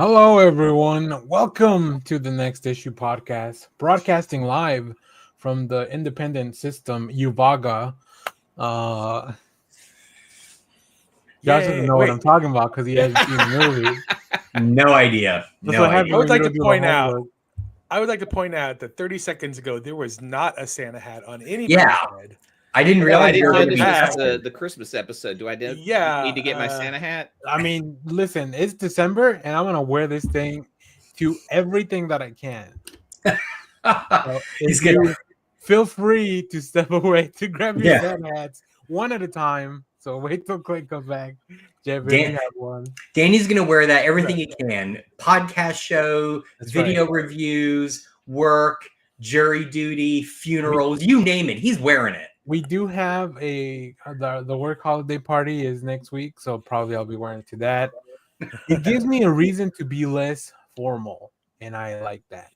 Hello, everyone. Welcome to the Next Issue podcast, broadcasting live from the independent system Uvaga. Josh doesn't know what I'm talking about because he hasn't seen the movie. No idea. That's what happens I would when like you to don't do the point out. homework. I would like to point out that 30 seconds ago there was not a Santa hat on anybody's head. I didn't No, realize I didn't know this that. was the Christmas episode. Do I need to get my Santa hat? I mean, listen, it's December, and I'm gonna wear this thing to everything that I can. So He's good. Feel free to step away to grab your Yeah. Santa hats one at a time. So wait till Clay comes back. Jeff, if Dan- you have one. Danny's going to wear that everything he can. Podcast show, That's video right. reviews, work, jury duty, funerals, you name it. He's wearing it. We do have the work holiday party is next week, so probably I'll be wearing it to that. It gives me a reason to be less formal, and I like that.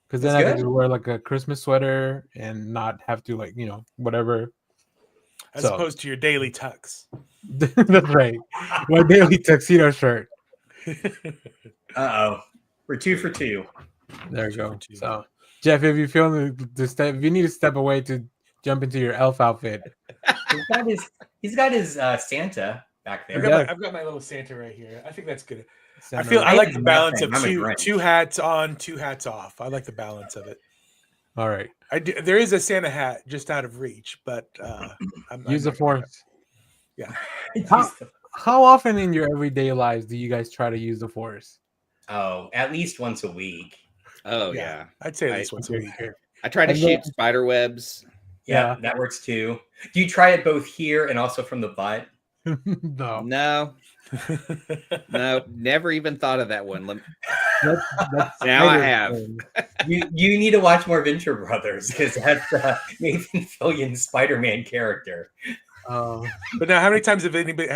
Because then That's I good. can wear like a Christmas sweater and not have to whatever. As So- opposed to your daily tux. That's right. My daily tuxedo shirt. Uh-oh. We're 2 for 2. There you Two go. for two. So, Jeff, if you feel the step, if you need to step away to jump into your elf outfit, He's got his Santa back I've there. got my little Santa right here. I think that's good. I send feel them- I like I'm the a balance of Grinch. I'm a Grinch. two hats on, 2 hats off. I like the balance of it. All right. There is a Santa hat just out of reach, but Use the force. Yeah. How often in your everyday lives do you guys try to use the force? Oh, at least once a week. Oh Yeah. yeah. I'd say at least once a week. I try to And shoot then- spider webs. Yeah, Yeah. that works too. Do you try it both here and also from the butt? No. No, no, never even thought of that one. That's Now I Spider's have. thing. You need to watch more Venture Brothers because that's Nathan Fillion's Spider-Man character. But now, how many times has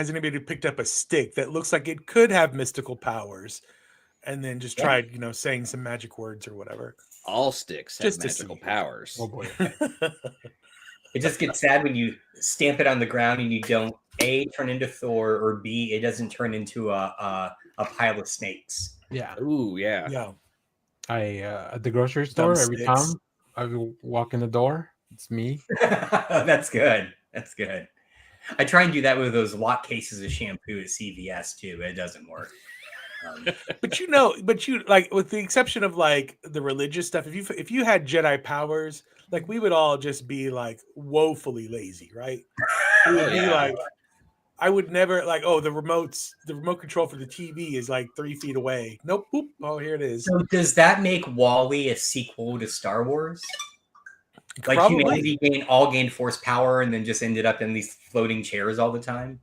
anybody picked up a stick that looks like it could have mystical powers, and then just tried, saying some magic words or whatever? All sticks have Just to magical see. powers. Oh boy. It just gets sad when you stamp it on the ground and you don't A, turn into Thor, or B, it doesn't turn into a pile of snakes. Yeah. Ooh, yeah. Yeah. I at the grocery store every sticks. time I walk in the door, it's me. That's good. That's good. I try and do that with those lock cases of shampoo at CVS too, but it doesn't work. But you like, with the exception of like the religious stuff, if you had Jedi powers, like we would all just be like woefully lazy, right? We would be Yeah. like, I would never like, oh, the remote control for the TV is like 3 feet away. Nope. Boop. Oh, here it is. So does that make Wall-E a sequel to Star Wars? Like Probably. humanity gained force power and then just ended up in these floating chairs all the time?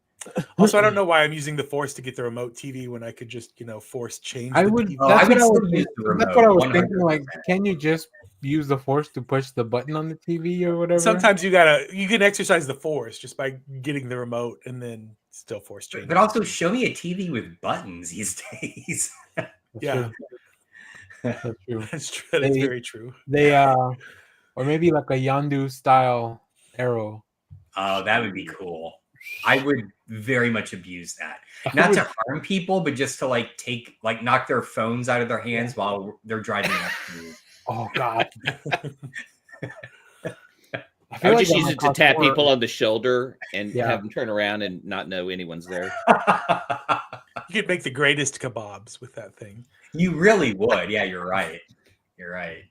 Also, I don't know why I'm using the force to get the remote TV when I could just, force change. I the would. TV. I That's would what I still was use thinking. the That's what I was remote, thinking. Like, 100%. can you just use the force to push the button on the TV or whatever? Sometimes you can exercise the force just by getting the remote and then still force change. But also show me a TV with buttons these days. That's Yeah. true. That's true. That's true. That's They- very true. They or maybe like a Yondu style arrow. Oh, that would be cool. I would very much abuse that. Not to harm people, but just to knock their phones out of their hands while they're driving up to you. Oh God. I would just that use might it to cost tap more. people on the shoulder and Yeah. have them turn around and not know anyone's there. You could make the greatest kebabs with that thing. You really would. Yeah, you're right. You're right.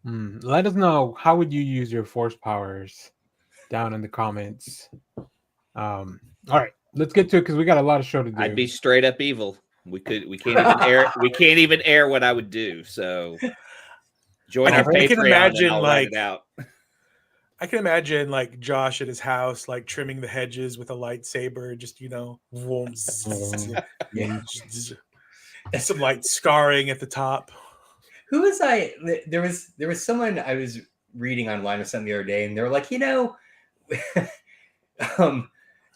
Let us know, how would you use your force powers down in the comments. All right, let's get to it because we got a lot of show to do. I'd be straight up evil. We can't even air what I would do. So join I our can- I can Patreon imagine, and I'll write like, it out. I can imagine like Josh at his house, like trimming the hedges with a lightsaber, just vroom, some light scarring at the top. Who was I? There was someone I was reading online or something the other day, and they were like,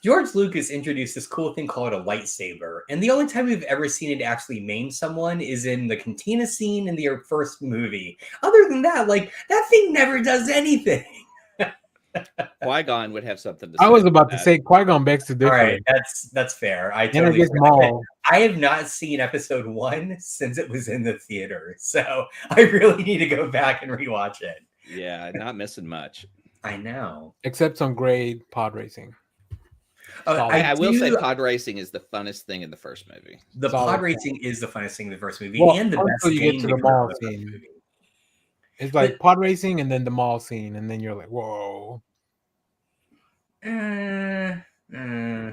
George Lucas introduced this cool thing called a lightsaber, and the only time we've ever seen it actually maim someone is in the cantina scene in the first movie. Other than that, like, that thing never does anything. Qui-Gon would have something to say. I was about to that. say Qui-Gon begs to differ. All right, that's fair. I And I totally guess forgot. Maul. I have not seen episode 1 since it was in the theater, so I really need to go back and rewatch it. Yeah, not missing much. I know. Except some great pod racing. Solid. I will say pod racing is the funnest thing in the first movie. The Solid. pod racing is the funnest thing in the first movie, Well, and the best until you get game to the mechanic mall of the first scene. movie. It's like pod racing and then the mall scene, and then you're like, whoa. That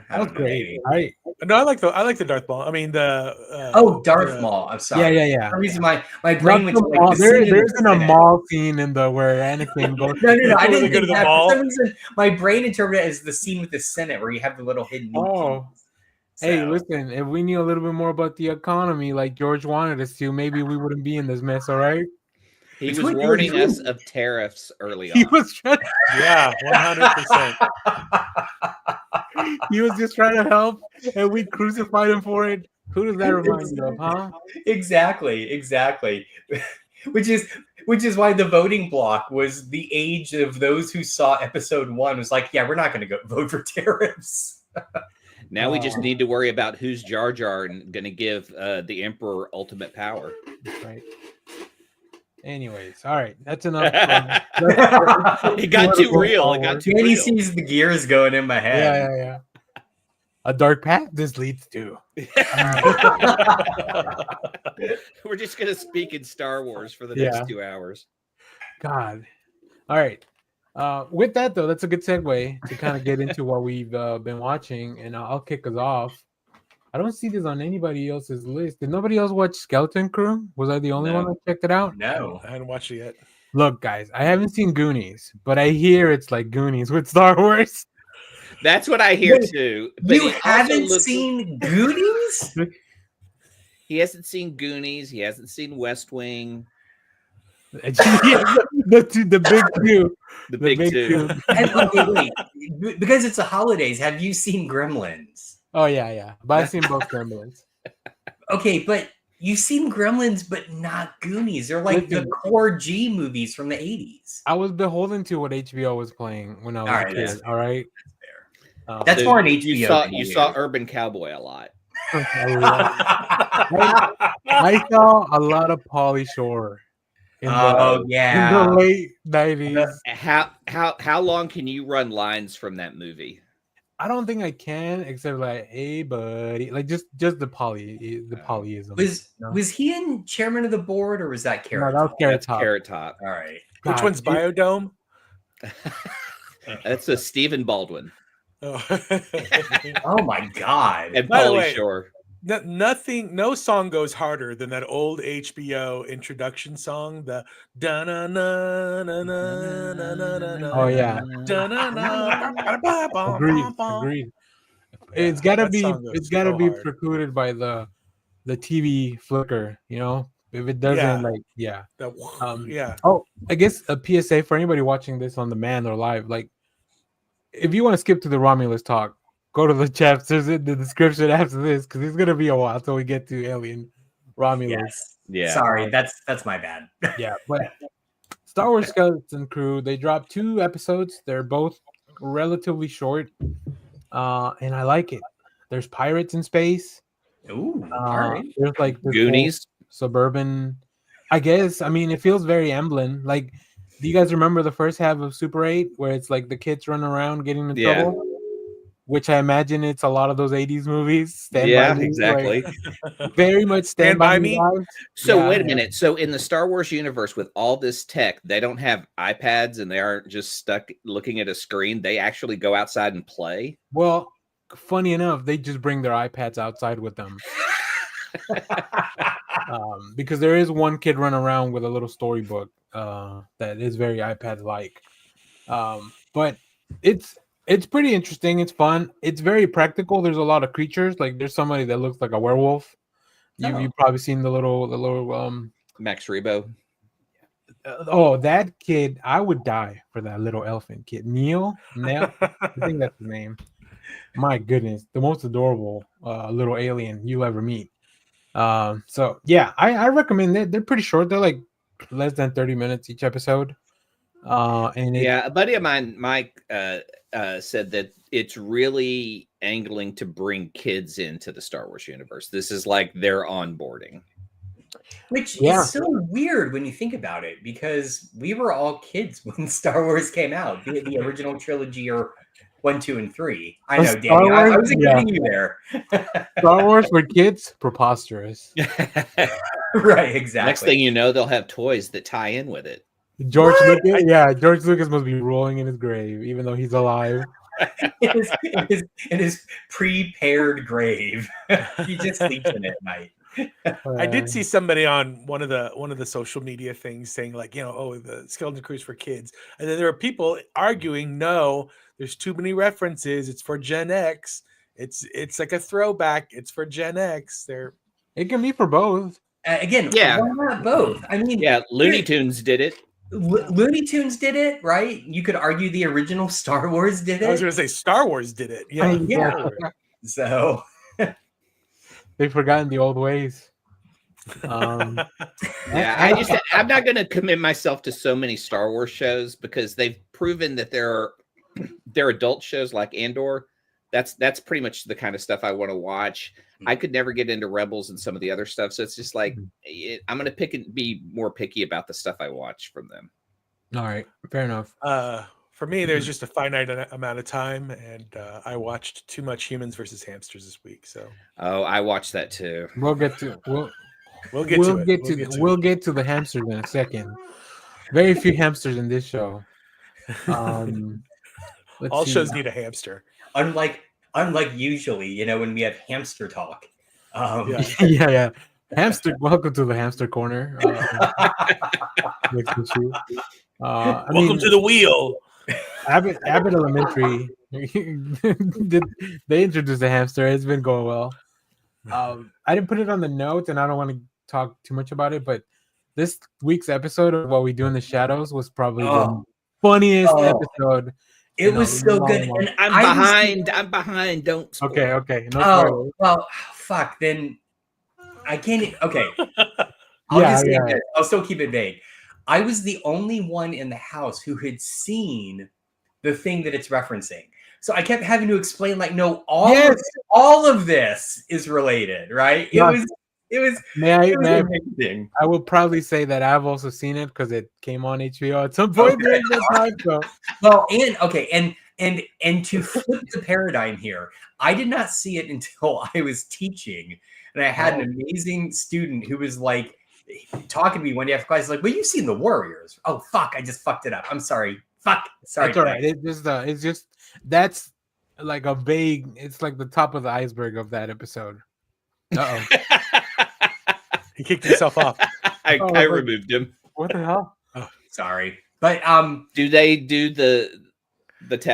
That was great. Right? No, I like the Darth Maul. I mean the Darth Maul. I'm sorry. Yeah. For some reason, my brain went to Not the like mall. the scene in There the isn't a Senate. mall scene in the where Anakin goes. No. I When they didn't go think to the that. mall? For some reason, my brain interpreted it as the scene with the Senate where you have the little hidden. Oh. So, Hey, listen, if we knew a little bit more about the economy like George wanted us to, maybe we wouldn't be in this mess, all right? He It's was what you were warning doing. us of tariffs early He on. was trying Yeah, 100%. he was just trying to help and we crucified him for it. Who does that remind you of, huh? Exactly. Which is why the voting block was the age of those who saw episode 1 was like, yeah, we're not going to go vote for tariffs. Now we just need to worry about who's Jar Jar and going to give the Emperor ultimate power. Right. Anyways, all right, that's enough. It got too real. It got too Danny real. sees the gears going in my head. Yeah. A dark path this leads to. We're just going to speak in Star Wars for the next 2 hours. God. All right. With that, though, that's a good segue to kind of get into what we've been watching, and I'll kick us off. I don't see this on anybody else's list. Did nobody else watch Skeleton Crew? Was I the only one that checked it out? No. I hadn't watched it yet. Look, guys, I haven't seen Goonies, but I hear it's like Goonies with Star Wars. That's what I hear too. But You he also haven't looks- seen Goonies? He hasn't seen Goonies. He hasn't seen West Wing. the big two. The big two. And, okay, wait. Because it's the holidays, have you seen Gremlins? Oh, yeah. But I've seen both Gremlins. Okay, but you've seen Gremlins, but not Goonies. They're like the core G movies from the 80s. I was beholden to what HBO was playing when I was a kid. All right. That's more an HBO. You saw Urban Cowboy a lot. I saw a lot of Pauly Shore. In the late 90s. How long can you run lines from that movie? I don't think I can, except like, hey buddy, like just the polyism. Was he in Chairman of the Board, or was that Carrot No, that was Top? Carrot That's Top. Carrot Top. All right. Which one's Biodome? That's a Stephen Baldwin Oh. Oh my God. and By the Pauly way, Shore. No song goes harder than that old HBO introduction song. The da na na na na na na na. Oh yeah, agreed. It's gotta be precluded by the TV flicker. You know, if it doesn't, Oh, I guess a PSA for anybody watching this on demand or live. Like, if you want to skip to the Romulus talk, go to the chapters in the description after this, because it's gonna be a while till we get to Alien Romulus. Yes. Yeah. Sorry, that's my bad. Yeah, but Star Wars Skeleton Crew, they dropped 2 episodes. They're both relatively short, and I like it. There's pirates in space. Ooh, all right. There's like this Goonies. suburban. I guess. I mean, it feels very Emblem. Like, do you guys remember the first half of Super 8, where it's like the kids run around getting in trouble? Which I imagine it's a lot of those 80s movies. Stand by Me, exactly. like, very much Stand by Me. Vibes. So wait a minute. So in the Star Wars universe, with all this tech, they don't have iPads and they aren't just stuck looking at a screen. They actually go outside and play. Well, funny enough, they just bring their iPads outside with them. Because there is one kid running around with a little storybook that is very iPad-like. But it's pretty interesting. It's fun. It's very practical. There's a lot of creatures. Like, there's somebody that looks like a werewolf. You've probably seen the little Max Rebo. That kid, I would die for that little elephant kid. Neil, I think that's his name. My goodness, the most adorable little alien you'll ever meet. So yeah, I recommend it. They're pretty short. They're like less than 30 minutes each episode. And a buddy of mine, Mike, said that it's really angling to bring kids into the Star Wars universe. This is like their onboarding. Which Yeah. is so weird when you think about it, because we were all kids when Star Wars came out, be it the original trilogy or 1, 2, and 3. I know, Star Danny. I Wars? was including you there. Star Wars for kids, preposterous. Right, exactly. Next thing you know, they'll have toys that tie in with it. George Lucas must be rolling in his grave, even though he's alive. in his prepared grave. He just sleeps in it at night. I did see somebody on one of the social media things saying like, the Skeleton Crew is for kids, and then there are people arguing, no, there's too many references. It's for Gen X. It's like a throwback. It's for Gen X. It can be for both. Again, Yeah. why not both? I mean, yeah, Looney Tunes did it. Looney Tunes did it, right? You could argue the original Star Wars did it. I was going to say Star Wars did it. Yeah. So they've forgotten the old ways. I'm not going to commit myself to so many Star Wars shows because they've proven that they're adult shows like Andor. That's pretty much the kind of stuff I want to watch. I could never get into Rebels and some of the other stuff, so it's just like I'm going to be more picky about the stuff I watch from them. All right, fair enough. For me, there's just a finite amount of time, and I watched too much Humans versus Hamsters this week. So I watched that too. We'll get to we'll get to the hamsters in a second. Very few hamsters in this show. All shows need a hamster. Unlike usually, when we have hamster talk. Yeah. Hamster, welcome to the hamster corner. Welcome to the wheel. Abbott Elementary. They introduced the hamster. It's been going well. I didn't put it on the notes, and I don't want to talk too much about it, but this week's episode of What We Do in the Shadows was probably the funniest episode. It was so good. And I'm behind. Don't spoil. Okay. No well, fuck. Then I can't. Okay. I'll still keep it vague. I was the only one in the house who had seen the thing that it's referencing. So I kept having to explain, like, no, all of this is related, right? It was amazing. I will probably say that I've also seen it because it came on HBO at some point during the time. So. Well, and to flip the paradigm here, I did not see it until I was teaching, and I had an amazing student who was like talking to me one day after class, like, "Well, you've seen the Warriors." Oh, fuck! I just fucked it up. I'm sorry. Fuck. Sorry. It's all right. It's just that's like a vague. It's like the top of the iceberg of that episode. Uh-oh. He kicked himself off. I removed him. What the hell? Oh, sorry. But do they do the that's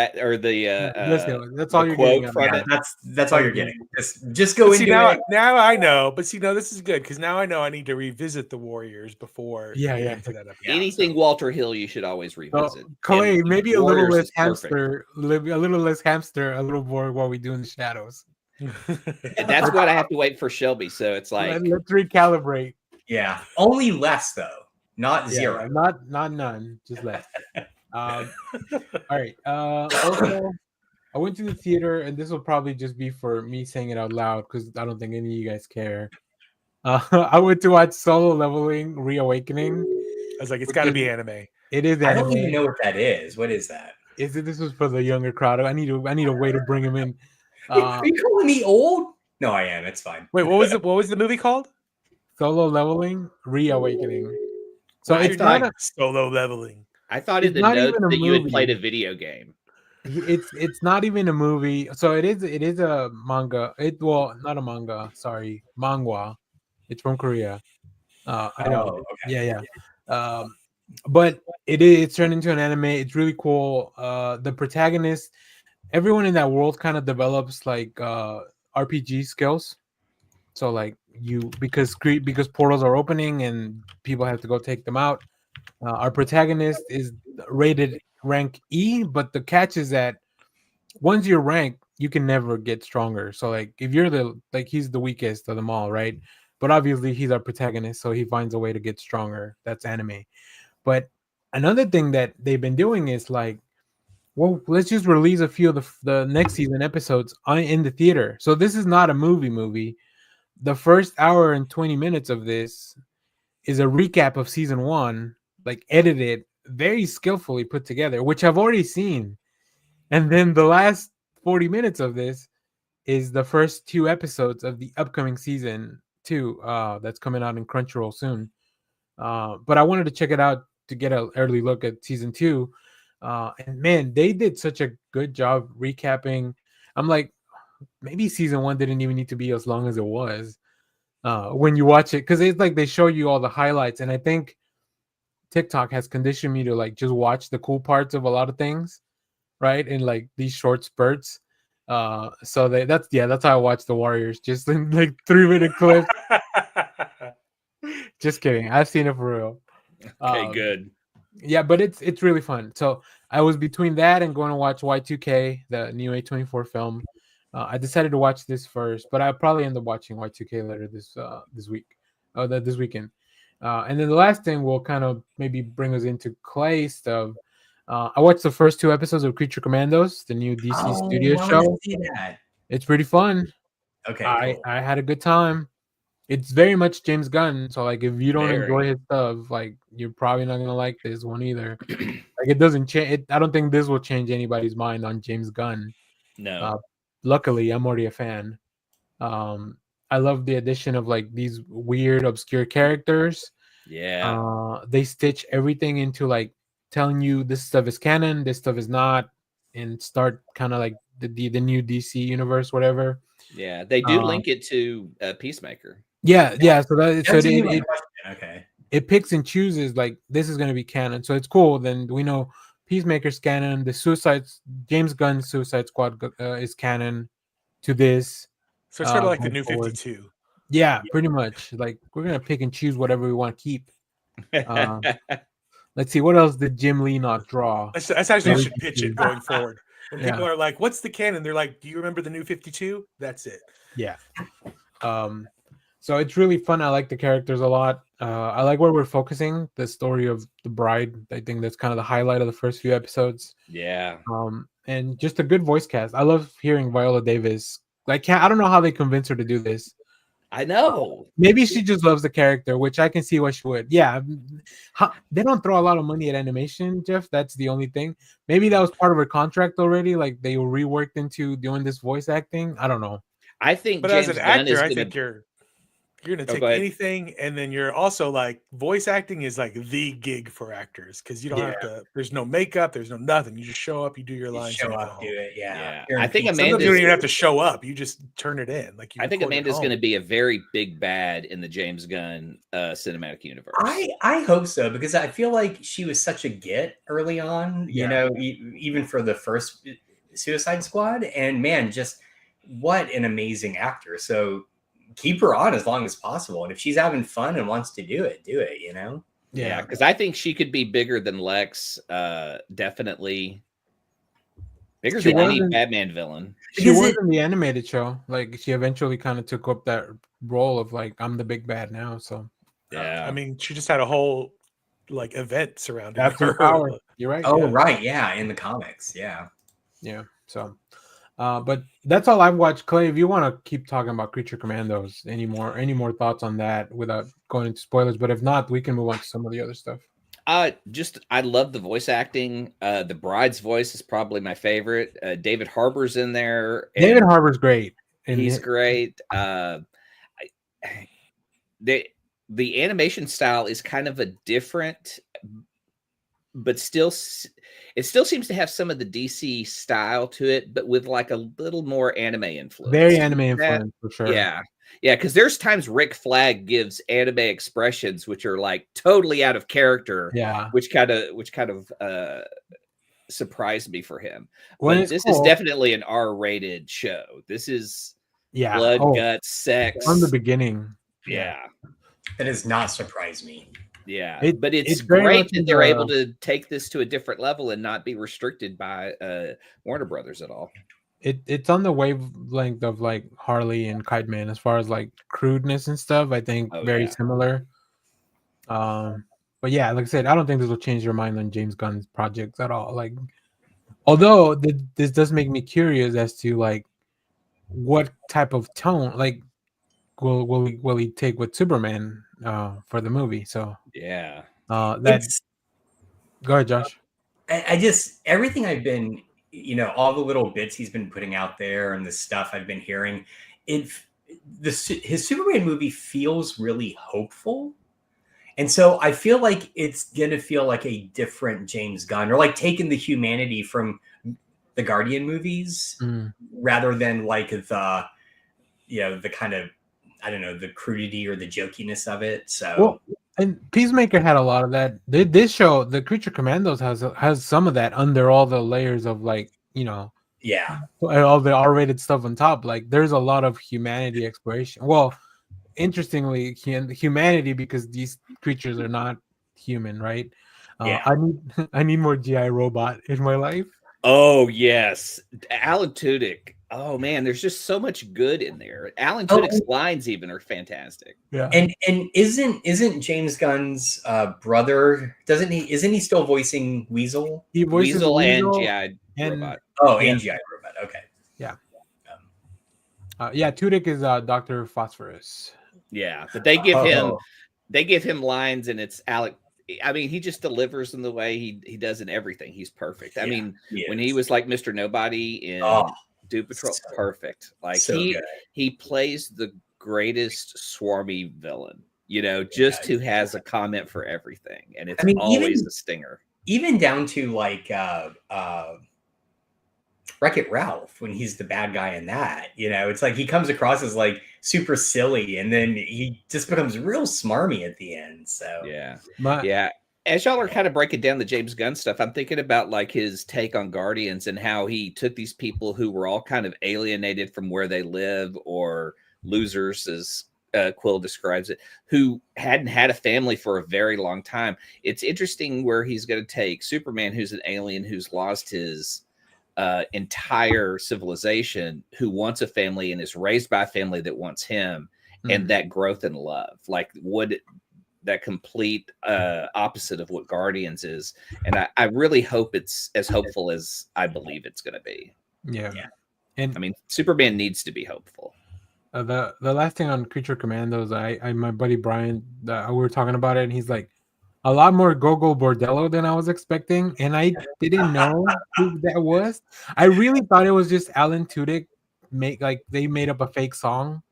all you're getting from it? That's all you're getting. Just go into it. Now I know, but this is good because now I know I need to revisit the Warriors before. Anything Walter Hill, you should always revisit. Clay, maybe a little less hamster, a little more What We Do in the Shadows. And that's what I have to wait for Shelby. So it's like let's recalibrate. Yeah, only less though, not zero. Not none, just less. All right. Also, I went to the theater, and this will probably just be for me saying it out loud because I don't think any of you guys care. I went to watch SoloLeveling Reawakening. I was like, it's got to be anime. It is anime. I don't even know what that is. What is that? This was for the younger crowd. I need a way to bring him in. Are you calling me old? No, I am. It's fine. Wait, what was the movie called? SoloLeveling Reawakening. So it's not SoloLeveling. I thought in the note that you had played a video game. It's not even a movie. So it is a manga. Not a manga. Sorry, manhwa. It's from Korea. I know. Okay. Yeah. But it's turned into an anime. It's really cool. The protagonist, everyone in that world kind of develops like RPG skills. So like because portals are opening and people have to go take them out. Our protagonist is rated rank E, but the catch is that once you're ranked, you can never get stronger. So like if you're he's the weakest of them all, right? But obviously he's our protagonist, so he finds a way to get stronger. That's anime. But another thing that they've been doing is like, well, let's just release a few of the next season episodes in the theater. So this is not a movie. The first hour and 20 minutes of this is a recap of season 1, like edited, very skillfully put together, which I've already seen. And then the last 40 minutes of this is the first 2 episodes of the upcoming season 2 that's coming out in Crunchyroll soon. But I wanted to check it out to get an early look at season 2. And man, they did such a good job recapping. I'm like, maybe season 1 didn't even need to be as long as it was when you watch it, because it's like they show you all the highlights. And I think TikTok has conditioned me to like just watch the cool parts of a lot of things, right? In like these short spurts. So that's how I watch the Warriors, just in like 3-minute clips. Just kidding. I've seen it for real. Okay, good. Yeah, but it's really fun. So I was between that and going to watch Y2K, the new A24 film. I decided to watch this first, but I'll probably end up watching Y2K later this weekend. And then the last thing will kind of maybe bring us into Clay stuff. I watched the first 2 episodes of CreatureCommandos, the new DC Studio show. It's pretty fun. Okay, I cool. I had a good time. It's very much James Gunn, so like if you don't enjoy his stuff, like you're probably not gonna like this one either. Like it doesn't change. I don't think this will change anybody's mind on James Gunn. No. Luckily, I'm already a fan. I love the addition of like these weird, obscure characters. Yeah. They stitch everything into like telling you this stuff is canon, this stuff is not, and start kind of like the new DC universe, whatever. Yeah, they do link it to Peacemaker. Yeah. So it okay. It picks and chooses like this is going to be canon, so it's cool. Then we know Peacemaker's canon. The James Gunn's Suicide Squad is canon to this. So it's sort of like the going new forward. 52. Yeah, pretty much. Like we're gonna pick and choose whatever we want to keep. Let's see, what else did Jim Lee not draw? That's how you should pitch it going forward. When people are like, "What's the canon?" They're like, "Do you remember the new 52?" That's it. Yeah. So it's really fun. I like the characters a lot. I like where we're focusing the story of the bride. I think that's kind of the highlight of the first few episodes. Yeah. And just a good voice cast. I love hearing Viola Davis. Like, I don't know how they convinced her to do this. I know. Maybe she just loves the character, which I can see why she would. Yeah. They don't throw a lot of money at animation, Jeff. That's the only thing. Maybe that was part of her contract already. Like they were reworked into doing this voice acting. I don't know. I think, but James as an Gunn actor, I gonna... think you're going to take anything, and then you're also like voice acting is like the gig for actors because you don't have to. There's no makeup. There's no nothing. You just show up. You do your lines. Show up, do it. Yeah. I think Amanda's... Sometimes you don't even have to show up. You just turn it in. Like I think Amanda's going to be a very big bad in the James Gunn cinematic universe. I hope so, because I feel like she was such a get early on. You know, even for the first Suicide Squad, and man, just what an amazing actor. So keep her on as long as possible. And if she's having fun and wants to do it, you know? Yeah, because I think she could be bigger than Lex, definitely. Bigger than any Batman villain. She was in the animated show. Like, she eventually kind of took up that role of, like, I'm the big bad now, so. Yeah. I mean, she just had a whole, like, event surrounding her. Power. You're right. Oh, right, yeah, in the comics, yeah. Yeah, so... but that's all I've watched. Clay, if you want to keep talking about Creature Commandos, any more thoughts on that without going into spoilers? But if not, we can move on to some of the other stuff. I love the voice acting. The bride's voice is probably my favorite. David Harbour's in there. David Harbour's great. He's great. The animation style is kind of a different, but it still seems to have some of the DC style to it, but with like a little more anime influence. Very anime influence for sure. Yeah. Because there's times Rick Flag gives anime expressions which are like totally out of character. Yeah. Which kind of surprised me for him. But this is definitely an R-rated show. This is blood, guts, sex from the beginning. Yeah. That does not surprise me. Yeah, but it's great that they're able to take this to a different level and not be restricted by Warner Brothers at all. It's on the wavelength of like Harley and Kite Man as far as like crudeness and stuff. I think very similar. But yeah, like I said, I don't think this will change your mind on James Gunn's projects at all. Like, although this does make me curious as to like what type of tone, like, will he take with Superman for the movie? So Yeah. that go ahead, Josh. I just everything I've been, all the little bits he's been putting out there and the stuff I've been hearing, his Superman movie feels really hopeful. And so I feel like it's gonna feel like a different James Gunn, or like taking the humanity from the Guardian movies rather than like the kind of, I don't know, the crudity or the jokiness of it. So well, and Peacemaker had a lot of that. This show, the Creature Commandos, has some of that under all the layers of like, yeah, all the R-rated stuff on top. Like there's a lot of humanity exploration. Well, interestingly, humanity, because these creatures are not human, right? Yeah. I need more GI robot in my life. Oh yes, Alan Tudyk. Oh man, there's just so much good in there. Alan Tudyk's lines even are fantastic. Yeah. And isn't James Gunn's brother? Isn't he still voicing Weasel? He voices Weasel and Weasel GI Robot. Oh, and GI Robot. Okay. Yeah. Yeah, Tudyk is Dr. Phosphorus. Yeah, but they give him lines, and it's Alec. I mean, he just delivers in the way he does in everything. He's perfect. I mean, when he was like Mr. Nobody in Doom Patrol, perfect. Like he plays the greatest swarmy villain, who has a comment for everything, and it's always a stinger. Even down to like Wreck-It Ralph, when he's the bad guy in that, it's like he comes across as like super silly, and then he just becomes real smarmy at the end. So yeah. As y'all are kind of breaking down the James Gunn stuff, I'm thinking about like his take on Guardians and how he took these people who were all kind of alienated from where they live, or losers, as Quill describes it, who hadn't had a family for a very long time. It's interesting where he's going to take Superman, who's an alien who's lost his entire civilization, who wants a family and is raised by a family that wants him, and that growth in love, like that complete opposite of what Guardians is. And I really hope it's as hopeful as I believe it's going to be. Yeah. And I mean, Superman needs to be hopeful. The last thing on Creature Commandos, my buddy Brian, we were talking about it, and he's like, a lot more Gogo Bordello than I was expecting, and I didn't know who that was. I really thought it was just Alan Tudyk they made up a fake song.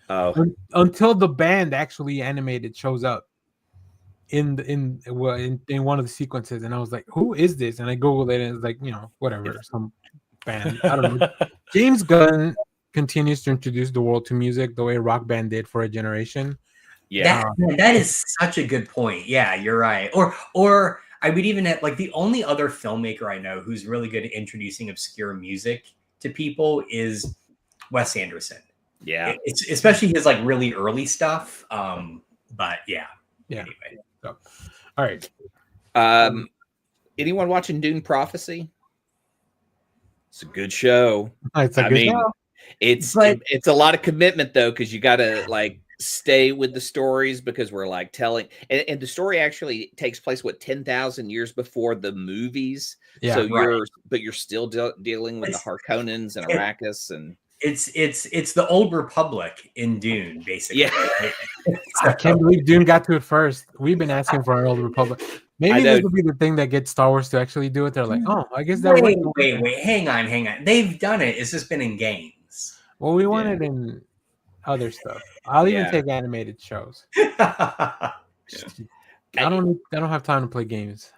Until the band actually animated shows up in one of the sequences, and I was like, who is this? And I googled it, and it's like, whatever, some band. I don't know. James Gunn continues to introduce the world to music the way Rock Band did for a generation. Yeah, that is such a good point. Yeah, you're right. Or I would even have, like, the only other filmmaker I know who's really good at introducing obscure music to people is Wes Anderson. Yeah, it's especially his like really early stuff. But yeah. Anyway, so, all right. Anyone watching Dune Prophecy? It's a good show. It's a good show. It's a lot of commitment though, because you got to like stay with the stories, because we're like telling, and the story actually takes place 10,000 years before the movies. Yeah, so you're still dealing with the Harkonnens and Arrakis, and it's the old Republic in Dune, basically. Yeah. I can't believe Dune got to it first. We've been asking for our old Republic. Maybe this will be the thing that gets Star Wars to actually do it. They're like, oh, I guess that. Wait, hang on. They've done it. It's just been in games. Well, we want it in other stuff. I'll even take animated shows. I don't have time to play games.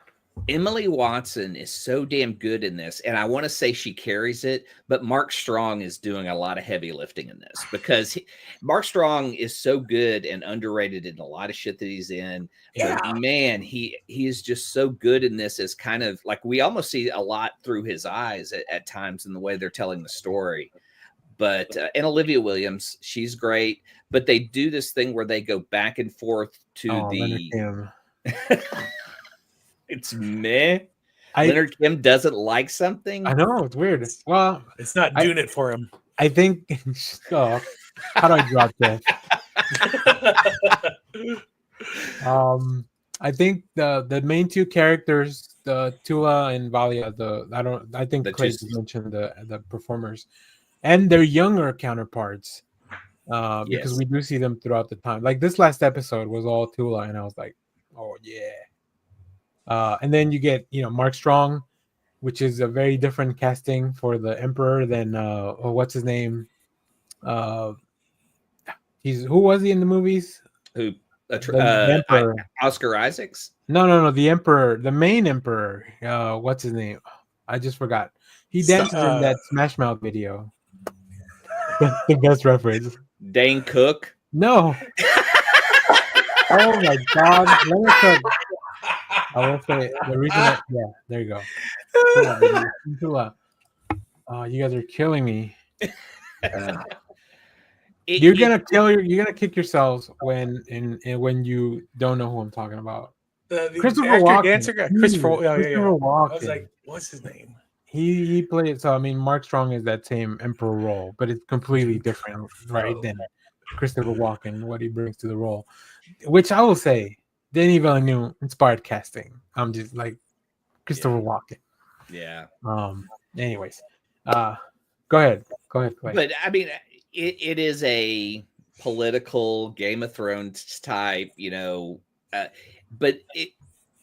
Emily Watson is so damn good in this, and I want to say she carries it, but Mark Strong is doing a lot of heavy lifting in this, because Mark Strong is so good and underrated in a lot of shit that he's in. Yeah. But man, he is just so good in this, as kind of like we almost see a lot through his eyes at times in the way they're telling the story. But and Olivia Williams, she's great. But they do this thing where they go back and forth to It's meh. Leonard Kim doesn't like something. I know, it's weird. Well, it's not doing it for him. I think. How do I drop that? I think the main two characters, the Tula and Valia, I think The Clay two- just mentioned the performers and their younger counterparts. Because Yes. we do see them throughout the time. Like this last episode was all Tula, and I was like, oh yeah. And then you get Mark Strong, which is a very different casting for the Emperor than what's his name? Who was he in the movies? Who? The Emperor. Oscar Isaacs? No, the Emperor, the main Emperor. What's his name? I just forgot. He dances in that Smash Mouth video. That's the best reference. Dane Cook? No. Oh my God! Let me tell you. I will say the reason. There you go. You guys are killing me. You're gonna kick yourselves when you don't know who I'm talking about. Christopher Walken. Christopher Walken. I was like, what's his name? He played. So I mean, Mark Strong is that same Emperor role, but it's completely different, right? Than Christopher Walken, what he brings to the role, which I will say, Denis Villeneuve inspired casting. I'm just like Christopher Walken. Yeah. Anyways, go ahead. Clay. But I mean, it is a political Game of Thrones type, but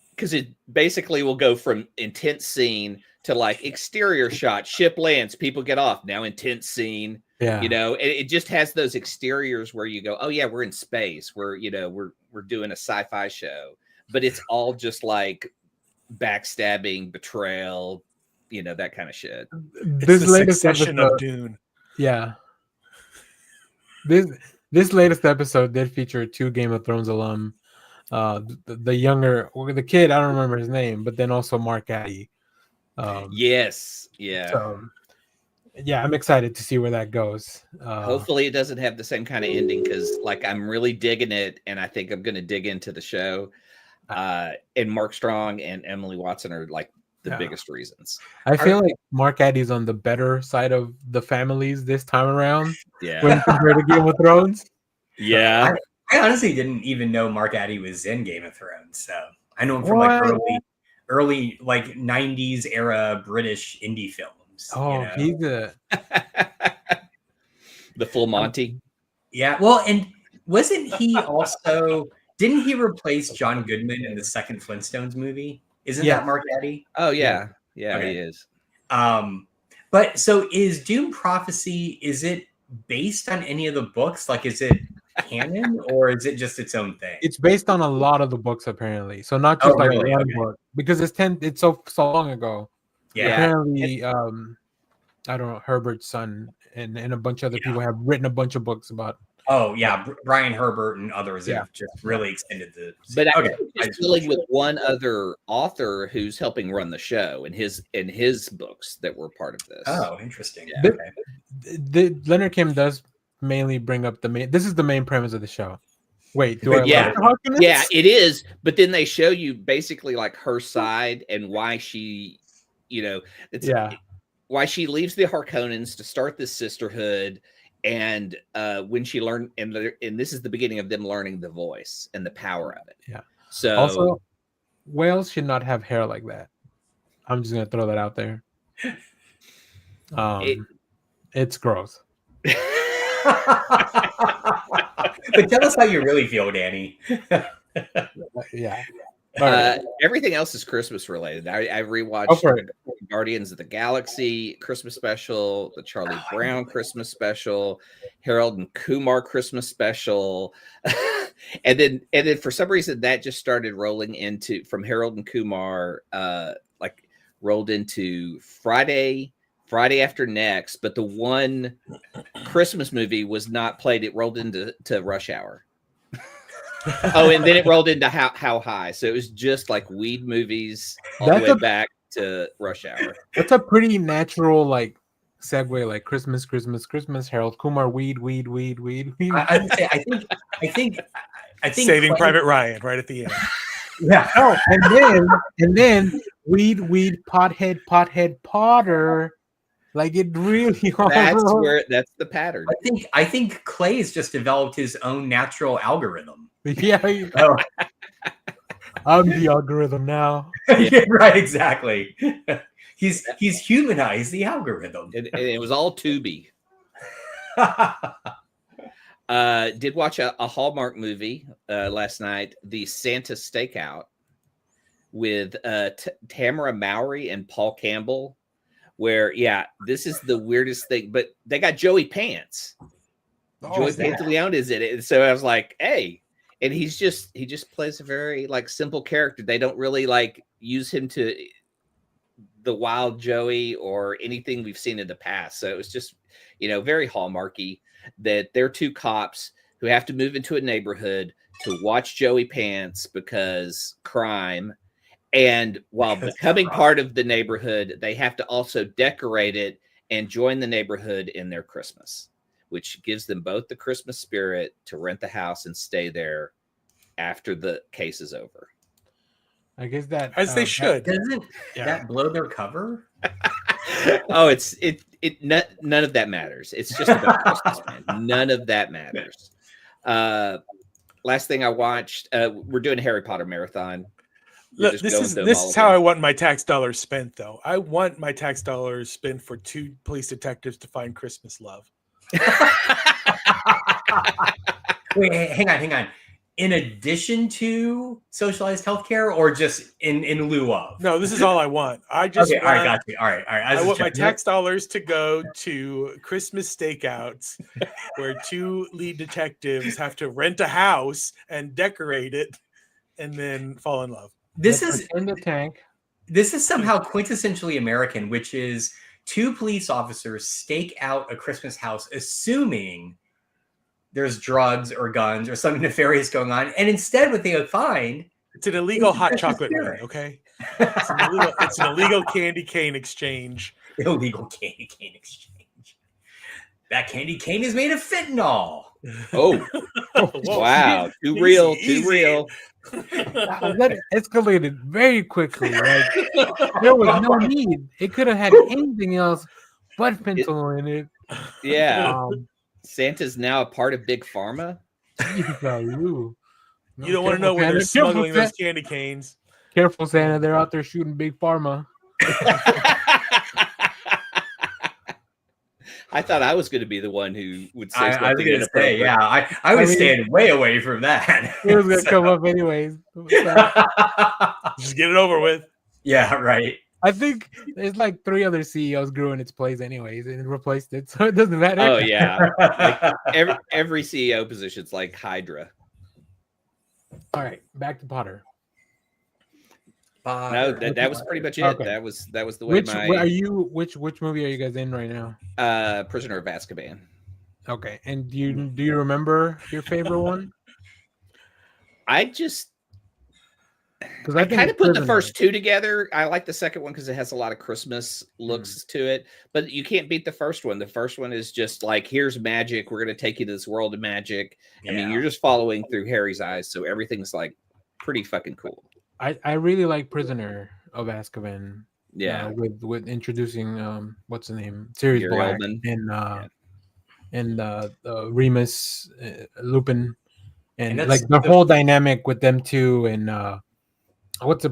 because it basically will go from intense scene to like exterior shot, ship lands, people get off, now intense scene. Yeah. It just has those exteriors where you go, oh yeah, we're in space. We're doing a sci-fi show, but it's all just like backstabbing, betrayal, that kind of shit. This latest episode of Dune. Yeah. This latest episode did feature 2 Game of Thrones alum. The younger, the kid, I don't remember his name, but then also Mark Addy. Yes. Yeah. So, yeah, I'm excited to see where that goes. Hopefully it doesn't have the same kind of ending, because like I'm really digging it, and I think I'm going to dig into the show. And Mark Strong and Emily Watson are like the biggest reasons. I feel like Mark Addy's on the better side of the families this time around. Yeah. When compared to Game of Thrones. Yeah. I honestly didn't even know Mark Addy was in Game of Thrones. So I know him from like early like 90s era British indie films. Oh, he's the full Monty. Yeah. Well, and wasn't he also, didn't he replace John Goodman in the second Flintstones movie? Isn't that Mark Addy? Oh yeah. Yeah, okay. He is. But so is DuneProphecy, is it based on any of the books? Like, is it canon or is it just its own thing? It's based on a lot of the books apparently. So not just one book, because it's so long ago. Yeah. Apparently, I don't know, Herbert's son and a bunch of other people have written a bunch of books about. Oh yeah, Brian Herbert and others have just really extended the. But I'm dealing with one other author who's helping run the show in his books that were part of this. Oh, interesting. Yeah. Leonard Kim does mainly bring up this is the main premise of the show. Wait, yeah, it is. But then they show you basically like her side and why she, why she leaves the Harkonnens to start this sisterhood. And when she learned, and this is the beginning of them learning the voice and the power of it. Yeah. So also, whales should not have hair like that. I'm just gonna throw that out there. It's gross. But tell us how you really feel, Danny. Yeah. Everything else is Christmas related. I rewatched Guardians of the Galaxy Christmas special, the Charlie Brown Christmas special, Harold and Kumar Christmas special, and then for some reason that just started rolling into from Harold and Kumar, rolled into Friday after next. But the one Christmas movie was not played; it rolled into Rush Hour. Oh, and then it rolled into How High. So it was just like weed movies all the way back to Rush Hour. That's a pretty natural segue, like Christmas, Harold Kumar, weed. I think Saving Private Ryan right at the end. Yeah. Oh, and then weed, pothead, Potter. Like it really. That's the pattern. I think Clay's just developed his own natural algorithm. Yeah. I'm the algorithm now. Yeah, right, exactly. He's humanized the algorithm. It was all Tubi. Did watch a Hallmark movie last night, the Santa Stakeout, with Tamara Mowry and Paul Campbell, where this is the weirdest thing, but they got Joey Pants. Joey Pantaleone is in it. So I was like, hey, and he just plays a very like simple character. They don't really like use him to the wild Joey or anything we've seen in the past. So it was just, very Hallmarky, that they're two cops who have to move into a neighborhood to watch Joey Pants because crime. And while becoming part of the neighborhood, they have to also decorate it and join the neighborhood in their Christmas, which gives them both the Christmas spirit to rent the house and stay there after the case is over. I guess that as they should. Doesn't that blow their cover? Oh, none of that matters. It's just about Christmas, man. None of that matters. Last thing I watched, we're doing a Harry Potter marathon. Look, this is how I want my tax dollars spent, though. I want my tax dollars spent for 2 police detectives to find Christmas love. Wait, hang on. In addition to socialized healthcare, or just in lieu of? No, this is all I want. I just all right, got you. All right. I want my tax dollars to go to Christmas stakeouts, where 2 lead detectives have to rent a house and decorate it, and then fall in love. This is in the tank. This is somehow quintessentially American, which is 2 police officers stake out a Christmas house, assuming there's drugs or guns or something nefarious going on, and instead, what they find, it's an illegal hot chocolate rain. Okay, it's an illegal candy cane exchange. Illegal candy cane exchange. That candy cane is made of fentanyl. Oh, wow! Too real. That escalated very quickly. Like, there was no need. It could have had anything else but fentanyl in it. Yeah. Santa's now a part of Big Pharma. You don't want to know where they're smuggling those candy canes. Careful, Santa. They're out there shooting Big Pharma. I thought I was going to be the one who would say I was going to say, I was staying way away from that. It was going to come up anyways. Just get it over with. Yeah, right. I think there's like 3 other CEOs grew in its place anyways and replaced it, so it doesn't matter. Oh, yeah. Like every CEO position's like Hydra. All right, back to Potter. No, that was pretty much it. Okay. That was the way. Which movie are you guys in right now? Prisoner of Azkaban. Okay, and do you remember your favorite one? Because I kind of put the first 2 together. I like the second one because it has a lot of Christmas looks to it, but you can't beat the first one. The first one is just like, here's magic. We're going to take you to this world of magic. Yeah. I mean, you're just following through Harry's eyes, so everything's like pretty fucking cool. I really like Prisoner of Azkaban. Yeah, with introducing what's the name, Sirius Black and Remus Lupin, and like the whole dynamic with them two, and what's the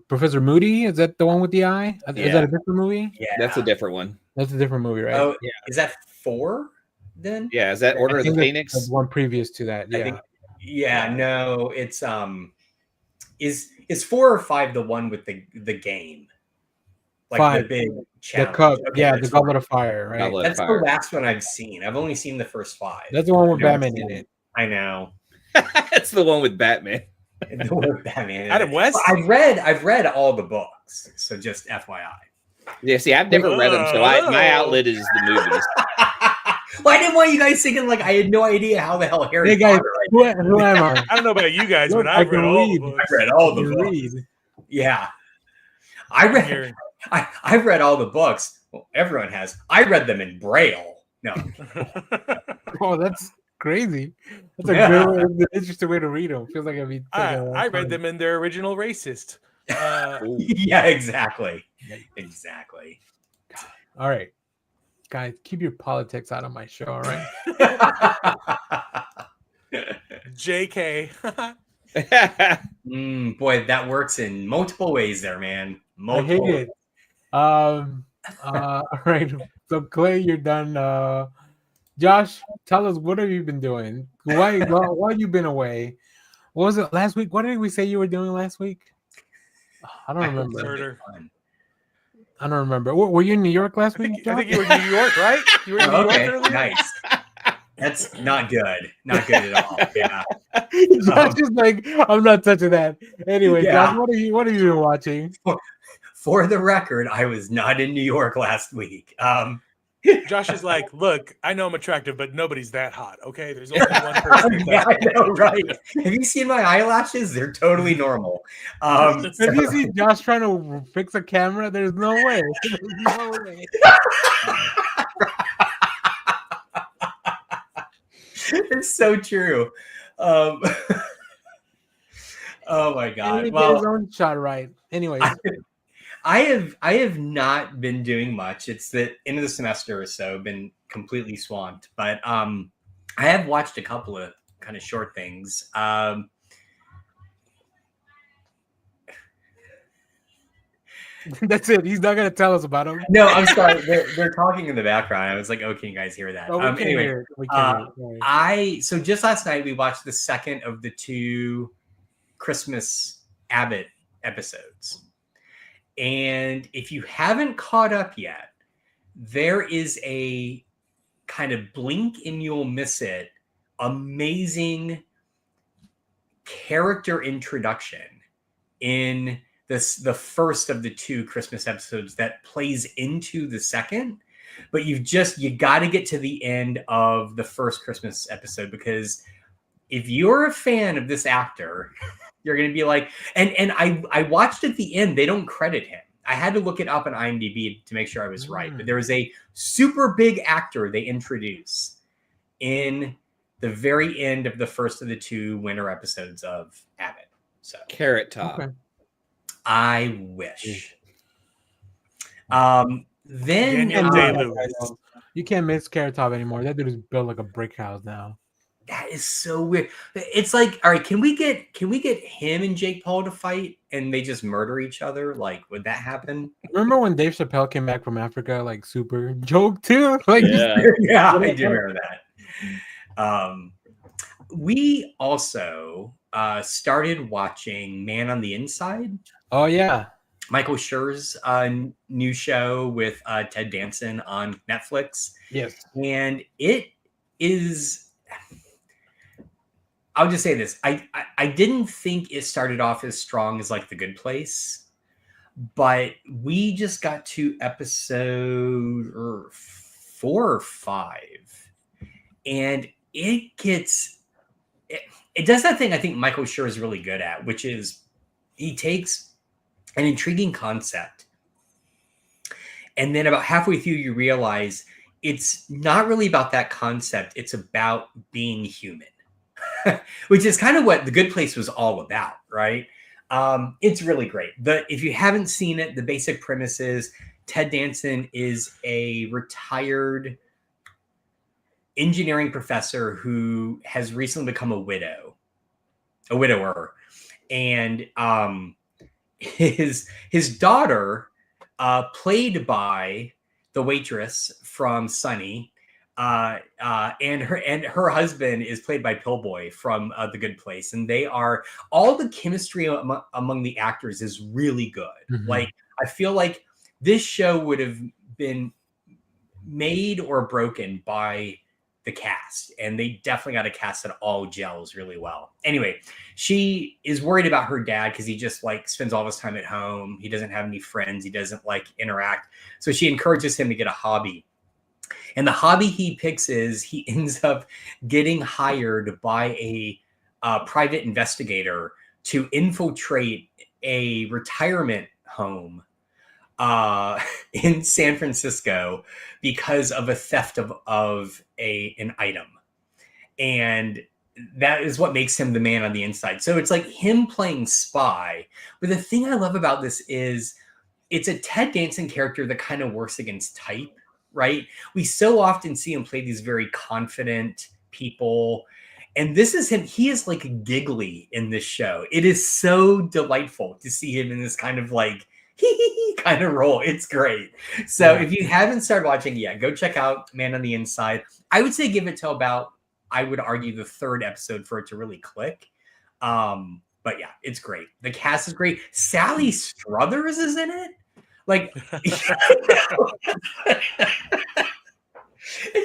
Professor Moody? Is that the one with the eye? Is that a different movie? Yeah, that's a different one. That's a different movie, right? Oh, yeah. Is that 4 then? Yeah, is that Order of the Phoenix? That's one previous to that. Yeah. No, it's is 4 or 5 the one with the game? Like 5. The big challenge. The cup, the Goblet of Fire, right? That's the last one I've seen. I've only seen the first 5. That's the one with Batman in it. I know. That's the one with Batman. The one with Batman. Adam West. I've read all the books, so just FYI. Yeah, see, I've never read them, so my outlet is the movies. Well, I didn't want you guys thinking like I had no idea how the hell Harry Potter. Who am I? I don't know about you guys, but I've read all the books. I've read all the books. Yeah, I've read all the books. Well, everyone has. I read them in Braille. No. Oh, that's crazy. That's an interesting way to read them. Feels like I read them in their original racist. Yeah, exactly. Exactly. All right. Guys, keep your politics out of my show, all right? JK. Boy, that works in multiple ways there, man. I hate it. All right. So Clay, you're done. Josh, tell us, what have you been doing? Why you been away? What was it last week? What did we say you were doing last week? I don't remember. Murder. I don't remember. Were you in New York last week, Josh? I think you were in New York, right? You were in New York earlier? Nice. That's not good. Not good at all. Yeah. Josh is like, I'm not touching that. Anyway, Yeah. Josh, what have you been watching? For the record, I was not in New York last week. Josh is like, look, I know I'm attractive, but nobody's that hot. Okay, there's only one person. Yeah, I know, right? Have you seen my eyelashes? They're totally normal. If you see Josh trying to fix a camera, there's no way. There's no way. It's so true. Oh my god! Well, get his own shot right. Anyways, I have not been doing much. It's the end of the semester or so. Been completely swamped, but I have watched a couple of kind of short things. That's it. He's not gonna tell us about them. No, I'm sorry. They're talking in the background. I was like, "Oh, can you guys hear that?" Oh, Anyway, so just last night we watched the second of the 2 Christmas Abbott episodes, and if you haven't caught up yet, there is a kind of blink and you'll miss it, amazing character introduction in the first of the 2 Christmas episodes that plays into the second, but you got to get to the end of the first Christmas episode, because if you're a fan of this actor, you're going to be like, and I watched at the end, they don't credit him. I had to look it up on IMDb to make sure I was right, but there was a super big actor they introduce in the very end of the first of the 2 winter episodes of Abbott. So Carrot Top. Okay. I wish. Then Daniel Day-Lewis. You can't miss Carrot Top anymore. That dude is built like a brick house now. That is so weird. It's like, all right, can we get him and Jake Paul to fight and they just murder each other? Like, would that happen? Remember when Dave Chappelle came back from Africa, like super joke too? Like, Yeah, I do remember that. We also started watching Man on the Inside. Oh yeah, Michael Schur's new show with Ted Danson on Netflix. Yes, and it is. I'll just say this: I didn't think it started off as strong as like The Good Place, but we just got to episode 4 or 5, and it gets it does that thing I think Michael Schur is really good at, which is he takes an intriguing concept, and then about halfway through you realize it's not really about that concept. It's about being human, which is kind of what The Good Place was all about, right? It's really great. If you haven't seen it, the basic premise is Ted Danson is a retired engineering professor who has recently become a widower, and his daughter, played by the waitress from Sunny, and her husband is played by Pillboy from The Good Place, and they are all the chemistry among the actors is really good. Mm-hmm. Like, I feel like this show would have been made or broken by the cast, and they definitely got a cast that all gels really well. Anyway, she is worried about her dad because he just like spends all his time at home. He doesn't have any friends. He doesn't like interact. So she encourages him to get a hobby. And the hobby he picks is he ends up getting hired by a private investigator to infiltrate a retirement home in San Francisco because of a theft of an item. And that is what makes him the man on the inside. So it's like him playing spy. But the thing I love about this is it's a Ted Danson character that kind of works against type, right? We so often see him play these very confident people. And this is him. He is like giggly in this show. It is so delightful to see him in this kind of like kind of role. It's great. So if you haven't started watching yet, go check out Man on the Inside. I would say give it to about, I would argue, the 3rd episode for it to really click. But yeah, it's great. The cast is great. Sally Struthers is in it. Like,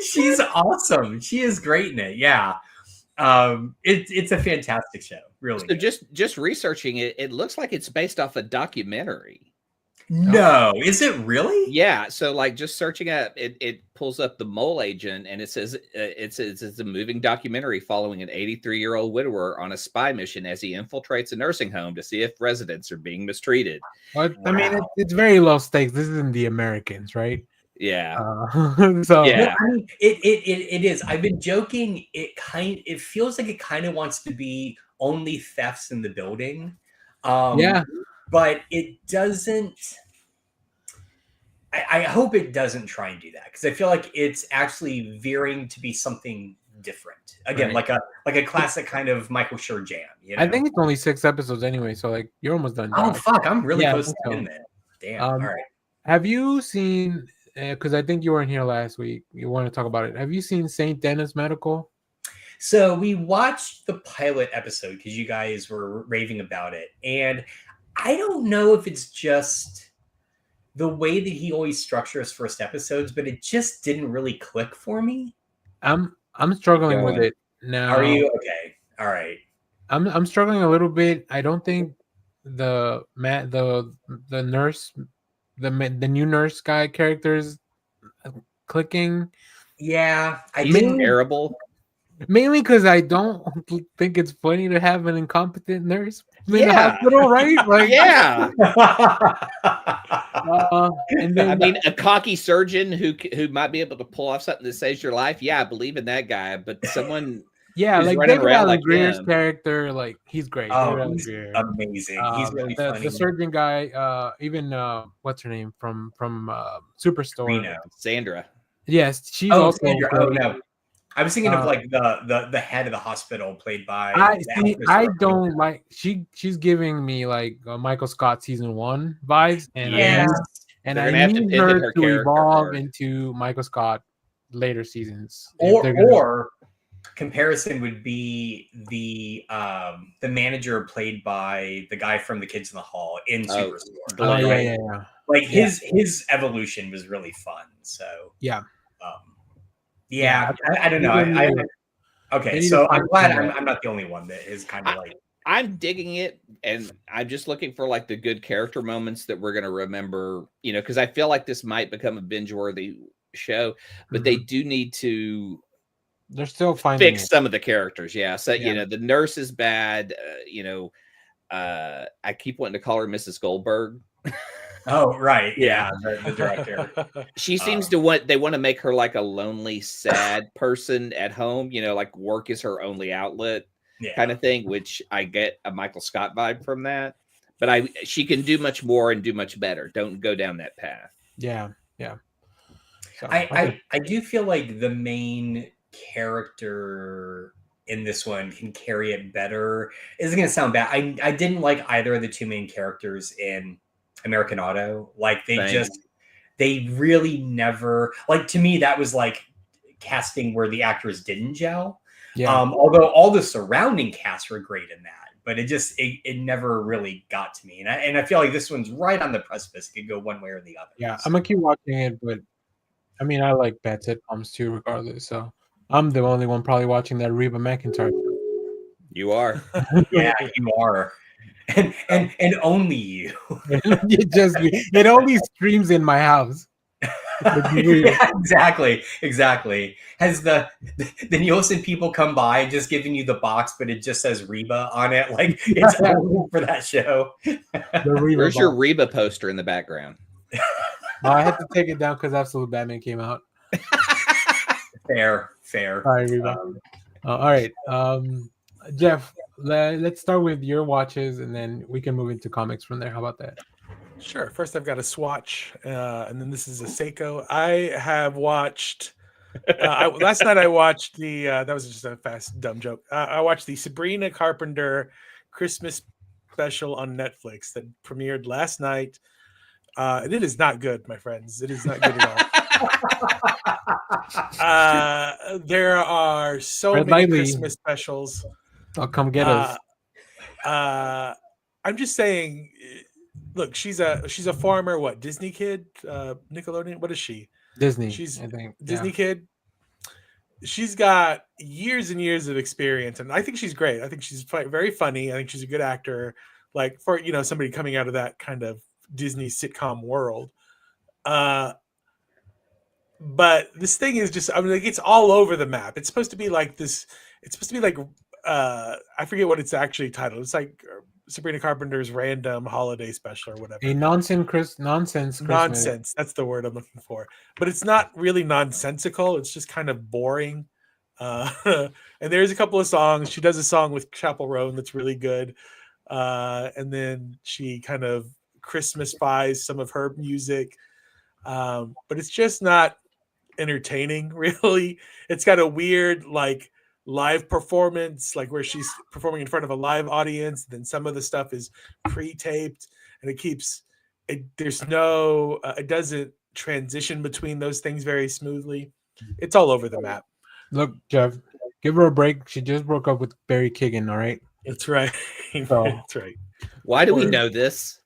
she's awesome. She is great in it. Yeah. It's a fantastic show. Really. So just researching it, it looks like it's based off a documentary. No, is it really? Yeah. So like just searching up, it pulls up The Mole Agent, and it says it's a moving documentary following an 83-year-old widower on a spy mission as he infiltrates a nursing home to see if residents are being mistreated. But I mean, it's very low stakes. This isn't The Americans, right? Yeah. So yeah, I mean, it is. I've been joking. It feels like it kind of wants to be only thefts in the building. But it doesn't. I hope it doesn't try and do that, because I feel like it's actually veering to be something different. Again, like a classic kind of Michael Schur jam. You know? I think it's only 6 episodes anyway, so like you're almost done. Oh fuck! I'm really close to so. in there. Damn. All right. Have you seen? Because I think you weren't here last week. You want to talk about it? Have you seen St. Dennis Medical? So we watched the pilot episode because you guys were raving about it, and I don't know if it's just the way that he always structures first episodes, but it just didn't really click for me. I'm struggling with it now. Are you okay? All right. I'm struggling a little bit. I don't think the nurse, the new nurse guy character is clicking. Yeah, I he's didn't. terrible. Mainly because I don't think it's funny to have an incompetent nurse in the hospital, right? Like, yeah. And then, I mean, a cocky surgeon who might be able to pull off something that saves your life. Yeah, I believe in that guy. But someone, like David Allen Greer's character, like he's great. Oh, he's amazing. He's really funny. The surgeon guy, even what's her name from Superstore, Reno. Sandra. Yes, she's also. Sandra. Oh no. I was thinking of like the head of the hospital played by. I don't like she's giving me like Michael Scott season 1 vibes, and I need her to evolve into Michael Scott later seasons. Or comparison would be the manager played by the guy from The Kids in the Hall in Superstore. Like his evolution was really fun. So I don't know. Okay, so I'm glad I'm not the only one that is kind of like. I'm digging it, and I'm just looking for like the good character moments that we're going to remember, because I feel like this might become a binge-worthy show, but they do need to. They're still finding fix some of the characters. Yeah. So, the nurse is bad. I keep wanting to call her Mrs. Goldberg. Oh, right. Yeah. The director. She seems to want to make her like a lonely, sad person at home, like work is her only outlet kind of thing, which I get a Michael Scott vibe from that. But she can do much more and do much better. Don't go down that path. Yeah. Yeah. So, I do feel like the main character in this one can carry it better. It's going to sound bad. I didn't like either of the two main characters in American Auto. Like they really never, like, to me that was like casting where the actors didn't gel. Although all the surrounding casts were great in that, but it never really got to me. And I feel like this one's right on the precipice. It could go one way or the other. Yeah, I'm gonna keep watching it, but I mean, I like bad sitcoms too, regardless. So I'm the only one probably watching that Reba McEntire. You are. Yeah, you are. And only you. It only streams in my house. Exactly. Has the Nielsen people come by just giving you the box, but it just says Reba on it, like it's only for that show. Where's your Reba poster in the background? I had to take it down because Absolute Batman came out. Fair. All right, Reba. All right, Jeff. Let's start with your watches, and then we can move into comics from there. How about that? Sure. First, I've got a swatch, and then this is a Seiko. I have watched Last night I watched the that was just a fast dumb joke. I watched the Sabrina Carpenter Christmas special on Netflix that premiered last night. And it is not good, my friends. It is not good at all. There are so Red many Lightly. Christmas specials. I'll come get us. I'm just saying, look, she's a former Disney kid, Nickelodeon. What is she? Disney. She's I think Disney kid. She's got years and years of experience, and I think she's great. I think she's very funny. I think she's a good actor, like for somebody coming out of that kind of Disney sitcom world. But this thing is just, I mean, like, it's all over the map. It's supposed to be like this. It's supposed to be like I forget what it's actually titled. It's like Sabrina Carpenter's random holiday special or whatever. A nonsense Christmas. Nonsense. That's the word I'm looking for. But it's not really nonsensical. It's just kind of boring. And there's a couple of songs. She does a song with Chapel Roan that's really good. And then she kind of Christmas-fies some of her music. But it's just not entertaining, really. It's got a weird, like, live performance, like where she's performing in front of a live audience. Then some of the stuff is pre-taped, and it doesn't transition between those things very smoothly. It's all over the map. Look, Jeff, give her a break. She just broke up with Barry Keoghan, all right? That's right. So, that's right. Why do we know this?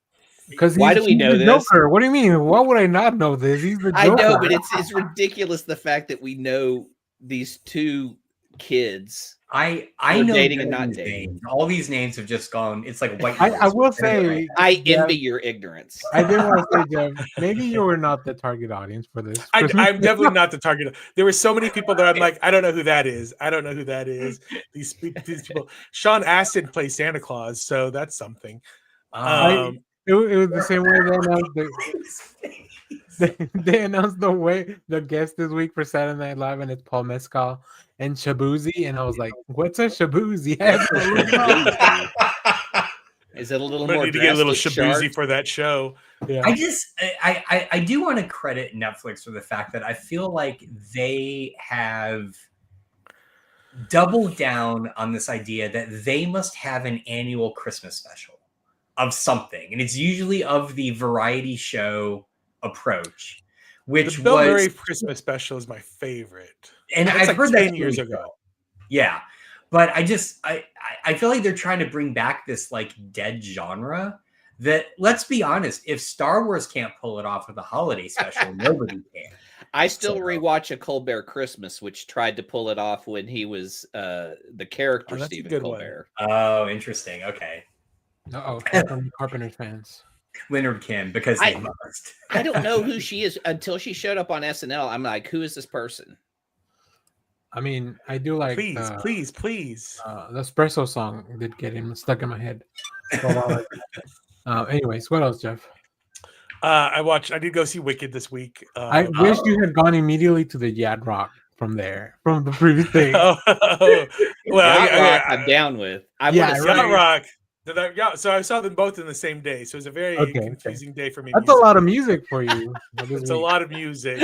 Because why do we know this? Joker. What do you mean? Why would I not know this? He's the Joker. I know, but it's ridiculous the fact that we know these two kids. I know dating and not dating. Names. All these names have just gone. It's like white. I will say, I envy your ignorance. I did want to say, Jeff, maybe you were not the target audience for this. I'm definitely not the target. There were so many people that I'm like, I don't know who that is. I don't know who that is. These people. Sean Astin plays Santa Claus, so that's something. It was the same way they announced the guest this week for Saturday Night Live, and it's Paul Mescal and Shabuzi, and I was like, "What's a Shabuzi?" Is it a little more? Need to get a little Shabuzi for that show. Yeah. I do want to credit Netflix for the fact that I feel like they have doubled down on this idea that they must have an annual Christmas special of something, and it's usually of the variety show approach, which the Bill Murray Christmas special is my favorite, and I've like heard 10 that years ago. Yeah, but I feel like they're trying to bring back this like dead genre that, let's be honest, if Star Wars can't pull it off with a holiday special, nobody can. I still rewatch A Colbert Christmas, which tried to pull it off when he was the character Stephen Colbert. Oh, interesting. Okay. Carpenter's fans. Leonard Kim, because they must. I don't know who she is until she showed up on SNL. I'm like, who is this person? I mean, I do like please. The Espresso song did get him stuck in my head. Anyways, what else, Jeff? I did go see Wicked this week. I wish you had gone immediately to the Yad Rock from the previous thing. Well, I'm down with. Yacht Rock. So I saw them both in the same day. So it was a very confusing day for me. That's a lot of music for you. It's a lot of music.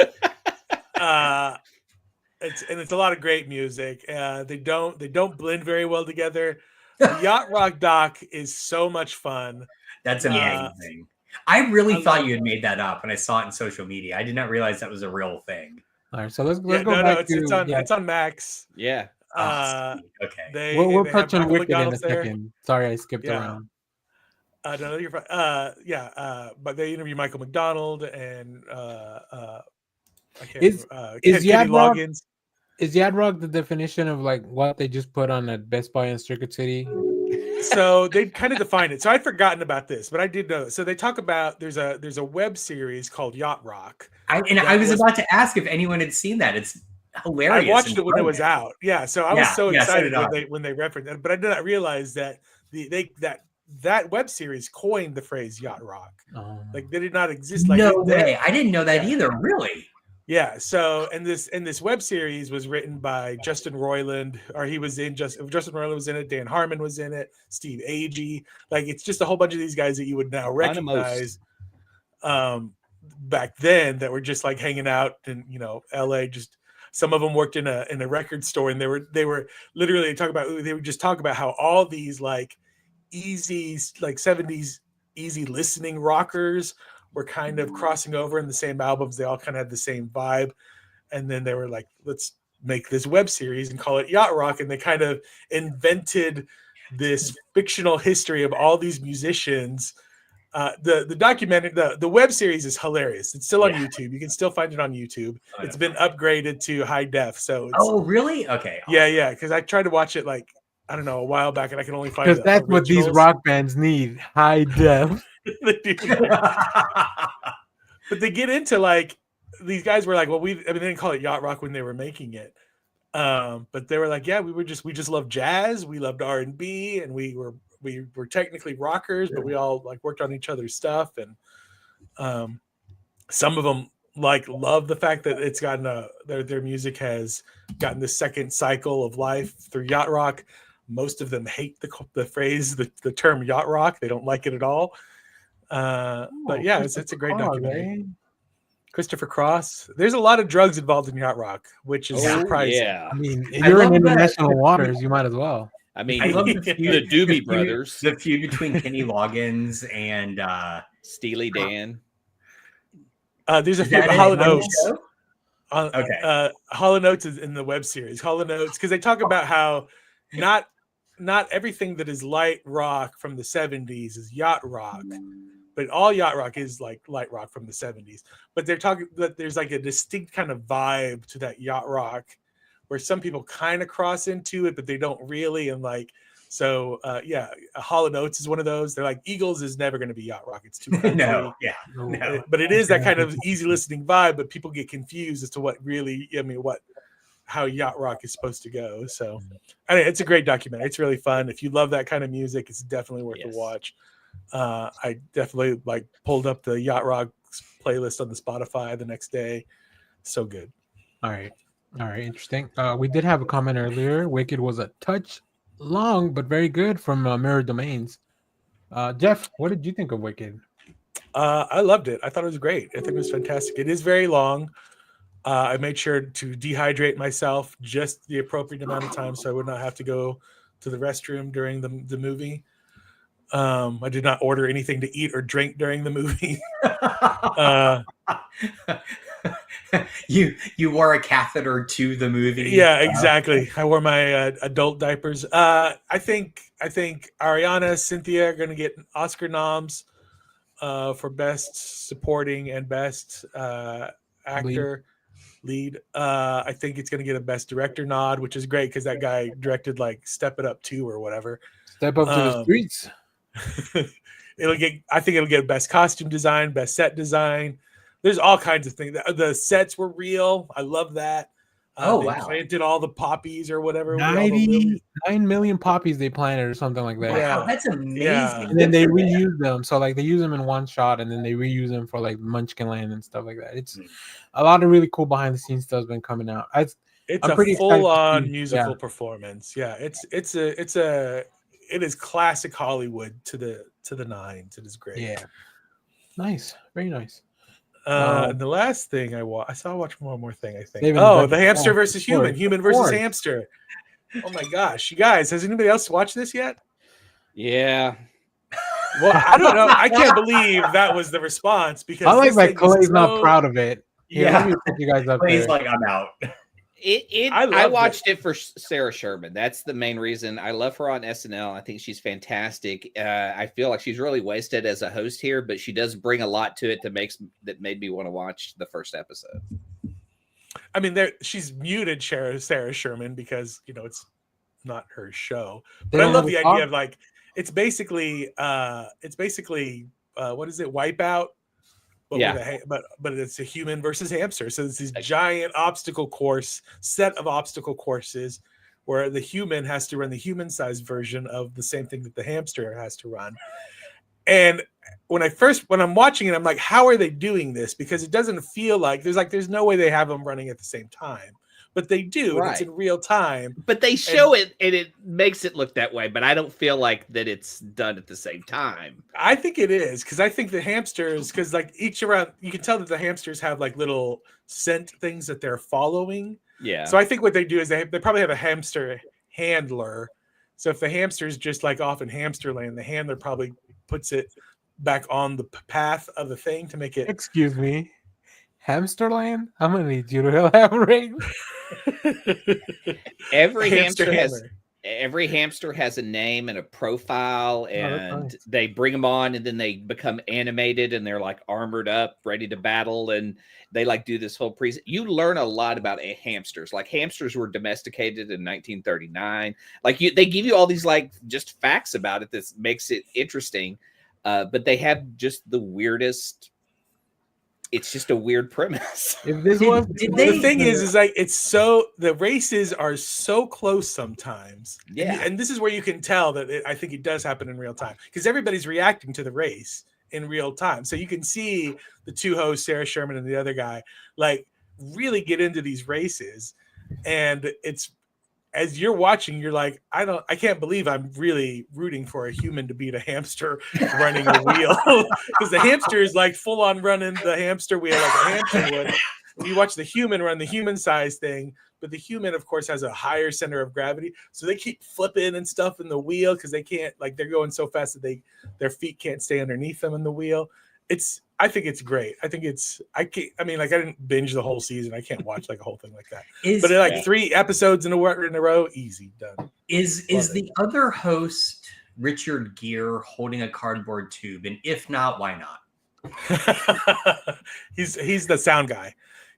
It's a lot of great music. They don't blend very well together. The Yacht Rock doc is so much fun. That's amazing. I really thought you had made that up when I saw it in social media. I did not realize that was a real thing. All right, so let's go back to it's on Max. Yeah. Okay. We'll touch on Wicked in a second. Sorry, I skipped around. No, you're fine. But they interview Michael McDonald and is Yad Rock? Is Yad Rock the definition of like what they just put on at Best Buy in Circuit City? So they kind of define it. So I'd forgotten about this, but I did know. So they talk about there's a web series called Yacht Rock. I was about to ask if anyone had seen that. It's hilarious. I watched it when it was out. Yeah, so I was so excited when they referenced it, but I did not realize that that web series coined the phrase Yacht Rock. Like they did not exist. Like no way. I didn't know that either. Really. Yeah. So and this web series was written by Justin Roiland, or he was in Justin Roiland was in it. Dan Harmon was in it. Steve Agee. Like it's just a whole bunch of these guys that you would now recognize. Back then, that were just like hanging out in LA, just Some of them worked in a record store, and they were literally they would just talk about how all these like easy like 70s easy listening rockers were kind of crossing over in the same albums. They all kind of had the same vibe, and then they were like, let's make this web series and call it Yacht Rock, and they kind of invented this fictional history of all these musicians. The documentary, the web series is hilarious. It's still on YouTube. You can still find it on YouTube. It's been upgraded to high def. So it's, oh, really? Okay. Yeah, yeah. Because I tried to watch it like, I don't know, a while back, and I can only find Because that's what these originals. rock bands need, high def. But they get into like, these guys were like, well, they didn't call it Yacht Rock when they were making it. But they were like, yeah, we just loved jazz. We loved R&B, and we were technically rockers, but we all like worked on each other's stuff. And some of them like love the fact that it's gotten their music has gotten the second cycle of life through yacht rock. Most of them hate the phrase, the term yacht rock. They don't like it at all. But yeah, it's a great documentary. Christopher Cross. There's a lot of drugs involved in yacht rock, which is surprising. Yeah. I mean, you're in international waters, you might as well. I mean, I love the Doobie Brothers, the feud between Kenny Loggins and Steely Dan. There's a few Hall & Oates. Okay. Hall & Oates is in the web series. Hall & Oates, because they talk about how not everything that is light rock from the 70s is yacht rock, but all yacht rock is like light rock from the 70s. But they're talking that there's like a distinct kind of vibe to that yacht rock, where some people kind of cross into it, but they don't really. And like, so Hall & Oates is one of those. They're like, Eagles is never going to be yacht rock. It's too country. No. But it is that kind of easy listening vibe, but people get confused as to what really, how yacht rock is supposed to go. So I mean, it's a great documentary. It's really fun. If you love that kind of music, it's definitely worth the watch. I definitely like pulled up the yacht rock playlist on the Spotify the next day. So good. All right. Interesting. We did have a comment earlier. Wicked was a touch long, but very good from Mirror Domains. Jeff, what did you think of Wicked? I loved it. I thought it was great. I think it was fantastic. It is very long. I made sure to dehydrate myself just the appropriate amount of time so I would not have to go to the restroom during the movie. I did not order anything to eat or drink during the movie. You wore a catheter to the movie. Yeah, exactly. I wore my adult diapers. I think Ariana, Cynthia are going to get Oscar noms for Best Supporting and Best Actor Lead. I think it's going to get a Best Director nod, which is great because that guy directed like Step It Up 2 or whatever. Step Up to the Streets. I think it'll get Best Costume Design, Best Set Design. There's all kinds of things. The sets were real. I love that. They planted all the poppies or whatever. 9 million poppies they planted or something like that. Wow, that's amazing. Yeah. And then they reuse them. So like they use them in one shot and then they reuse them for like Munchkinland and stuff like that. It's a lot of really cool behind the scenes stuff's been coming out. It's a full-on musical performance. Yeah, it is classic Hollywood to the nines. It is great. Yeah. Nice. Very nice. The last thing I watched one more thing, I think. The hamster versus human versus hamster. Oh my gosh, you guys, has anybody else watched this yet? Yeah. Well, I don't know. I can't believe that was the response because I like that Clay's not proud of it. Here, let me put you guys up Clay's there. like, I'm out. I watched it for Sarah Sherman. That's the main reason. I love her on SNL. I think she's fantastic. I feel like she's really wasted as a host here, but she does bring a lot to it that made me want to watch the first episode. I mean, she's muted Sarah Sherman because it's not her show. But I love the idea of like it's basically what is it? Wipeout. But it's a human versus hamster. So it's this giant set of obstacle courses where the human has to run the human-sized version of the same thing that the hamster has to run. And when I'm watching it, I'm like, how are they doing this? Because it doesn't feel like there's no way they have them running at the same time. But they do, and it's in real time. But they show it, and it makes it look that way. But I don't feel like that it's done at the same time. I think it is, because I think the hamsters, because like each around, you can tell that the hamsters have like little scent things that they're following. Yeah. So I think what they do is they probably have a hamster handler. So if the hamster is just like off in hamsterland, the handler probably puts it back on the path of the thing to make it. Excuse me, Hamsterland. I'm gonna need you to elaborate. Every Hamster every hamster has a name and a profile, and nice. they bring them on, and then they become animated, and they're like armored up, ready to battle, and they like do this whole You learn a lot about hamsters. Like hamsters were domesticated in 1939. Like they give you all these like just facts about it that makes it interesting, but they have just the weirdest. It's just a weird premise. If this was the thing is like the races are so close sometimes. Yeah, and this is where you can tell that I think it does happen in real time because everybody's reacting to the race in real time. So you can see the two hosts, Sarah Sherman and the other guy, like really get into these races, and it's as you're watching, you're like, I can't believe I'm really rooting for a human to beat a hamster running a wheel because the hamster is like full on running the hamster wheel like a hamster would. And you watch the human run the human size thing, but the human, of course, has a higher center of gravity. So they keep flipping and stuff in the wheel because they can't, like, they're going so fast that their feet can't stay underneath them in the wheel. I think it's great. I didn't binge the whole season. I can't watch like a whole thing like that. But like 3 episodes in a row, easy, done. Is the other host Richard Gere holding a cardboard tube? And if not, why not? He's the sound guy.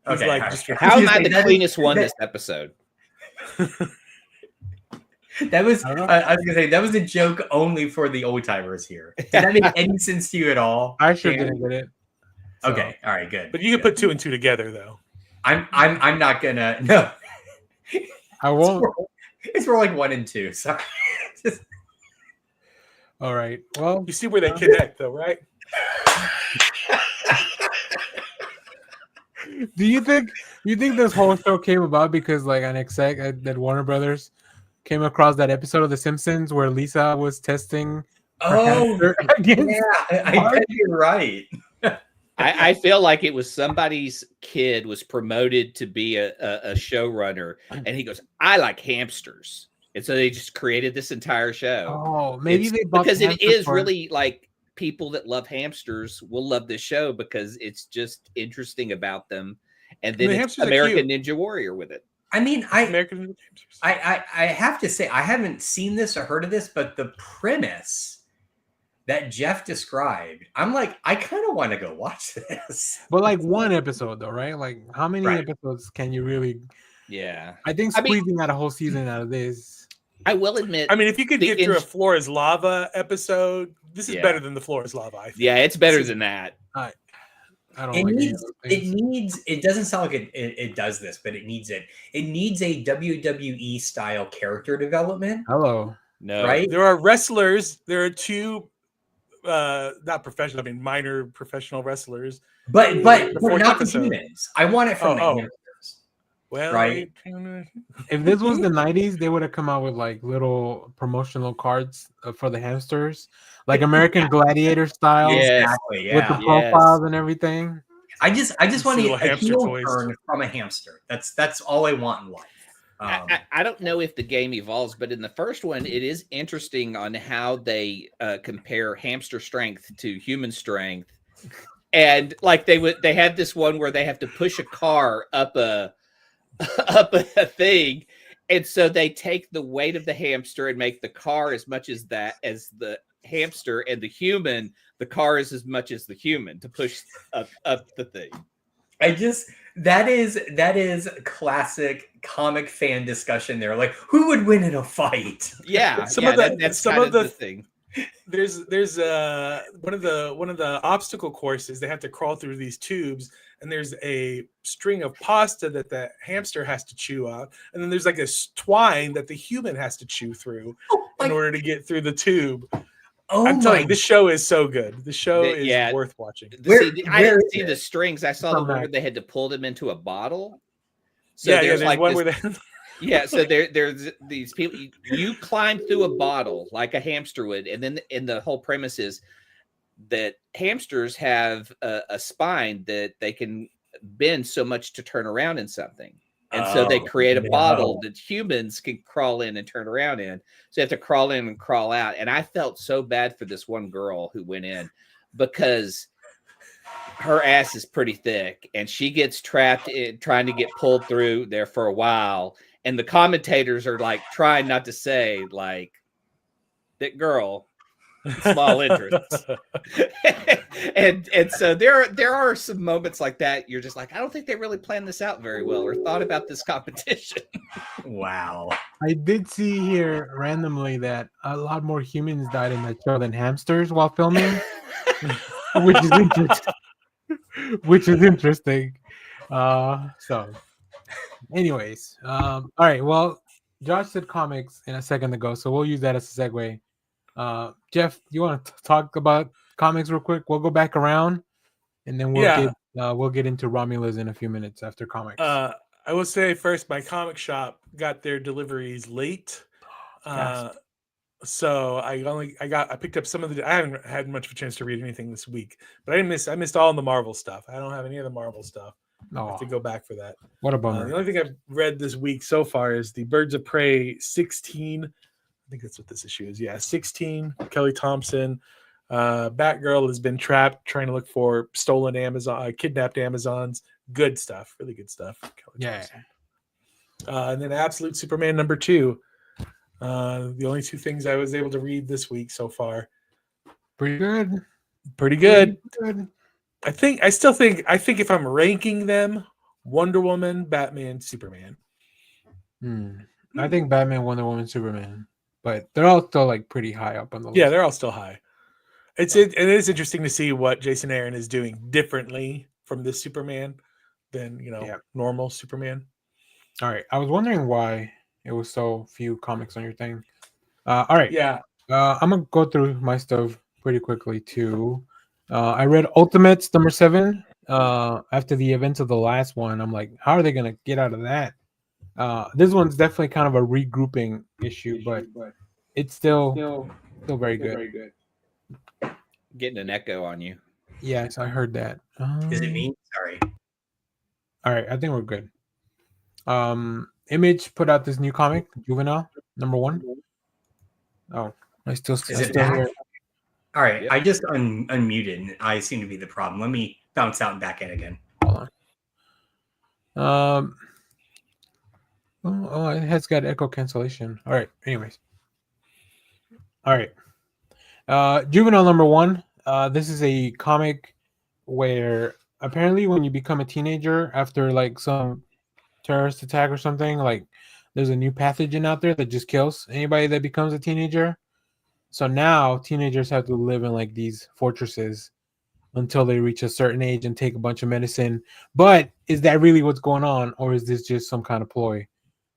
He's okay, like, how am I the cleanest one this episode? That was I was gonna say that was a joke only for the old timers here. Did that make any sense to you at all? I sure didn't get it. So. Okay, all right, good. But you can put 2 and 2 together, though. I'm not gonna. No, I won't. It's more like 1 and 2. Sorry. All right. Well, you see where they connect, though, right? Do you think this whole show came about because like an exec at Warner Brothers came across that episode of The Simpsons where Lisa was testing? Oh, yeah, I bet you're right. I feel like it was somebody's kid was promoted to be a showrunner, and he goes, "I like hamsters," and so they just created this entire show. Oh, maybe they because it is really like people that love hamsters will love this show because it's just interesting about them, and then it's American Ninja Warrior with it. I mean, I have to say I haven't seen this or heard of this, but the premise that Jeff described, I'm like, I kind of want to go watch this. But like 1 episode though, right? Like how many episodes can you really? Yeah, I think squeezing out a whole season out of this. I will admit. I mean, if you could get through a Floor is Lava episode, this is better than the Floor is Lava. I think. Yeah, it's better than that. I don't it doesn't sound like it does this, but it needs it. It needs a WWE style character development. Hello. No. Right? There are wrestlers. There are 2 not professional, I mean minor professional wrestlers. But not the humans. I want it from the hamsters. Well, right. If this was the 90s, they would have come out with like little promotional cards for the hamsters, like American Gladiator style, exactly, with the profiles and everything. I just want to get a heel turn from a hamster. That's all I want in life. I don't know if the game evolves, but in the first one, it is interesting on how they compare hamster strength to human strength, and like they had this one where they have to push a car up a thing, and so they take the weight of the hamster and make the car as much as the hamster, and the car is as much as the human to push up the thing. That is classic comic fan discussion there. Like, who would win in a fight? Yeah, some of the thing. There's one of the obstacle courses. They have to crawl through these tubes, and there's a string of pasta that the hamster has to chew on, and then there's like a twine that the human has to chew through in order to get through the tube. I'm telling you, this show is so good. The show is worth watching. I didn't see the strings. I saw the one where they had to pull them into a bottle. So there's like one where they so there's these people. You climb through a bottle like a hamster would, and then the whole premise is that hamsters have a spine that they can bend so much to turn around in something. And so they create a no. bottle that humans can crawl in and turn around in. So you have to crawl in and crawl out. And I felt so bad for this one girl who went in because her ass is pretty thick and she gets trapped in trying to get pulled through there for a while. And the commentators are like trying not to say like that girl, small interests. and so there are some moments like that. You're just like, I don't think they really planned this out very well or thought about this competition. Wow. I did see here randomly that a lot more humans died in that show than hamsters while filming, which is interesting. So, anyways, all right. Well, Josh said comics in a second ago, so we'll use that as a segue. Jeff, you want to talk about comics real quick? We'll go back around, and then we'll get into Romulus in a few minutes after comics. I will say first, my comic shop got their deliveries late, so I picked up some of the. I haven't had much of a chance to read anything this week, but I missed all the Marvel stuff. I don't have any of the Marvel stuff. I have to go back for that. What a bummer. The only thing I've read this week so far is the Birds of Prey 16. I think that's what this issue is. Yeah, 16. Kelly Thompson. Batgirl has been trapped trying to look for stolen kidnapped Amazons. Good stuff. Really good stuff. Kelly Thompson. And then Absolute Superman #2. The only two things I was able to read this week so far. Pretty good. I think if I'm ranking them, Wonder Woman, Batman, Superman. I think Batman, Wonder Woman, Superman, but they're all still like pretty high up on the list. Yeah, they're all still high. It is interesting to see what Jason Aaron is doing differently from this Superman than normal Superman. All right, I was wondering why it was so few comics on your thing. All right, I'm gonna go through my stuff pretty quickly too. I read Ultimates #7 after the events of the last one. I'm like, how are they gonna get out of that? This one's definitely kind of a regrouping issue, but it's still very good. Getting an echo on you. Yes, I heard that. Is it me? Sorry. All right, I think we're good. Image put out this new comic, Juvenile #1. Oh, I still hear. All right, I just unmuted, and I seem to be the problem. Let me bounce out and back in again. Hold on. It has got echo cancellation. All right. Anyways. All right. Juvenile #1. This is a comic where apparently when you become a teenager after like some terrorist attack or something, like there's a new pathogen out there that just kills anybody that becomes a teenager. So now teenagers have to live in like these fortresses until they reach a certain age and take a bunch of medicine. But is that really what's going on, or is this just some kind of ploy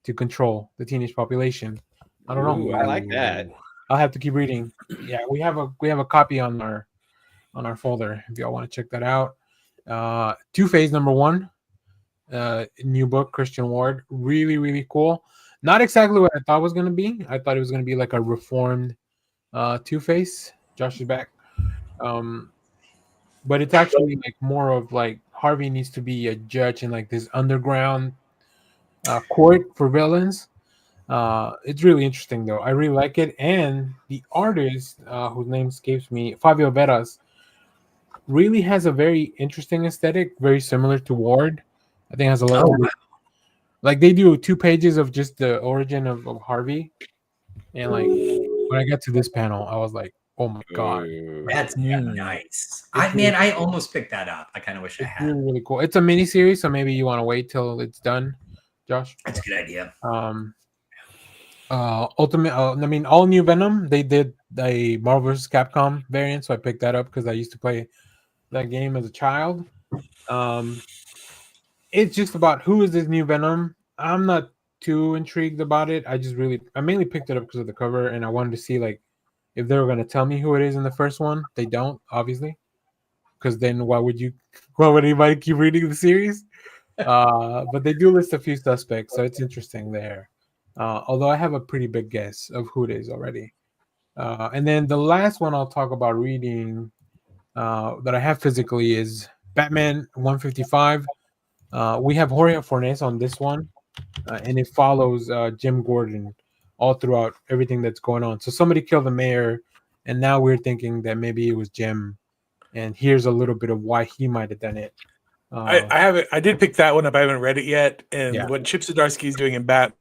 to control the teenage population? I don't know. I like that. I'll have to keep reading. Yeah, we have a copy on our folder if y'all want to check that out. Two-Face #1. New book, Christian Ward. Really, really cool. Not exactly what I thought it was going to be. I thought it was going to be like a reformed Two-Face. Josh is back. But it's actually like more of like Harvey needs to be a judge in like this underground court for villains. It's really interesting though. I really like it. And the artist, whose name escapes me, Fabio Veras, really has a very interesting aesthetic, very similar to Ward. I think it has a lot of like they do 2 pages of just the origin of Harvey. And like when I got to this panel, I was like, oh my god. That's nice. I almost picked that up. I kind of wish I had. Really, really cool. It's a mini series, so maybe you want to wait till it's done, Josh. That's a good idea. All New Venom. They did a Marvel vs. Capcom variant, so I picked that up because I used to play that game as a child. It's just about who is this new Venom. I'm not too intrigued about it. I mainly picked it up because of the cover, and I wanted to see like if they were going to tell me who it is in the first one. They don't, obviously, because then why would anybody keep reading the series? But they do list a few suspects, so it's interesting there. Although I have a pretty big guess of who it is already. And then the last one I'll talk about reading that I have physically is Batman 155. We have Jorge Fornes on this one. and it follows Jim Gordon all throughout everything that's going on. So somebody killed the mayor, and now we're thinking that maybe it was Jim. And here's a little bit of why he might have done it. I haven't. I did pick that one up. I haven't read it yet. And Yeah. what Chip Zdarsky is doing in Batman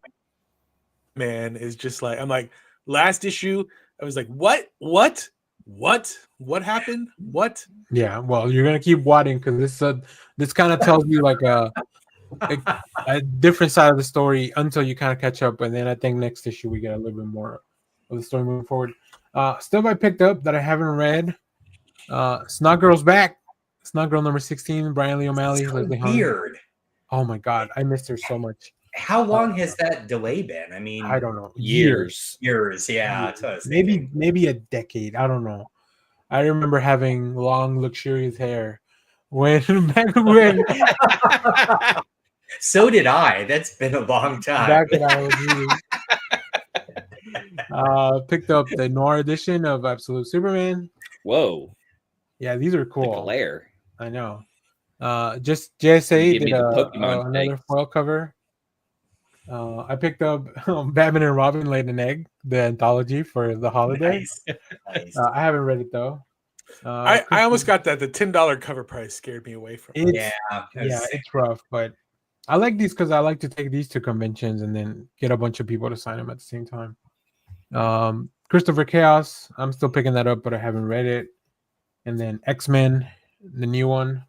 is just like, I'm like, last issue, I was like, what happened? What? Yeah, well, you're gonna keep watching because this kind of tells you like a different side of the story until you kind of catch up, and then I think next issue we get a little bit more of the story moving forward. Stuff I picked up that I haven't read. Snot Girl's back. Snot Girl number 16. Brian Lee O'Malley. So Leslie Hung. weird. Oh my god, I missed her so much. How long has that delay been? I mean, I don't know. Years. Years, yeah. That's what I was Maybe thinking. maybe a decade. I don't know. I remember having long, luxurious hair when back when So did I. That's been a long time. back when I was reading. Picked up the noir edition of Absolute Superman. Whoa. Yeah, these are The cool. glare. I know. Just JSA Give me did the Pokemon another thing. foil cover. I picked up Batman and Robin Laid an Egg, the anthology for the holiday. Nice. I haven't read it though. I almost got that. The $10 cover price scared me away from it. It's, Yeah. it's rough, but I like these because I like to take these to conventions and then get a bunch of people to sign them at the same time. Christopher Chaos, I'm still picking that up, but I haven't read it. And then X-Men, the new one.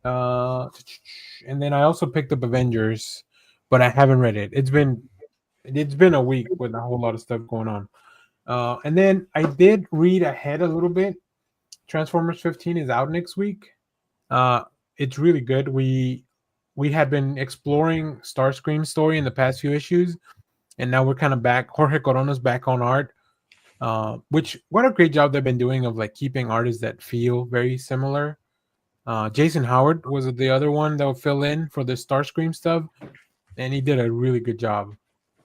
And then I also picked up Avengers, but I haven't read it. It's been a week with a whole lot of stuff going on. And then I did read ahead a little bit. Transformers 15 is out next week. It's really good. We had been exploring Starscream's story in the past few issues, and now we're kind of back. Jorge Corona's back on art, which what a great job they've been doing of like keeping artists that feel very similar. Jason Howard was the other one that would fill in for the Starscream stuff, and he did a really good job.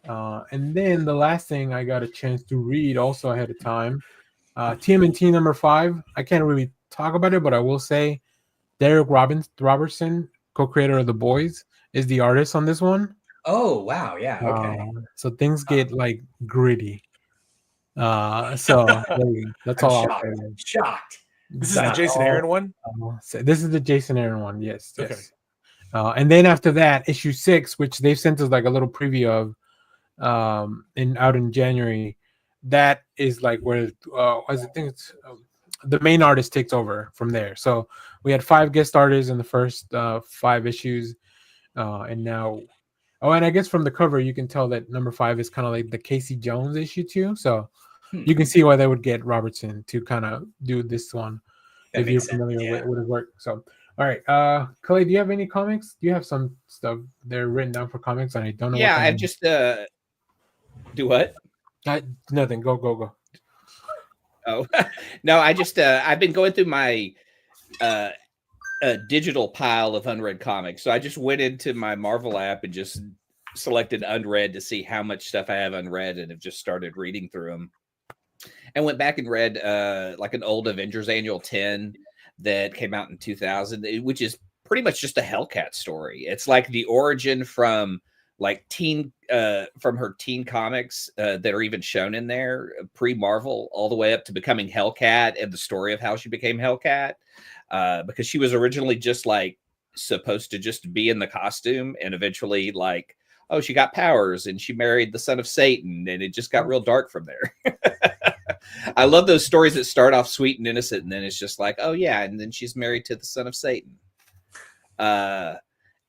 And then the last thing I got a chance to read also ahead of time, TMNT number 5. I can't really talk about it, but I will say Derek Robertson, co-creator of The Boys, is the artist on this one. Oh, wow. Yeah. Okay. So things get like gritty. So that's all I'll say. Shocked. This is the Jason Aaron one? So this is the Jason Aaron one. Yes. Okay. And then after that, issue 6, which they've sent us like a little preview of out in January, that is like where I think it's the main artist takes over from there. So we had 5 guest artists in the first 5 issues, and now and I guess from the cover you can tell that number 5 is kind of like the Casey Jones issue too. So you can see why they would get Robertson to kind of do this one if you're familiar with his work. So all right, Clay, do you have any comics? Do you have some stuff there written down for comics? And I don't know. Yeah, I've just do what? Nothing. Go. Oh no, I just I've been going through my digital pile of unread comics. So I just went into my Marvel app and just selected unread to see how much stuff I have unread, and have just started reading through them. And went back and read like an old Avengers Annual 10 that came out in 2000, which is pretty much just a Hellcat story. It's like the origin from like from her teen comics that are even shown in there pre-Marvel, all the way up to becoming Hellcat, and the story of how she became Hellcat, because she was originally just like supposed to just be in the costume, and eventually like, oh, she got powers and she married the son of Satan, and it just got real dark from there. I love those stories that start off sweet and innocent, and then it's just like, oh yeah, and then she's married to the son of Satan.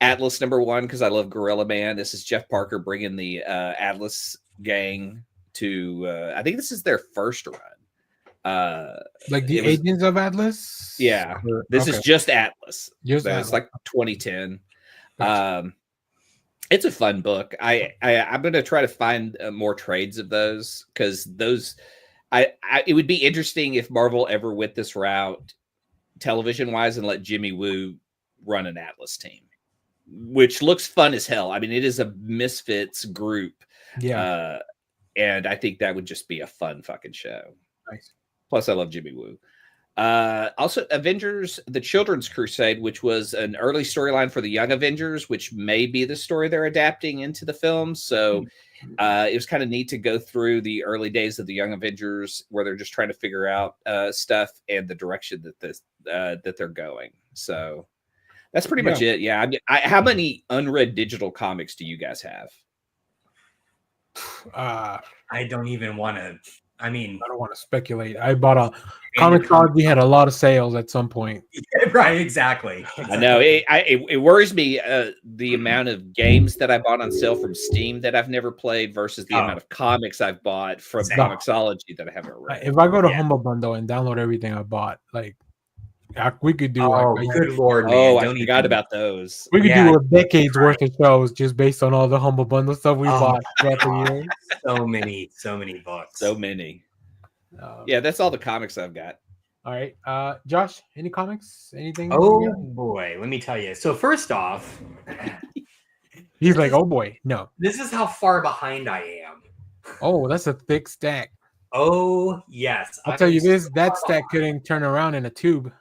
Atlas number 1, because I love Gorilla Man. This is Jeff Parker bringing the Atlas gang to, I think this is their first run. Like the Agents of Atlas? Yeah. This is just Atlas. Just so it's like 2010. Gotcha. It's a fun book. I'm going to try to find more trades of those, because those... it would be interesting if Marvel ever went this route television wise and let Jimmy Woo run an Atlas team, which looks fun as hell. I mean, it is a misfits group. Yeah. And I think that would just be a fun fucking show. Nice. Plus I love Jimmy Woo. Also, Avengers: The Children's Crusade, which was an early storyline for the Young Avengers, which may be the story they're adapting into the film. So it was kind of neat to go through the early days of the Young Avengers, where they're just trying to figure out stuff and the direction that they're going. So that's pretty much it. Yeah. How many unread digital comics do you guys have? I don't even want to. I mean, I don't want to speculate. I bought a Comixology had a lot of sales at some point. Right, exactly. I know it worries me the amount of games that I bought on sale from Steam that I've never played versus the amount of comics I've bought from Comixology that I haven't read. If I go to Humble Bundle and download everything I bought, like we could do. Good lord, man! Oh, I forgot about those. We could do a decade's worth of shows just based on all the Humble Bundle stuff we bought throughout the years. So many books. So many. Yeah, that's all the comics I've got. All right, Josh, any comics? Anything? Oh boy, let me tell you. So first off, he's like, "Oh boy, no." This is how far behind I am. Oh, that's a thick stack. Oh yes, I'll tell you this: that stack couldn't turn around in a tube.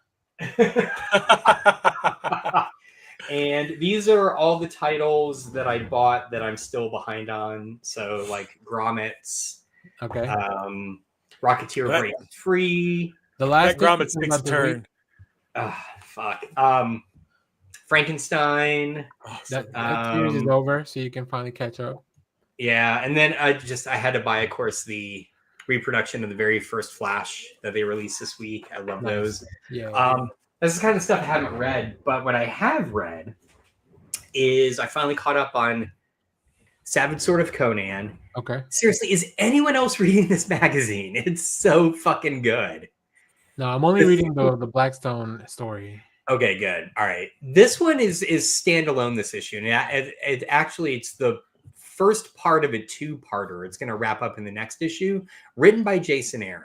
And these are all the titles that I bought that I'm still behind on. So like Grommets, okay, Rocketeer Break Free. The last Grommets takes a turn. Fuck. Frankenstein. That series is over, so you can finally catch up. Yeah, and then I had to buy, of course, the reproduction of the very first Flash that they released this week. I love those. Yeah. This is the kind of stuff I haven't read, but what I have read is I finally caught up on Savage Sword of Conan. Okay. Seriously, is anyone else reading this magazine? It's so fucking good. No, I'm only reading the Blackstone story. Okay, good. All right. This one is standalone, this issue. And it's the first part of a two-parter. It's going to wrap up in the next issue, written by Jason Aaron.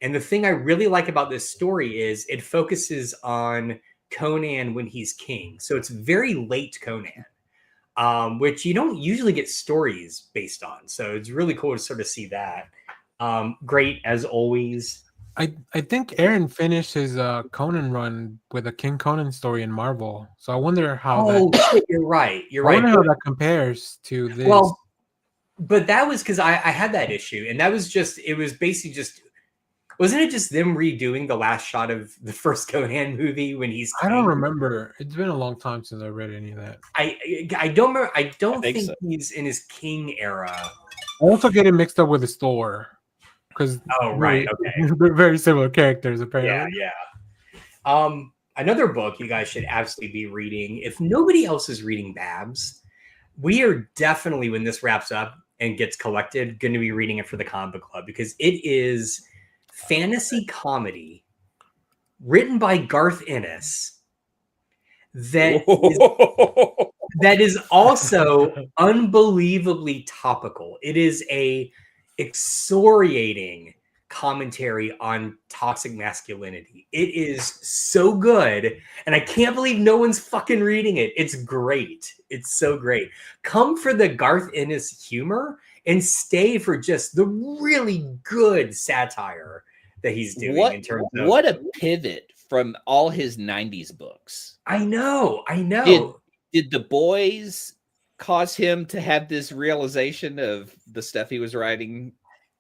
And the thing I really like about this story is it focuses on Conan when he's king. So it's very late Conan, which you don't usually get stories based on. So it's really cool to sort of see that. Great, as always. I think Aaron finished his Conan run with a King Conan story in Marvel. So I wonder how shit, you're right. I wonder how that compares to this. Well, but that was because I had that issue. And that was it was basically just... Wasn't it just them redoing the last shot of the first Conan movie when he's king? I don't remember. It's been a long time since I read any of that. I don't remember. I don't think so. He's in his king era. I also get it mixed up with his Thor. Because okay. They're very similar characters, apparently. Yeah. Another book you guys should absolutely be reading. If nobody else is reading Babs, we are definitely, when this wraps up and gets collected, going to be reading it for the comic book club because it is fantasy comedy written by Garth Ennis that is also unbelievably topical. It is a excoriating commentary on toxic masculinity. It is so good, and I can't believe no one's fucking reading it. It's great. It's so great. Come for the Garth Ennis humor and stay for just the really good satire that he's doing. What a pivot from all his 90s books. I know. Did the boys cause him to have this realization of the stuff he was writing?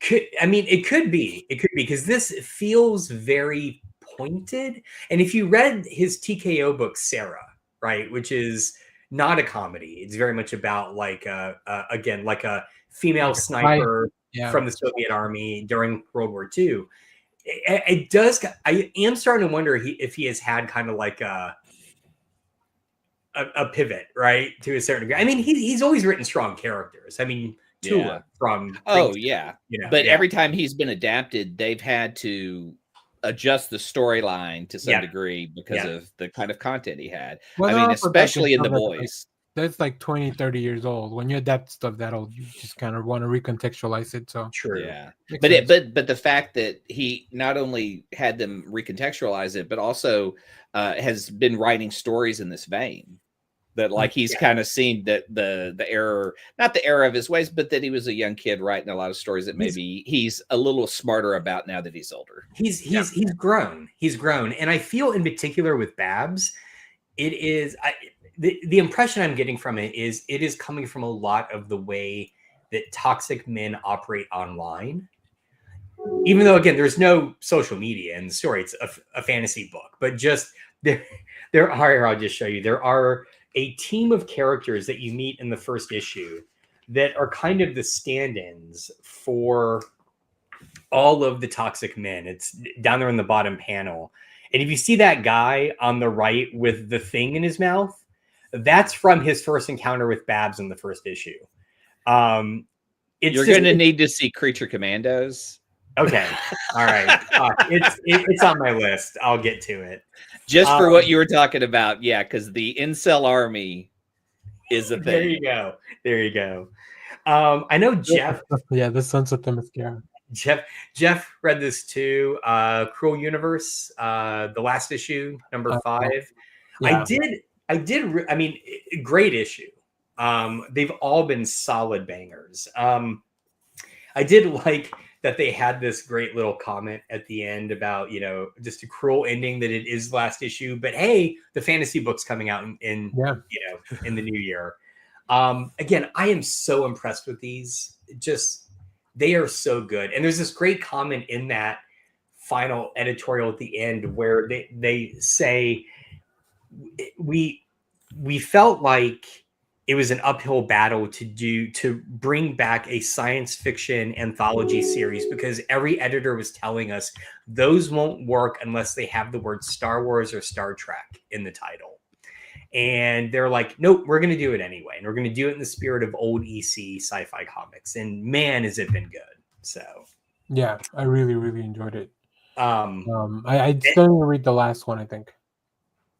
It could be because this feels very pointed. And if you read his TKO book, Sarah, right, which is not a comedy, it's very much about like a female sniper from the Soviet army during World War II. It does. I am starting to wonder if he has had kind of like a pivot, right, to a certain degree. I mean, he's always written strong characters. I mean, Tula from but every time he's been adapted, they've had to adjust the storyline to some degree because of the kind of content he had. Well, I mean, especially in The Boys. That's like 20, 30 years old. When you adapt stuff that old, you just kind of want to recontextualize it. So true. Yeah. But the fact that he not only had them recontextualize it, but also has been writing stories in this vein. That like he's kind of seen that the error, not the error of his ways, but that he was a young kid writing a lot of stories that maybe he's a little smarter about now that he's older. He's grown. He's grown. And I feel in particular with Babs, it is the impression I'm getting from it is coming from a lot of the way that toxic men operate online. Even though, again, there's no social media in the story, it's a fantasy book. But just there are, I'll just show you, there are a team of characters that you meet in the first issue that are kind of the stand-ins for all of the toxic men. It's down there in the bottom panel. And if you see that guy on the right with the thing in his mouth, that's from his first encounter with Babs in the first issue. You're going to need to see CreatureCommandos. Okay. All right. It's on my list. I'll get to it. Just for what you were talking about. Yeah, because the incel army is a thing. There you go. There you go. I know Jeff. Yeah, the Sunset the Mascara. Jeff read this too. Cruel Universe, the last issue, number 5. Yeah. I did. I mean, great issue. They've all been solid bangers. I did like that they had this great little comment at the end about, you know, just a cruel ending that it is last issue, but hey, the fantasy book's coming out in you know, in the new year. Again, I am so impressed with these. They are so good. And there's this great comment in that final editorial at the end where they say we felt like it was an uphill battle to bring back a science fiction anthology series because every editor was telling us those won't work unless they have the word Star Wars or Star Trek in the title. And they're like, nope, we're going to do it anyway. And we're going to do it in the spirit of old EC sci-fi comics. And man, has it been good. So yeah, I really, really enjoyed it. I still didn't read the last one, I think.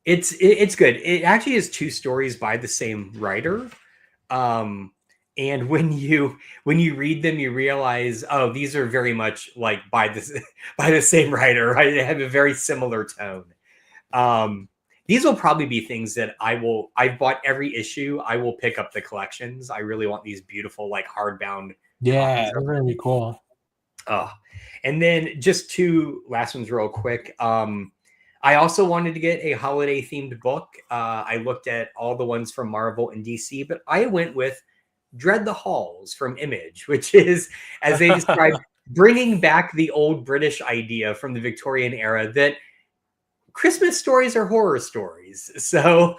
It's good. It actually is 2 stories by the same writer. And when you read them, you realize, oh, these are very much like by the same writer, right? They have a very similar tone. These will probably be things that I've bought every issue. I will pick up the collections. I really want these beautiful, like hardbound. Yeah, they're really cool. And then just 2 last ones real quick. I also wanted to get a holiday themed book. I looked at all the ones from Marvel and DC, but I went with Dread the Halls from Image, which is, as they describe, bringing back the old British idea from the Victorian era that Christmas stories are horror stories. So,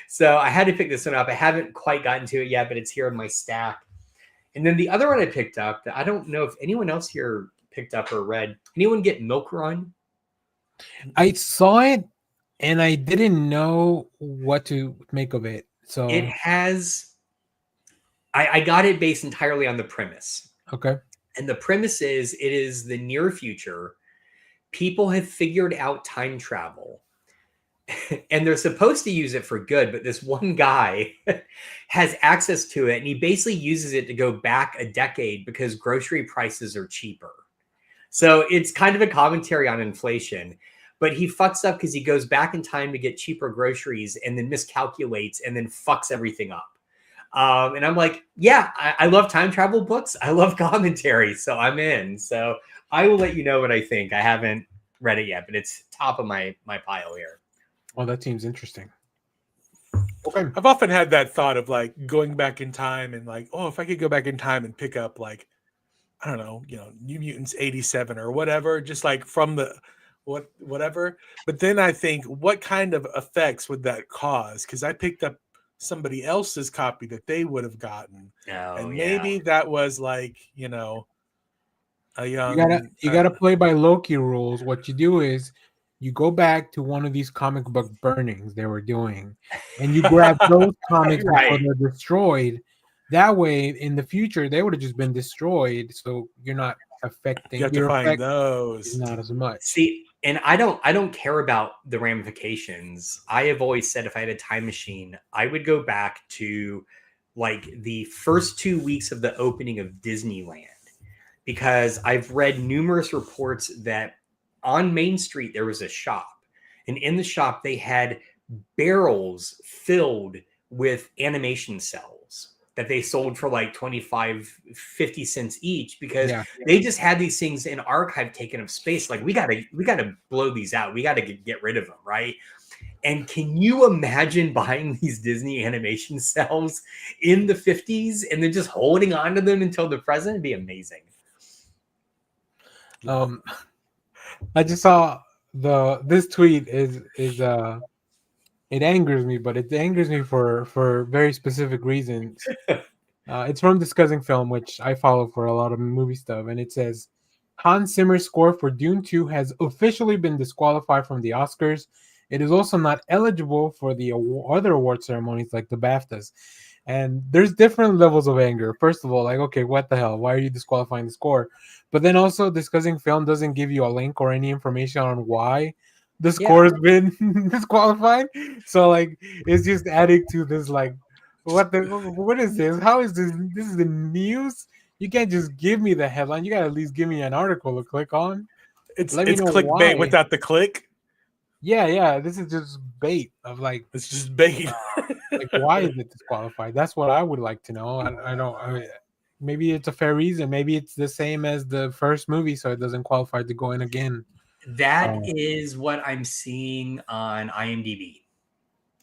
so I had to pick this one up. I haven't quite gotten to it yet, but it's here in my stack. And then the other one I picked up that I don't know if anyone else here picked up or read. Anyone get Milk Run? I saw it and I didn't know what to make of it. So it has, I got it based entirely on the premise. Okay. And the premise is, it is the near future. People have figured out time travel and they're supposed to use it for good, but this one guy has access to it and he basically uses it to go back a decade because grocery prices are cheaper. So it's kind of a commentary on inflation, but he fucks up because he goes back in time to get cheaper groceries and then miscalculates and then fucks everything up. And I'm like, yeah, I love time travel books. I love commentary. So I'm in. So I will let you know what I think. I haven't read it yet, but it's top of my pile here. Oh, that seems interesting. Okay. I've often had that thought of like going back in time and like, oh, if I could go back in time and pick up like, I don't know, New Mutants 87 or whatever, just like from the whatever. But then I think, what kind of effects would that cause? Because I picked up somebody else's copy that they would have gotten. And maybe that was like, a young. You gotta play by Loki rules. What you do is you go back to one of these comic book burnings they were doing, and you grab those comics before they're destroyed. That way, in the future, they would have just been destroyed. So you're not affecting. You have to find those. Not as much. See, and I don't care about the ramifications. I have always said if I had a time machine, I would go back to like the first 2 weeks of the opening of Disneyland, because I've read numerous reports that on Main Street there was a shop, and in the shop they had barrels filled with animation cells that they sold for like 25-50 cents each, because they just had these things in archive taken up space. Like, we gotta blow these out. We gotta get rid of them, right? And can you imagine buying these Disney animation cells in the 50s and then just holding on to them until the present? It'd be amazing. I just saw this tweet is it angers me, but it angers me for very specific reasons. It's from Discussing Film, which I follow for a lot of movie stuff, and it says Hans Zimmer's score for Dune 2 has officially been disqualified from the Oscars. It is also not eligible for the other award ceremonies like the BAFTAs. And there's different levels of anger. First of all, like, okay, what the hell? Why are you disqualifying the score? But then also, Discussing Film doesn't give you a link or any information on why the score has been disqualified. So, like, it's just adding to this, like, what is this? How is this? This is the news? You can't just give me the headline. You got to at least give me an article to click on. It's clickbait without the click. Yeah. This is just bait of like, it's just bait. Like, why is it disqualified? That's what I would like to know. Maybe it's a fair reason. Maybe it's the same as the first movie, so it doesn't qualify to go in again. That is what I'm seeing on IMDb.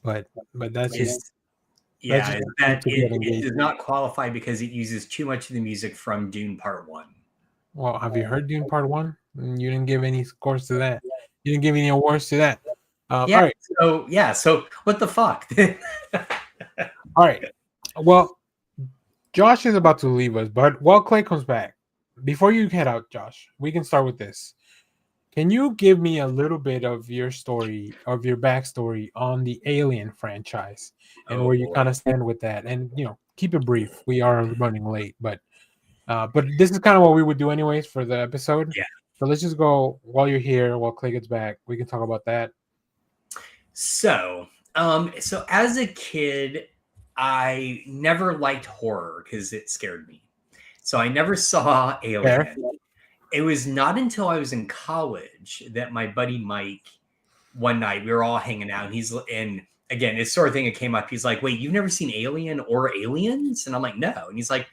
But that's just it does not qualify because it uses too much of the music from Dune Part 1. Well, have you heard Dune Part 1? You didn't give any scores to that. You didn't give any awards to that. All right. So what the fuck? All right. Well, Josh is about to leave us, but while Clay comes back, before you head out, Josh, we can start with this. Can you give me a little bit of your story, of your backstory on the Alien franchise and where you kind of stand with that? And, keep it brief. We are running late, but this is kind of what we would do anyways for the episode. Yeah. So let's just go while you're here, while Clay gets back. We can talk about that. So as a kid, I never liked horror because it scared me. So I never saw Alien. Fair. It was not until I was in college that my buddy Mike, one night, we were all hanging out, and again, it's sort of thing that came up. He's like, wait, you've never seen Alien or Aliens? And I'm like, no. And he's like,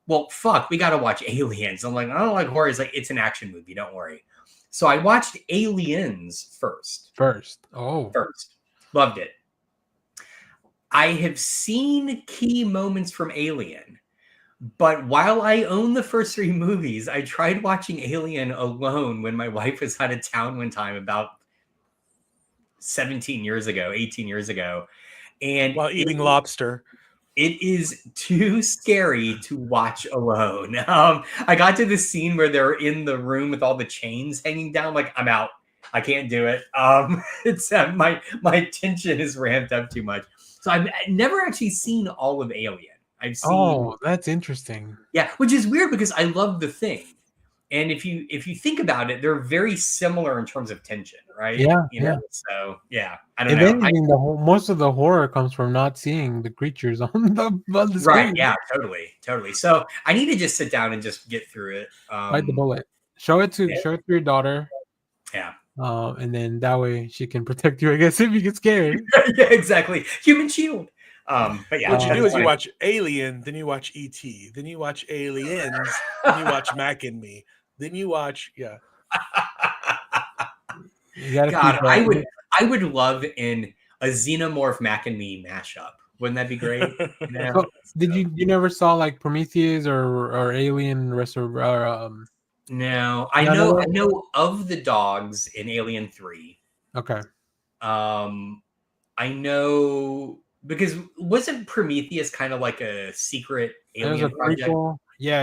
well, fuck, we got to watch Aliens. I'm like, I don't like horror. He's like, it's an action movie. Don't worry. So I watched Aliens first. First. Loved it. I have seen key moments from Alien, but while I own the first 3 movies, I tried watching Alien alone when my wife was out of town one time about 18 years ago. And while eating lobster. It is too scary to watch alone. I got to the scene where they're in the room with all the chains hanging down. Like, I'm out. I can't do it. It's my tension is ramped up too much. So I've never actually seen all of Alien. I've seen. Oh, that's interesting. Yeah, which is weird because I love The Thing, and if you think about it, they're very similar in terms of tension, right? Yeah. So I don't know. Most of the horror comes from not seeing the creatures on the screen. Right? Yeah, totally. So I need to just sit down and just get through it. Bite the bullet. Show it to your daughter. Yeah. And then that way she can protect you, I guess, if you get scared. Yeah, exactly. Human shield. But yeah, what you do is you watch Alien, then you watch E.T., then you watch Aliens, then you watch Mac and Me, then you watch God, I would love a Xenomorph Mac and Me mashup. Wouldn't that be great? So, did you never saw like Prometheus or Alien Resurrection? No, I know of the dogs in Alien 3. Okay. I know because wasn't Prometheus kind of like a secret alien project? Prequel? Yeah.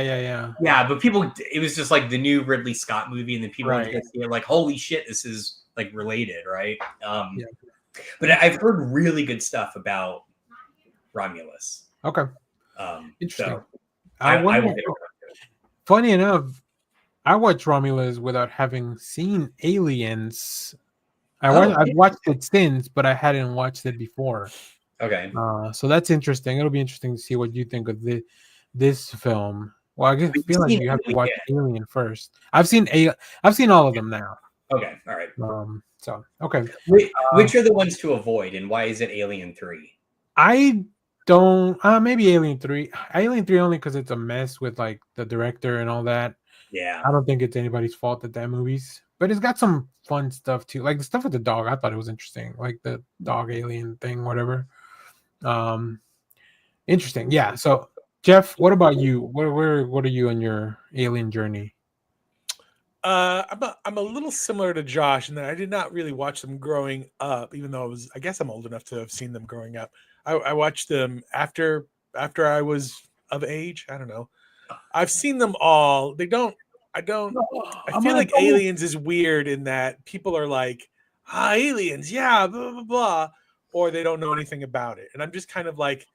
Yeah, but it was just like the new Ridley Scott movie, and then people were like, "Holy shit, this is like related, right?" But I've heard really good stuff about Romulus. Okay. Interesting. So funny enough, I watched Romulus without having seen Aliens. I've watched it since, but I hadn't watched it before. Okay. So that's interesting. It'll be interesting to see what you think of this film. Well, I feel like you have to watch Alien first. I've seen all of them now. Okay, all right. So okay. Which are the ones to avoid, and why is it Alien 3? I don't. Maybe Alien 3. Alien 3 only because it's a mess with like the director and all that. Yeah. I don't think it's anybody's fault that movie's, but it's got some fun stuff too. Like the stuff with the dog, I thought it was interesting. Like the dog alien thing, whatever. Interesting. Yeah. So Jeff, what about you? What are you on your alien journey? I'm a little similar to Josh in that I did not really watch them growing up, even though I guess I'm old enough to have seen them growing up. I watched them after I was of age. I don't know. I've seen them all. I feel like Aliens is weird in that people are like, aliens, yeah, blah, blah, blah, or they don't know anything about it. And I'm just kind of like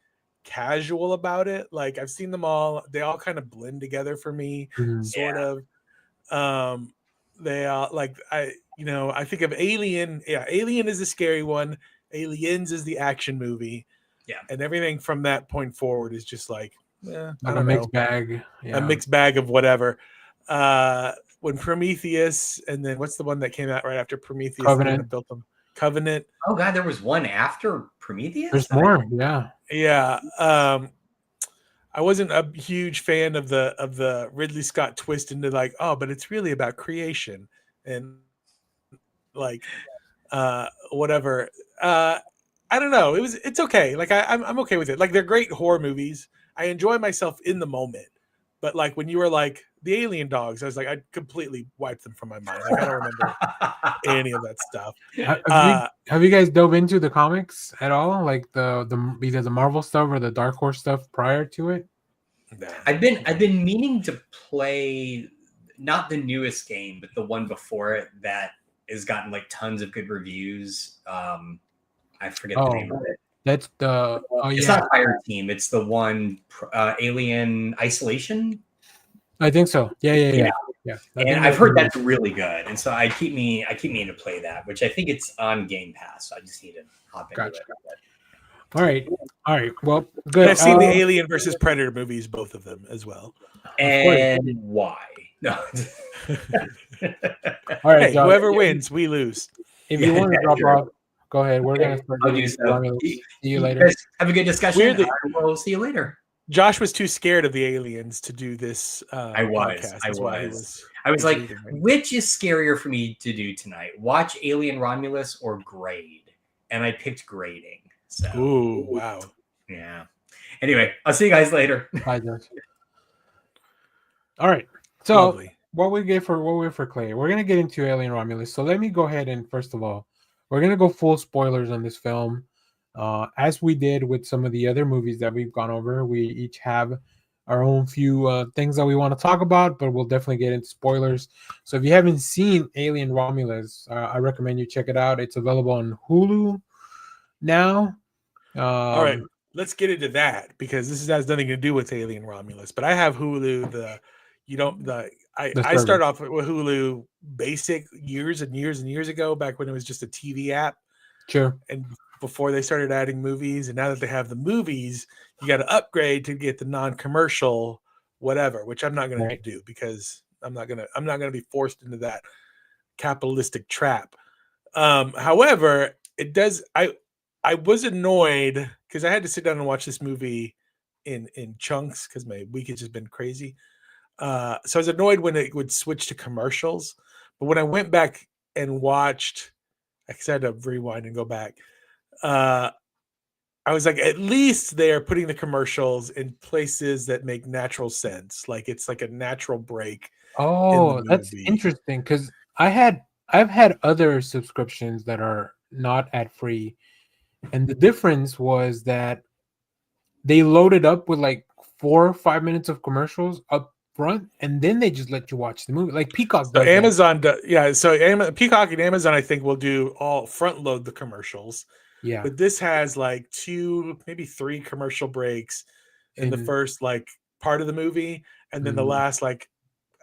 casual about it. Like I've seen them all. They all kind of blend together for me, sort of. They are like, I think of Alien. Yeah, Alien is the scary one. Aliens is the action movie. Yeah. And everything from that point forward is just like, I don't a mixed bag. A mixed bag of whatever. When Prometheus, and then what's the one that came out right after Prometheus? Covenant. Built them. Covenant. Oh God, there was one after Prometheus. There's more. Yeah. Yeah. I wasn't a huge fan of the Ridley Scott twist into like, oh, but it's really about creation and like whatever. I don't know. It's okay. Like I'm okay with it. Like they're great horror movies. I enjoy myself in the moment. But like when you were like the alien dogs, I was like, I completely wiped them from my mind. Like I don't remember any of that stuff. Have you guys dove into the comics at all? Like the either the Marvel stuff or the Dark Horse stuff prior to it? No. I've been meaning to play not the newest game, but the one before it that has gotten like tons of good reviews. I forget the name of it. That's the it's not Fire Team. It's the one Alien Isolation. I think so. Yeah. And I've heard that's really good, and so I keep meaning to play that, which I think it's on Game Pass. So I just need to hop into it. All right. Well, good. And I've seen the Alien versus Predator movies, both of them as well. And why? No. All right. Hey, whoever wins, we lose. If you want to drop off, go ahead. We're gonna start. I'll do so. See you later. Have a good discussion. We'll see you later. Josh was too scared of the aliens to do this. I was like, which is scarier for me to do tonight? Watch Alien Romulus or grade? And I picked grading. So. Ooh, wow. Yeah. Anyway, I'll see you guys later. Bye, Josh. All right. So Lovely. what we get for Clay, we're gonna get into Alien Romulus. So let me go ahead and first of all, we're gonna go full spoilers on this film. As we did with some of the other movies that we've gone over, we each have our own few things that we want to talk about, but we'll definitely get into spoilers. So if you haven't seen Alien Romulus, I recommend you check it out. It's available on Hulu now. All right, let's get into that because this has nothing to do with Alien Romulus. But I have Hulu. I started off with Hulu Basic years and years and years ago, back when it was just a TV app. Sure. And before they started adding movies, and now that they have the movies, you got to upgrade to get the non-commercial whatever, which I'm not going to do because I'm not going to be forced into that capitalistic trap. However, it does. I was annoyed because I had to sit down and watch this movie in chunks because my week has just been crazy. So I was annoyed when it would switch to commercials, but when I went back and watched, I had to rewind and go back. I was like, at least they're putting the commercials in places that make natural sense. Like it's like a natural break. Oh, that's interesting because I've had other subscriptions that are not ad free, and the difference was that they loaded up with like 4 or 5 minutes of commercials up front, and then they just let you watch the movie. Like Peacock does. Amazon does, yeah. So Peacock and Amazon, I think, will do all front load the commercials. Yeah, but this has like 2, maybe 3 commercial breaks in the first like part of the movie, and then the last like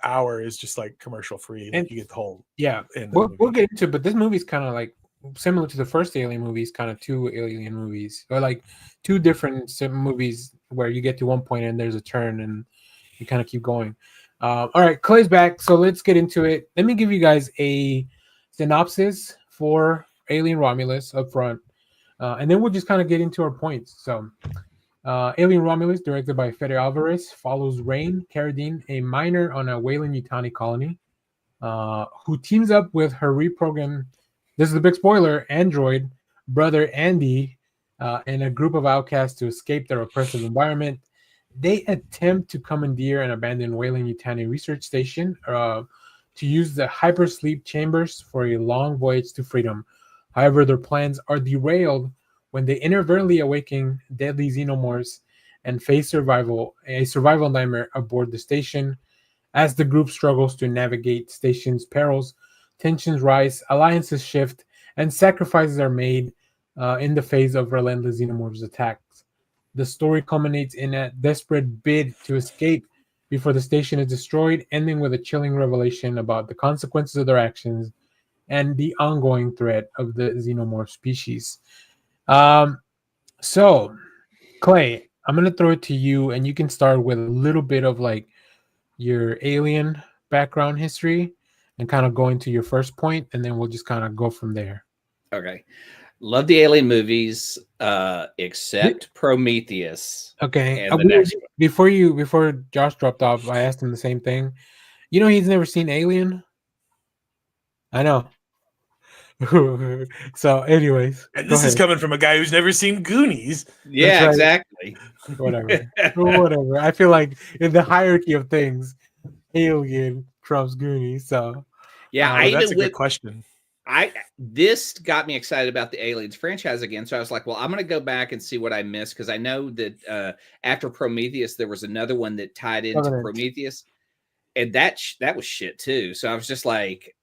hour is just like commercial free. Like, and you get the whole we'll get into it, but this movie's kind of like similar to the first Alien movies, kind of 2 Alien movies, or like 2 different movies where you get to one point and there's a turn and you kind of keep going. All right, Clay's back, so let's get into it. Let me give you guys a synopsis for Alien Romulus up front, and then we'll just kind of get into our points. So, Alien Romulus, directed by Fede Alvarez, follows Rain Carradine, a miner on a Weyland-Yutani colony, who teams up with her reprogrammed, this is a big spoiler, android brother Andy, and a group of outcasts to escape their oppressive environment. They attempt to commandeer an abandoned Weyland-Yutani research station to use the hypersleep chambers for a long voyage to freedom. However, their plans are derailed when they inadvertently awaken deadly xenomorphs and face a survival nightmare aboard the station. As the group struggles to navigate station's perils, tensions rise, alliances shift, and sacrifices are made in the face of relentless xenomorphs' attacks. The story culminates in a desperate bid to escape before the station is destroyed, ending with a chilling revelation about the consequences of their actions and the ongoing threat of the xenomorph species. So, Clay, I'm going to throw it to you, and you can start with a little bit of like your Alien background history and kind of go into your first point, and then we'll just kind of go from there. Okay. Love the Alien movies, except Prometheus. Okay. And the next one. Before Josh dropped off, I asked him the same thing. You know, he's never seen Alien. I know. So, anyways, And this is coming from a guy who's never seen Goonies. Yeah, right. exactly. Whatever. I feel like in the hierarchy of things, Alien trumps Goonies. So, yeah, that's a good question. This got me excited about the Aliens franchise again. So I was like, well, I'm going to go back and see what I missed, because I know that after Prometheus, there was another one that tied into Prometheus, and that was shit too. So I was just like,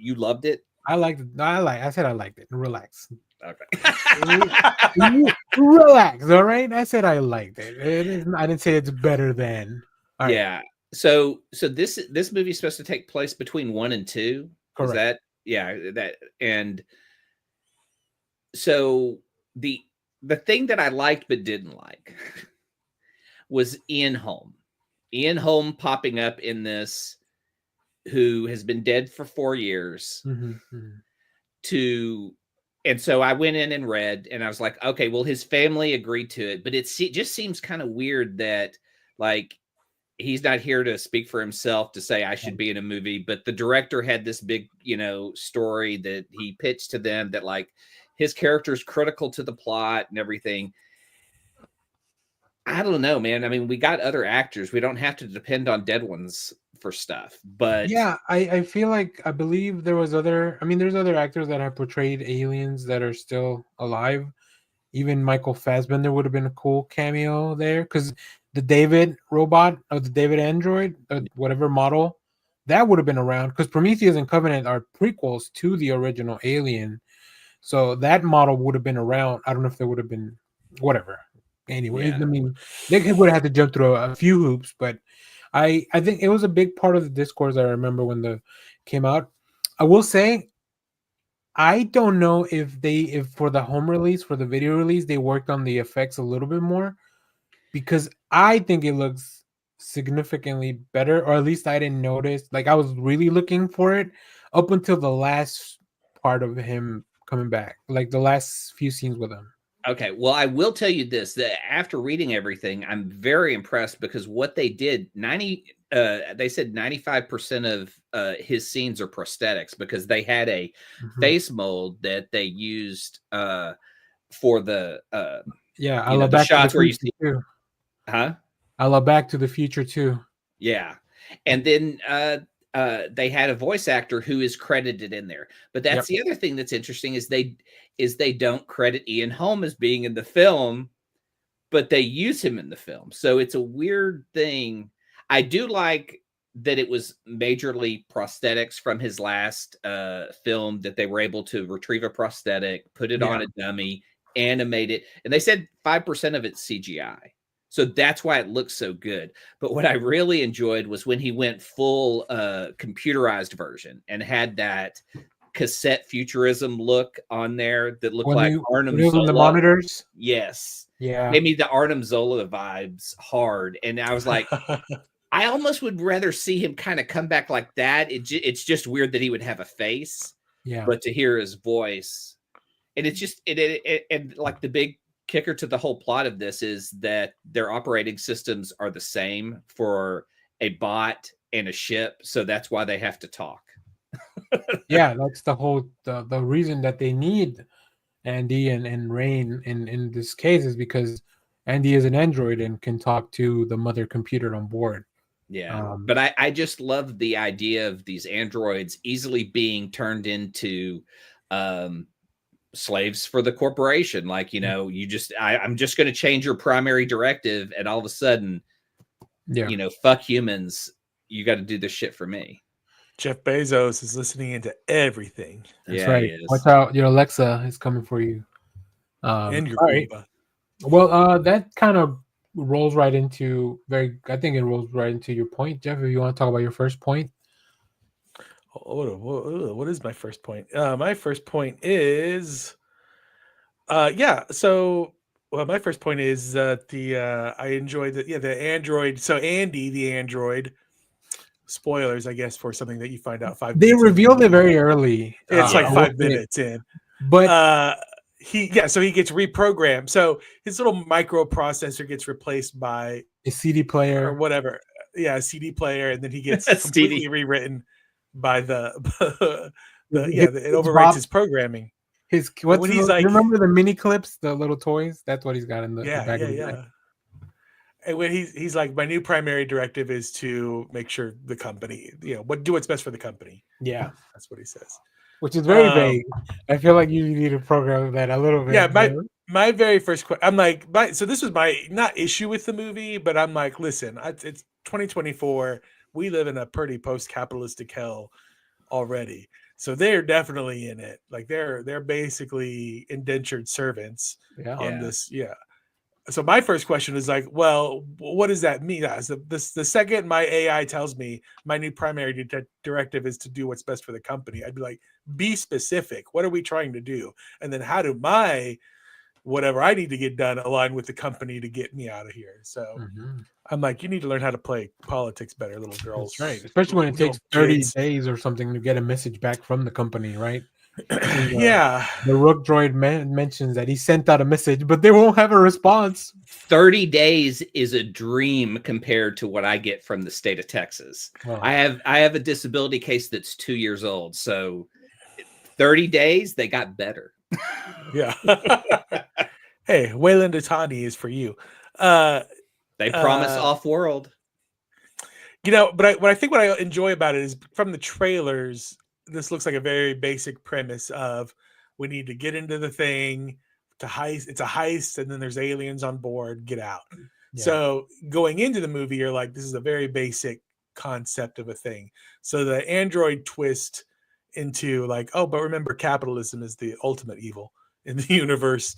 you loved it? I liked it. I said I liked it. Relax. Okay. Relax. All right. I said I liked it. I didn't say it's better than. Right. Yeah. So this movie is supposed to take place between 1 and 2. Correct. Is that? Yeah. That, and so the thing that I liked but didn't like was Ian Holm. Ian Holm popping up in this, who has been dead for 4 years. And so I went in and read, and I was like, okay, well, his family agreed to it, but it just seems kind of weird that, like, he's not here to speak for himself to say I should be in a movie, but the director had this big, story that he pitched to them that, like, his character is critical to the plot and everything. I don't know, man. I mean, we got other actors. We don't have to depend on dead ones for stuff, but yeah, I feel like, I believe there's other actors that have portrayed aliens that are still alive. Even Michael Fassbender would have been a cool cameo there, because the David robot or the David android or whatever model, that would have been around, because Prometheus and Covenant are prequels to the original Alien, so that model would have been around. I don't know if there would have been whatever. Anyway, I mean, they would have had to jump through a few hoops, but I think it was a big part of the discourse. I remember when the came out. I will say, I don't know if for the home release, for the video release, they worked on the effects a little bit more, because I think it looks significantly better, or at least I didn't notice. Like, I was really looking for it up until the last part of him coming back, like the last few scenes with him. Okay, well, I will tell you this, that after reading everything, I'm very impressed, because what they did, they said 95% of his scenes are prosthetics, because they had a face mold that they used for the I love the shots where you see too. Huh? I love Back to the Future too. Yeah, and then they had a voice actor who is credited in there. But that's the other thing that's interesting is they don't credit Ian Holm as being in the film, but they use him in the film. So it's a weird thing. I do like that it was majorly prosthetics from his last film, that they were able to retrieve a prosthetic, put it on a dummy, animate it. And they said 5% of it's CGI. So that's why it looks so good. But what I really enjoyed was when he went full computerized version and had that cassette futurism look on there that looked like Arnim Zola. The monitors? Yes. Yeah. Gave me the Arnim Zola vibes hard. And I was like, I almost would rather see him kind of come back like that. It's just weird that he would have a face, but to hear his voice, and it's just and like the big kicker to the whole plot of this is that their operating systems are the same for a bot and a ship, so that's why they have to talk. Yeah, that's the whole the reason that they need Andy and Rain in this case is because Andy is an android and can talk to the mother computer on board. Yeah, but I just love the idea of these androids easily being turned into slaves for the corporation. Like, you know, I'm just going to change your primary directive, and all of a sudden, you know, fuck humans, you got to do this shit for me. Jeff Bezos is listening into everything. That's right. Watch out, your Alexa is coming for you. And your Roomba. Well, that kind of rolls right into I think it rolls right into your point, Jeff. If you want to talk about your first point. What is my first point? My first point is, So, my first point is that I enjoyed the android. So Andy, the android. Spoilers, I guess, for something that you find out 5 minutes. They revealed it very early. It's like 5 minutes in, but he gets reprogrammed. So his little microprocessor gets replaced by a CD player or whatever. Yeah, a CD player, and then he gets completely rewritten by it overwrites his programming. Remember the mini clips, the little toys? That's what he's got in the back of his head. And when he's like, my new primary directive is to make sure the company, do what's best for the company. Yeah, that's what he says. Which is very vague. I feel like you need to program that a little bit. Yeah, my very first question, I'm like, so this was my not issue with the movie, but I'm like, listen, it's 2024. We live in a pretty post-capitalistic hell already, so they're definitely in it. Like they're basically indentured servants on this. Yeah. So my first question is like, well, what does that mean? So the second my AI tells me my new primary directive is to do what's best for the company, I'd be like, be specific. What are we trying to do? And then how do my whatever I need to get done align with the company to get me out of here? So I'm like, you need to learn how to play politics better, little girls. That's right. Especially when it takes 30 days or something to get a message back from the company, right? The Rook droid mentions that he sent out a message, but they won't have a response. 30 days is a dream compared to what I get from the state of Texas. Oh. I have a disability case that's 2 years old, so 30 days they got better. Yeah. Hey, Wayland Itani is for you. They promise off-world. But what I enjoy about it is from the trailers. This looks like a very basic premise of we need to get into the thing to heist. It's a heist, and then there's aliens on board. Get out. Yeah. So going into the movie, you're like, this is a very basic concept of a thing. So the android twist into like, oh, but remember, capitalism is the ultimate evil in the universe.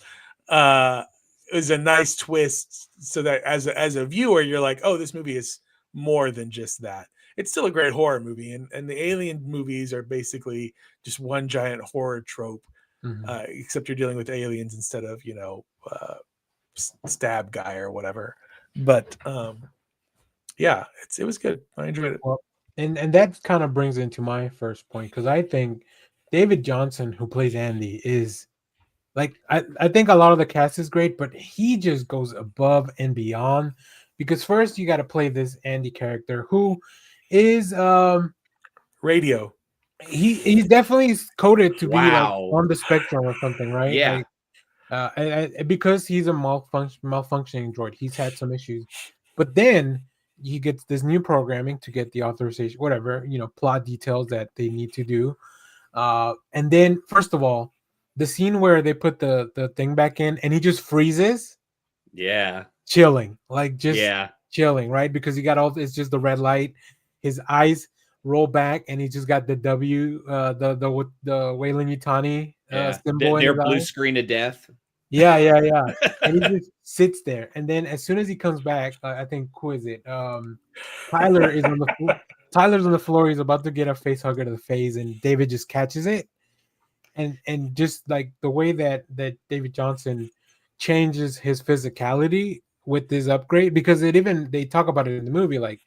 Is a nice twist. So that as a viewer, you're like, oh, this movie is more than just that. It's still a great horror movie, and the Alien movies are basically just one giant horror trope, except you're dealing with aliens instead of stab guy or whatever. But it was good. I enjoyed it. Well, and that kind of brings into my first point, because I think David Johnson, who plays Andy, is like I think a lot of the cast is great, but he just goes above and beyond, because first you got to play this Andy character who is radio. He's definitely coded to be like on the spectrum or something, right? Yeah. Like, because he's a malfunctioning droid, he's had some issues, but then he gets this new programming to get the authorization, whatever, plot details that they need to do. And then first of all, the scene where they put the thing back in and he just freezes. Yeah. Chilling, like just chilling, right? Because he got it's just the red light. His eyes roll back, and he just got the W, the Wayland Yutani symbol. Their blue screen of death. Yeah. And he just sits there, and then as soon as he comes back, I think who is it? Tyler's on the floor. He's about to get a face hugger to the face, and David just catches it, and just like the way that David Johnson changes his physicality with this upgrade, because they talk about it in the movie, like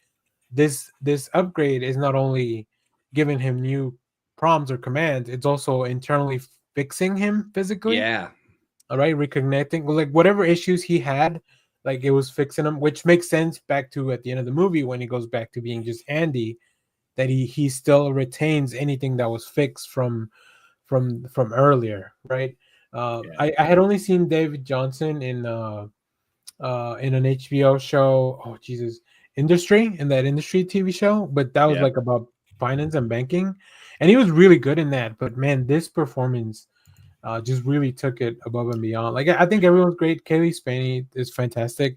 this upgrade is not only giving him new prompts or commands, it's also internally fixing him physically. Yeah. All right, reconnecting, like whatever issues he had, like it was fixing him, which makes sense back to at the end of the movie when he goes back to being just Andy, that he still retains anything that was fixed from earlier, right? I had only seen David Johnson in an HBO show. Oh Jesus, Industry, in that Industry TV show, but that was like about finance and banking, and he was really good in that. But man, this performance just really took it above and beyond. Like I think everyone's great. Kaylee Spaney is fantastic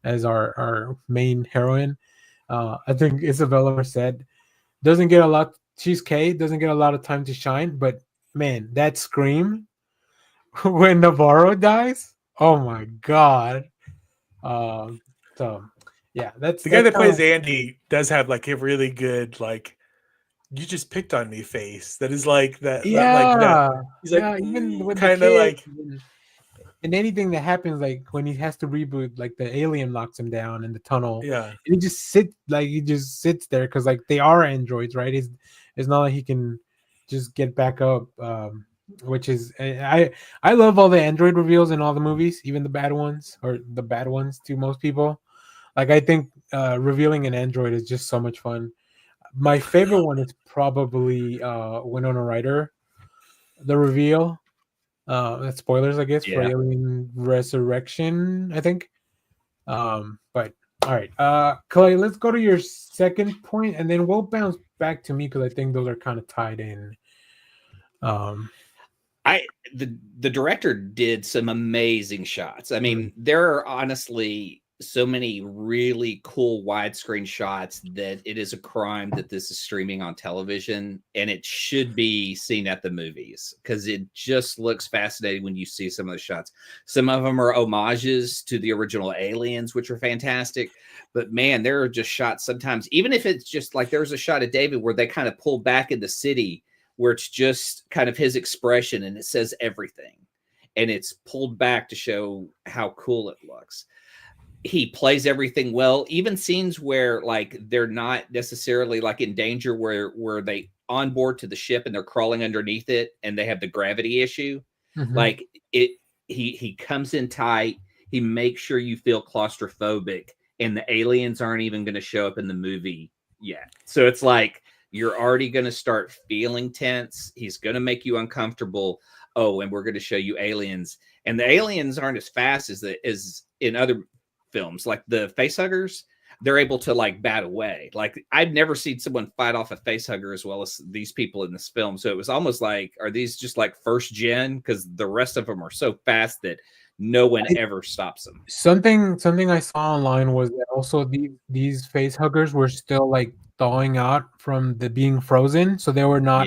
as our main heroine. I think Isabella Merced doesn't get a lot. She's Kay, doesn't get a lot of time to shine, but man, that scream when Navarro dies, oh my god. So yeah, that's the guy that plays kinda, Andy does have like a really good like you just picked on me face. That is like that like that. yeah, He's like even with the kind of kids like and anything that happens, like when he has to reboot, like the alien locks him down in the tunnel, yeah. and he just sits there because like they are androids, right? It's not like he can just get back up. Which is I love all the android reveals in all the movies, even the bad ones or the bad ones to most people. Like I think revealing an android is just so much fun. My favorite one is probably Winona Ryder, the reveal. That's spoilers, I guess, for Yeah. Alien Resurrection, I think. But all right, Clay, let's go to your second point, and then we'll bounce back to me because I think those are kind of tied in. The director did some amazing shots. I mean, there are honestly so many really cool widescreen shots that it is a crime that this is streaming on television, and it should be seen at the movies because it just looks fascinating when you see some of the shots. Some of them are homages to the original Aliens, which are fantastic. But man, there are just shots sometimes, even if it's just like there's a shot of David where they kind of pull back in the city where it's just kind of his expression and it says everything. And it's pulled back to show how cool it looks. He plays everything well, even scenes where like they're not necessarily like in danger where they onboard to the ship and they're crawling underneath it and they have the gravity issue. Like he comes in tight, he makes sure you feel claustrophobic, and the aliens aren't even going to show up in the movie yet. So it's like you're already going to start feeling tense. He's going to make you uncomfortable. Oh, and we're going to show you aliens. And the aliens aren't as fast as in other films. Like the facehuggers, they're able to like bat away. Like I've never seen someone fight off a facehugger as well as these people in this film. So it was almost like, are these just like first gen? Because the rest of them are so fast that no one ever stops them. Something I saw online was that also these face huggers were still like thawing out from the being frozen, so they were not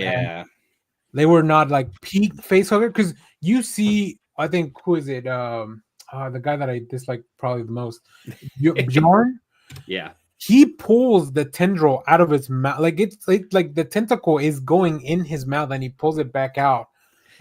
like peak face hugger. Because you see, I think who is it? The guy that I dislike probably the most, Bjorn. Yeah, he pulls the tendril out of his mouth, like it's like the tentacle is going in his mouth, and he pulls it back out.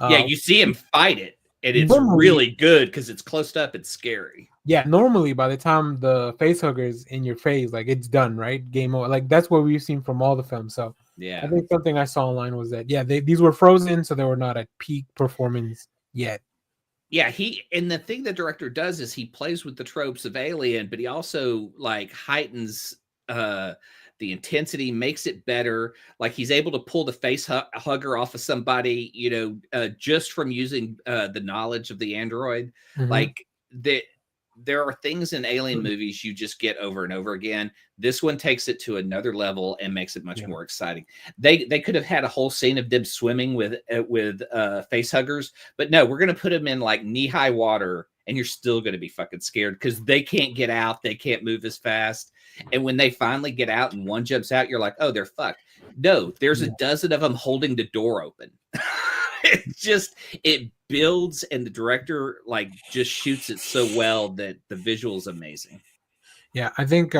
Yeah, you see him fight it. And it's really good because it's close up. It's scary. Yeah, normally by the time the face hugger is in your face, like it's done, right? Game over. Like that's what we've seen from all the films. So yeah, I think something I saw online was that these were frozen, so they were not at peak performance yet. Yeah, and the thing the director does is he plays with the tropes of Alien, but he also like heightens the intensity, makes it better. Like he's able to pull the face hugger off of somebody, just from using the knowledge of the android. Like there are things in Alien movies you just get over and over again. This one takes it to another level and makes it much more exciting. They could have had a whole scene of them swimming with face huggers, but no, we're going to put them in like knee-high water, and you're still going to be fucking scared because they can't get out. They can't move as fast. And when they finally get out and one jumps out, you're like, oh, they're fucked. No, there's a dozen of them holding the door open. It builds, and the director like just shoots it so well that the visual is amazing. Yeah, I think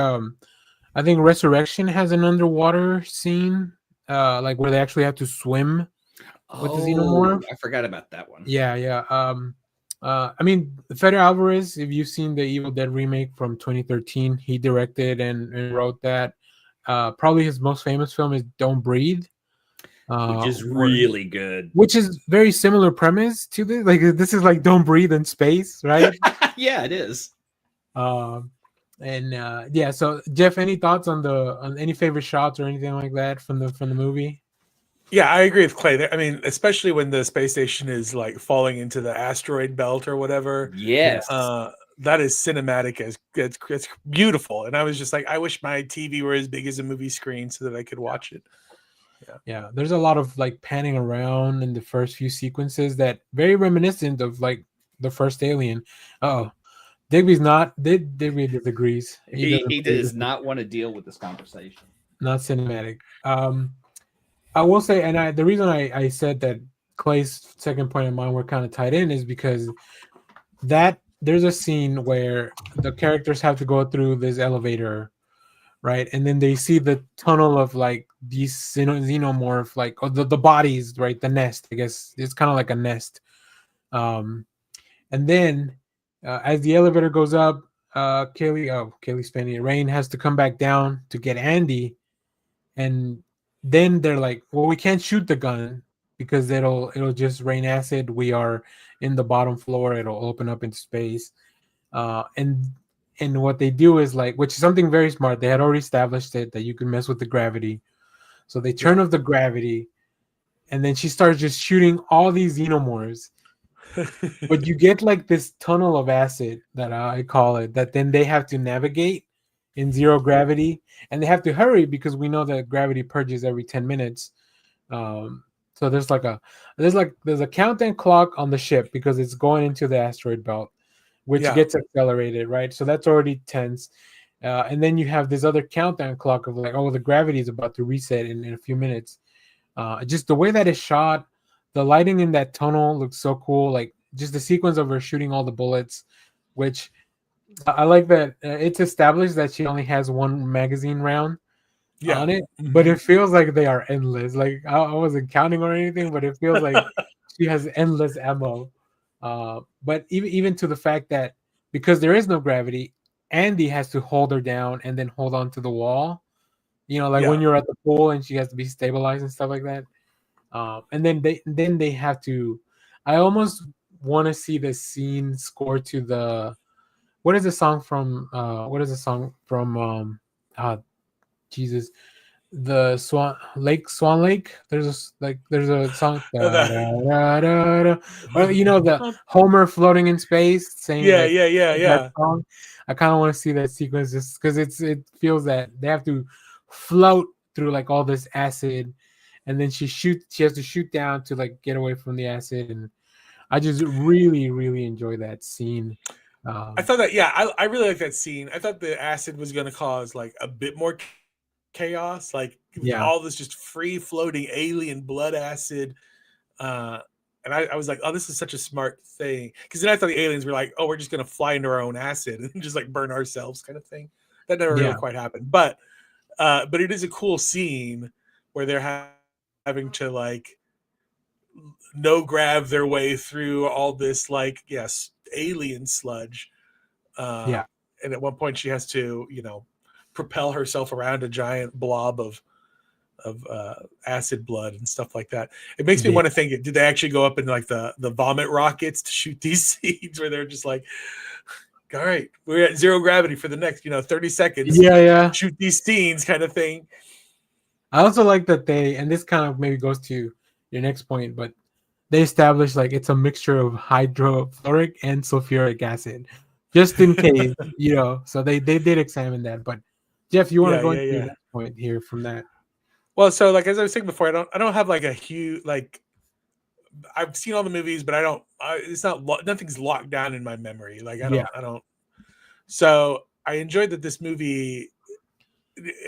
Resurrection has an underwater scene, like where they actually have to swim with the xenomorph. I forgot about that one. Yeah. I mean, Fede Alvarez, if you've seen the Evil Dead remake from 2013, he directed and wrote that. probably his most famous film is Don't Breathe, which is really good. Which is very similar premise to this. Like this is like Don't Breathe in space, right? Yeah, it is. Yeah. So Jeff, any thoughts on any favorite shots or anything like that from the movie? Yeah, I agree with Clay. I mean, especially when the space station is like falling into the asteroid belt or whatever. Yes. That is cinematic as it's beautiful. And I was just like, I wish my TV were as big as a movie screen so that I could watch it. Yeah, there's a lot of like panning around in the first few sequences that very reminiscent of like the first Alien. Oh, Digby disagrees. He does not want to deal with this conversation. Not cinematic. I will say, and the reason I said that Clay's second point and mine were kind of tied in is because that there's a scene where the characters have to go through this elevator, right? And then they see the tunnel of like these xenomorph, like the bodies, right? The nest, I guess it's kind of like a nest. And then as the elevator goes up, Kaylee Spenny, Rain has to come back down to get Andy, and then they're like, well, we can't shoot the gun because it'll just rain acid. We are in the bottom floor. It'll open up into space. And what they do is like, which is something very smart. They had already established it that you can mess with the gravity. So they turn off the gravity, and then she starts just shooting all these xenomorphs. But you get like this tunnel of acid that I call it, that then they have to navigate in zero gravity, and they have to hurry because we know that gravity purges every 10 minutes. So there's a countdown clock on the ship because it's going into the asteroid belt, which gets accelerated, right? So that's already tense. And then you have this other countdown clock of like, oh, the gravity is about to reset in a few minutes. Just the way that it's shot, the lighting in that tunnel looks so cool. Like just the sequence of her shooting all the bullets, which I like that it's established that she only has one magazine round on it, but it feels like they are endless. Like I wasn't counting or anything, but it feels like she has endless ammo. But even to the fact that because there is no gravity, Andy has to hold her down and then hold on to the wall. Like when you're at the pool and she has to be stabilized and stuff like that. And then they have to. I almost want to see the scene score to the. What is the song from? Jesus, the Swan Lake. There's a song. The Homer floating in space saying that song. I kind of want to see that sequence just because it feels that they have to float through like all this acid, and then she has to shoot down to like get away from the acid, and I just really enjoy that scene. I thought that I really like that scene. I thought the acid was going to cause like a bit more chaos, like all this just free floating alien blood acid. And I was like, oh, this is such a smart thing, because then I thought the aliens were like, oh, we're just going to fly into our own acid and just like burn ourselves, kind of thing. That never really quite happened, but it is a cool scene where they're having to like no grab their way through all this like alien sludge. And at one point she has to propel herself around a giant blob of acid blood and stuff like that. It makes me want to think, did they actually go up in like the vomit rockets to shoot these seeds, where they're just like, all right, we're at zero gravity for the next 30 seconds, shoot these scenes, kind of thing. I also like that and this kind of maybe goes to your next point, but they established like it's a mixture of hydrofluoric and sulfuric acid, just in case, so they did examine that. But Jeff, you want to go into your next point here from that? Well, so like as I was saying before, I don't have like a huge like. I've seen all the movies, but nothing's locked down in my memory. Like I don't. So I enjoyed that this movie.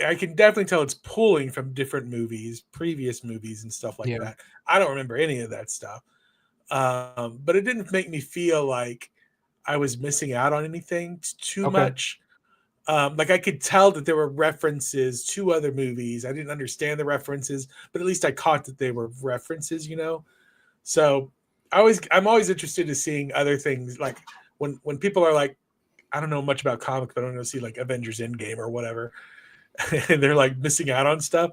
I can definitely tell it's pulling from different movies, previous movies, and stuff like that. I don't remember any of that stuff, but it didn't make me feel like I was missing out on anything too much. Like I could tell that there were references to other movies. I didn't understand the references, but at least I caught that they were references, So I'm always interested in seeing other things. Like when people are like, I don't know much about comics, but I'm going to see like Avengers Endgame or whatever. and they're like missing out on stuff.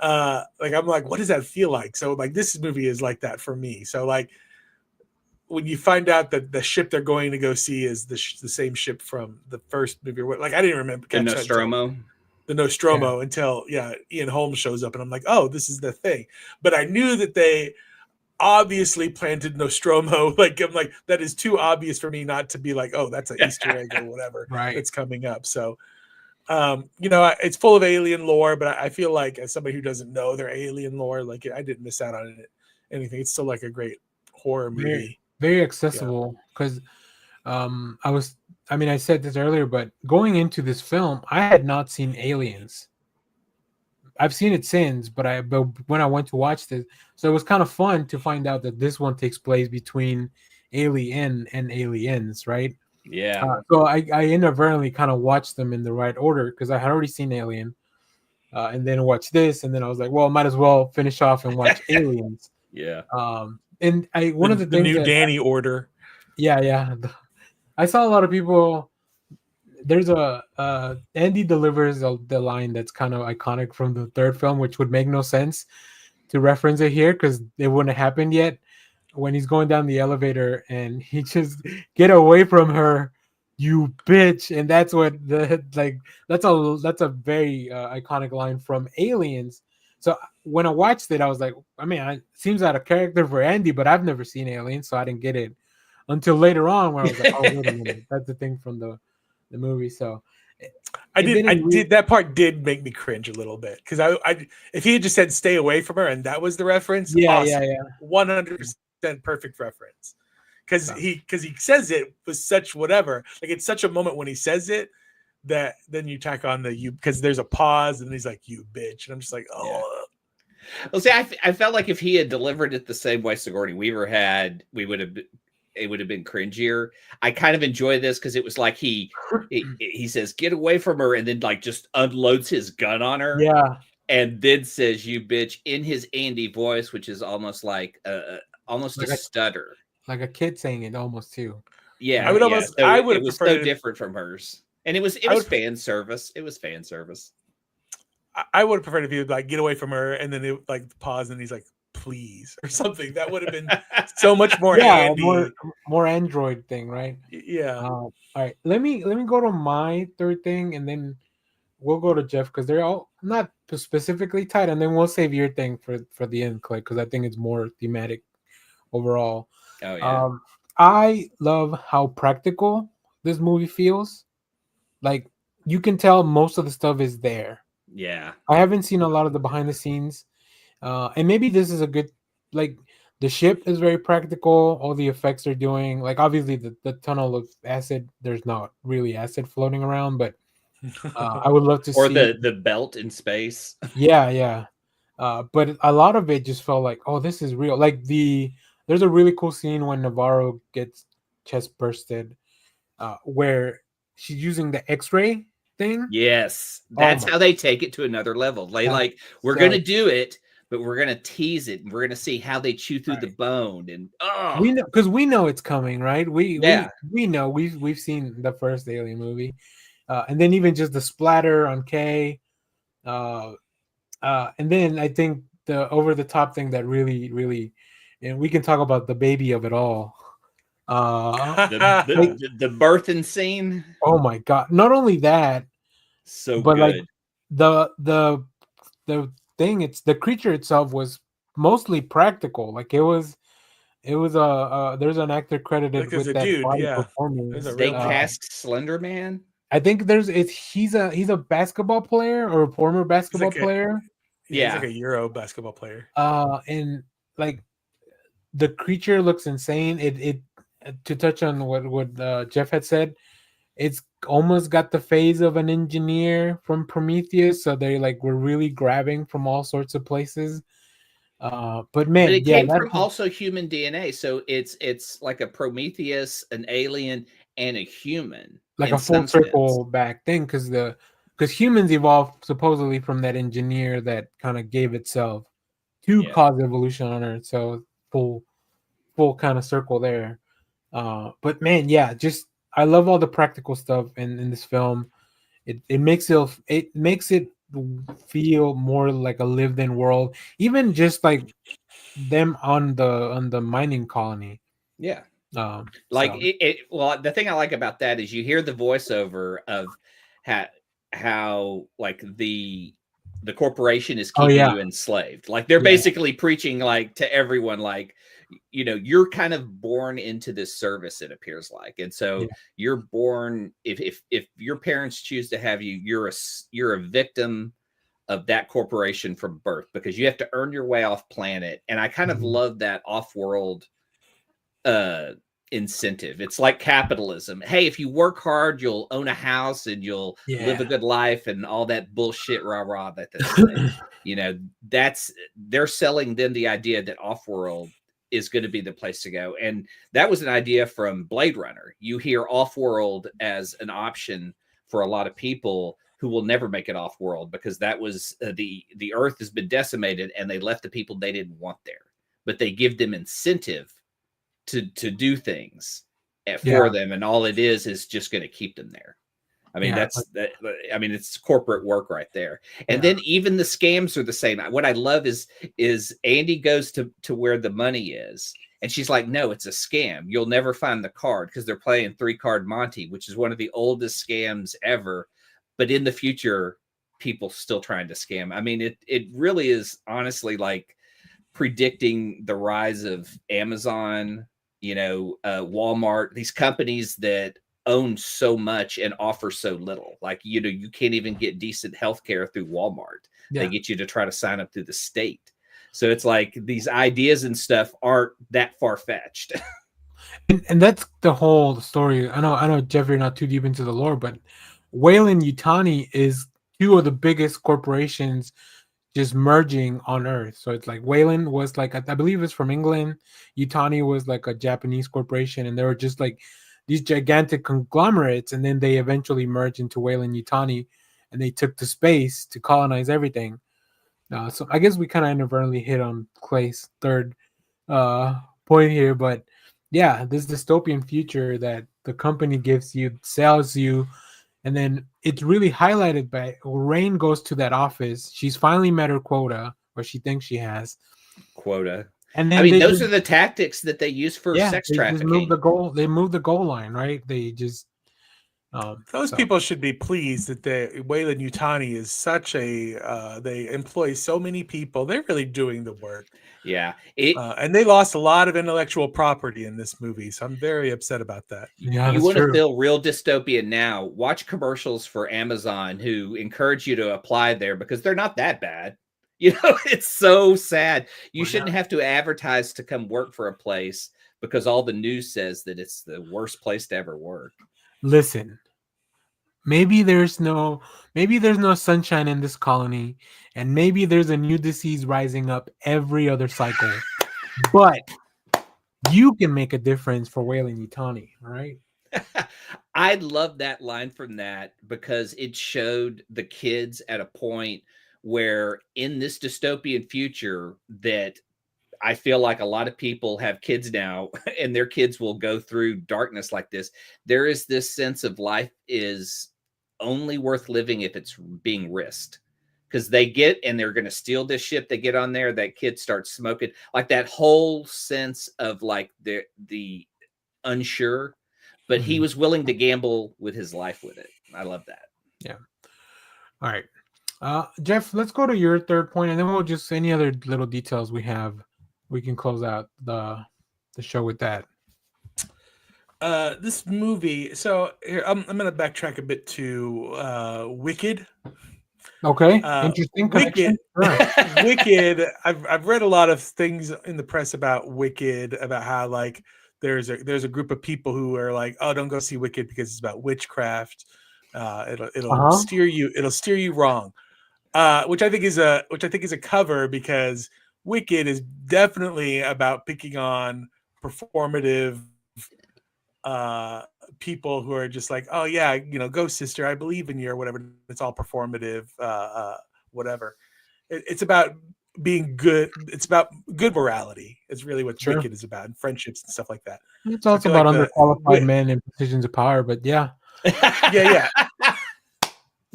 Like I'm like, what does that feel like? So like this movie is like that for me. So like when you find out that the ship they're going to go see is the same ship from the first movie, or what, like I didn't remember The Nostromo. The Nostromo until Ian Holmes shows up, and I'm like, oh, this is the thing. But I knew that they obviously planted Nostromo. Like I'm like, that is too obvious for me not to be like, oh, that's an Easter egg or whatever that's coming up. So it's full of alien lore, but I feel like as somebody who doesn't know their alien lore, like I didn't miss out on anything. It's still like a great horror movie. Very accessible, because I said this earlier, but going into this film, I had not seen Aliens. I've seen it since, but when I went to watch this, so it was kind of fun to find out that this one takes place between Alien and Aliens, right? Yeah. So I inadvertently kind of watched them in the right order because I had already seen Alien, and then watched this, and then I was like, well, might as well finish off and watch Aliens. Yeah. And one of the things new Danny order. Yeah. I saw a lot of people. There's Andy delivers the line that's kind of iconic from the third film, which would make no sense to reference it here because it wouldn't have happened yet. When he's going down the elevator and he just get away from her, you bitch, and that's what that's a very iconic line from Aliens. So when I watched it, I was like, it seems out of character for Andy, but I've never seen Aliens, so I didn't get it until later on when I was like, oh, wait a minute, that's the thing from the movie. So that part did make me cringe a little bit because I if he had just said stay away from her and that was the reference, awesome. 100% perfect reference. Because he says it with such whatever, like it's such a moment when he says it that then you tack on the you, because there's a pause and he's like, you bitch, and I'm just like, oh. Well, see, I felt like if he had delivered it the same way Sigourney Weaver had, it would have been cringier. I kind of enjoy this because it was like he says get away from her and then like just unloads his gun on her, and then says you bitch in his Andy voice, which is almost like almost like a stutter, like a kid saying it almost too. Yeah, I would almost. So I would. It was so different from hers, and it was fan service. It was fan service. I would have preferred if he would like get away from her and then it like pause and he's like, please, or something. That would have been so much more Andy. more Android thing, right? Yeah. All right. Let me go to my third thing and then we'll go to Jeff because they're all not specifically tied, and then we'll save your thing for the end, Clay, because I think it's more thematic overall. Oh yeah. I love how practical this movie feels. Like you can tell most of the stuff is there. Yeah. I haven't seen a lot of the behind the scenes. And maybe this is a good, like the ship is very practical. All the effects they're doing, like obviously the tunnel of acid, there's not really acid floating around, but I would love to see. Or the belt in space. Yeah. But a lot of it just felt like, oh, this is real. Like there's a really cool scene when Navarro gets chest bursted, where she's using the X-ray thing. Yes, that's how they take it to another level. They we're gonna do it, but we're gonna tease it, and we're gonna see how they chew through the bone. And we know because we know it's coming, right? We know we've seen the first Alien movie, and then even just the splatter on Kay, and then I think the over the top thing that really, and we can talk about the baby of it all. The birthing scene. Oh my god! Not only that, but good. Like the thing, it's the creature itself was mostly practical. Like it was there's an actor credited with that body performance. They cast Slender Man. I think he's a basketball player or a former basketball player. Yeah, he's like a Euro basketball player. And like the creature looks insane. It to touch on what Jeff had said, it's almost got the phase of an engineer from Prometheus. So they were really grabbing from all sorts of places. But it came from also human DNA. So it's like a Prometheus, an alien, and a human. Like a full circle back thing, because humans evolved supposedly from that engineer that kind of gave itself to cause evolution on Earth. So full kind of circle there. But man, I love all the practical stuff in this film. It makes it feel more like a lived-in world. Even just like them on the mining colony. Yeah. Like well, the thing I like about that is you hear the voiceover of how like the corporation is keeping you enslaved. Like they're basically preaching like to everyone, like, you know, you're kind of born into this service, it appears like. And so you're born, if your parents choose to have you, you're a victim of that corporation from birth, because you have to earn your way off planet. And I kind of love that off-world incentive. It's like capitalism. Hey, if you work hard, you'll own a house and you'll live a good life and all that bullshit rah that they say. You know, they're selling them the idea that off-world is going to be the place to go. And that was an idea from Blade Runner. You hear off-world as an option for a lot of people who will never make it off-world, because that was the Earth has been decimated and they left the people they didn't want there, but they give them incentive to do things for them, and all it is just going to keep them there. I mean, I mean, it's corporate work right there. And then even the scams are the same. What I love is Andy goes to where the money is, and she's like, no, it's a scam. You'll never find the card, because they're playing 3-card Monte, which is one of the oldest scams ever. But in the future, people still trying to scam. I mean, it really is honestly like predicting the rise of Amazon, you know, Walmart, these companies that own so much and offer so little. Like, you know, you can't even get decent healthcare through Walmart. They get you to try to sign up through the state. So it's like these ideas and stuff aren't that far-fetched. And that's the whole story. I know, Jeff, you're not too deep into the lore, but Weyland-Yutani is 2 of the biggest corporations just merging on Earth. So it's like Weyland was like, I believe it's from England. Yutani was like a Japanese corporation, and they were just like these gigantic conglomerates. And then they eventually merged into Weyland-Yutani, and they took to space to colonize everything. So I guess we kind of inadvertently hit on Clay's third point here, but yeah, this dystopian future that the company gives you, sells you. And then it's really highlighted by Rain goes to that office. She's finally met her quota, or she thinks she has quota. And then I mean, those are the tactics that they use for sex trafficking. They move the goal line, right? They just those people should be pleased that Weyland-Yutani is such a they employ so many people. They're really doing the work. Yeah. And they lost a lot of intellectual property in this movie, so I'm very upset about that. Yeah, you want to feel real dystopian now, watch commercials for Amazon who encourage you to apply there, because they're not that bad. You know, it's so sad. You shouldn't have to advertise to come work for a place because all the news says that it's the worst place to ever work. Listen, maybe there's no sunshine in this colony, and maybe there's a new disease rising up every other cycle, but you can make a difference for Weyland-Yutani, right? I love that line from that, because it showed the kids at a point where in this dystopian future that I feel like a lot of people have kids now and their kids will go through darkness like this. There is this sense of life is only worth living if it's being risked, because they're going to steal this ship. They get on there, that kid starts smoking, like that whole sense of like the unsure, but he was willing to gamble with his life with it. I love that. Yeah. All right. Jeff, let's go to your third point, and then we'll just any other little details we have. We can close out the show with that. This movie. So here, I'm going to backtrack a bit to Wicked. Okay, interesting connection. Wicked. I've read a lot of things in the press about Wicked, about how like there's a group of people who are like, oh, don't go see Wicked because it's about witchcraft. It'll steer you wrong. Which I think is a cover, because Wicked is definitely about picking on performative people who are just like, oh yeah, you know, go sister, I believe in you, or whatever. It's all performative, whatever. It's about being good. It's about good morality. It's really what Wicked is about, and friendships and stuff like that. It's also about underqualified men in positions of power, but yeah. Yeah.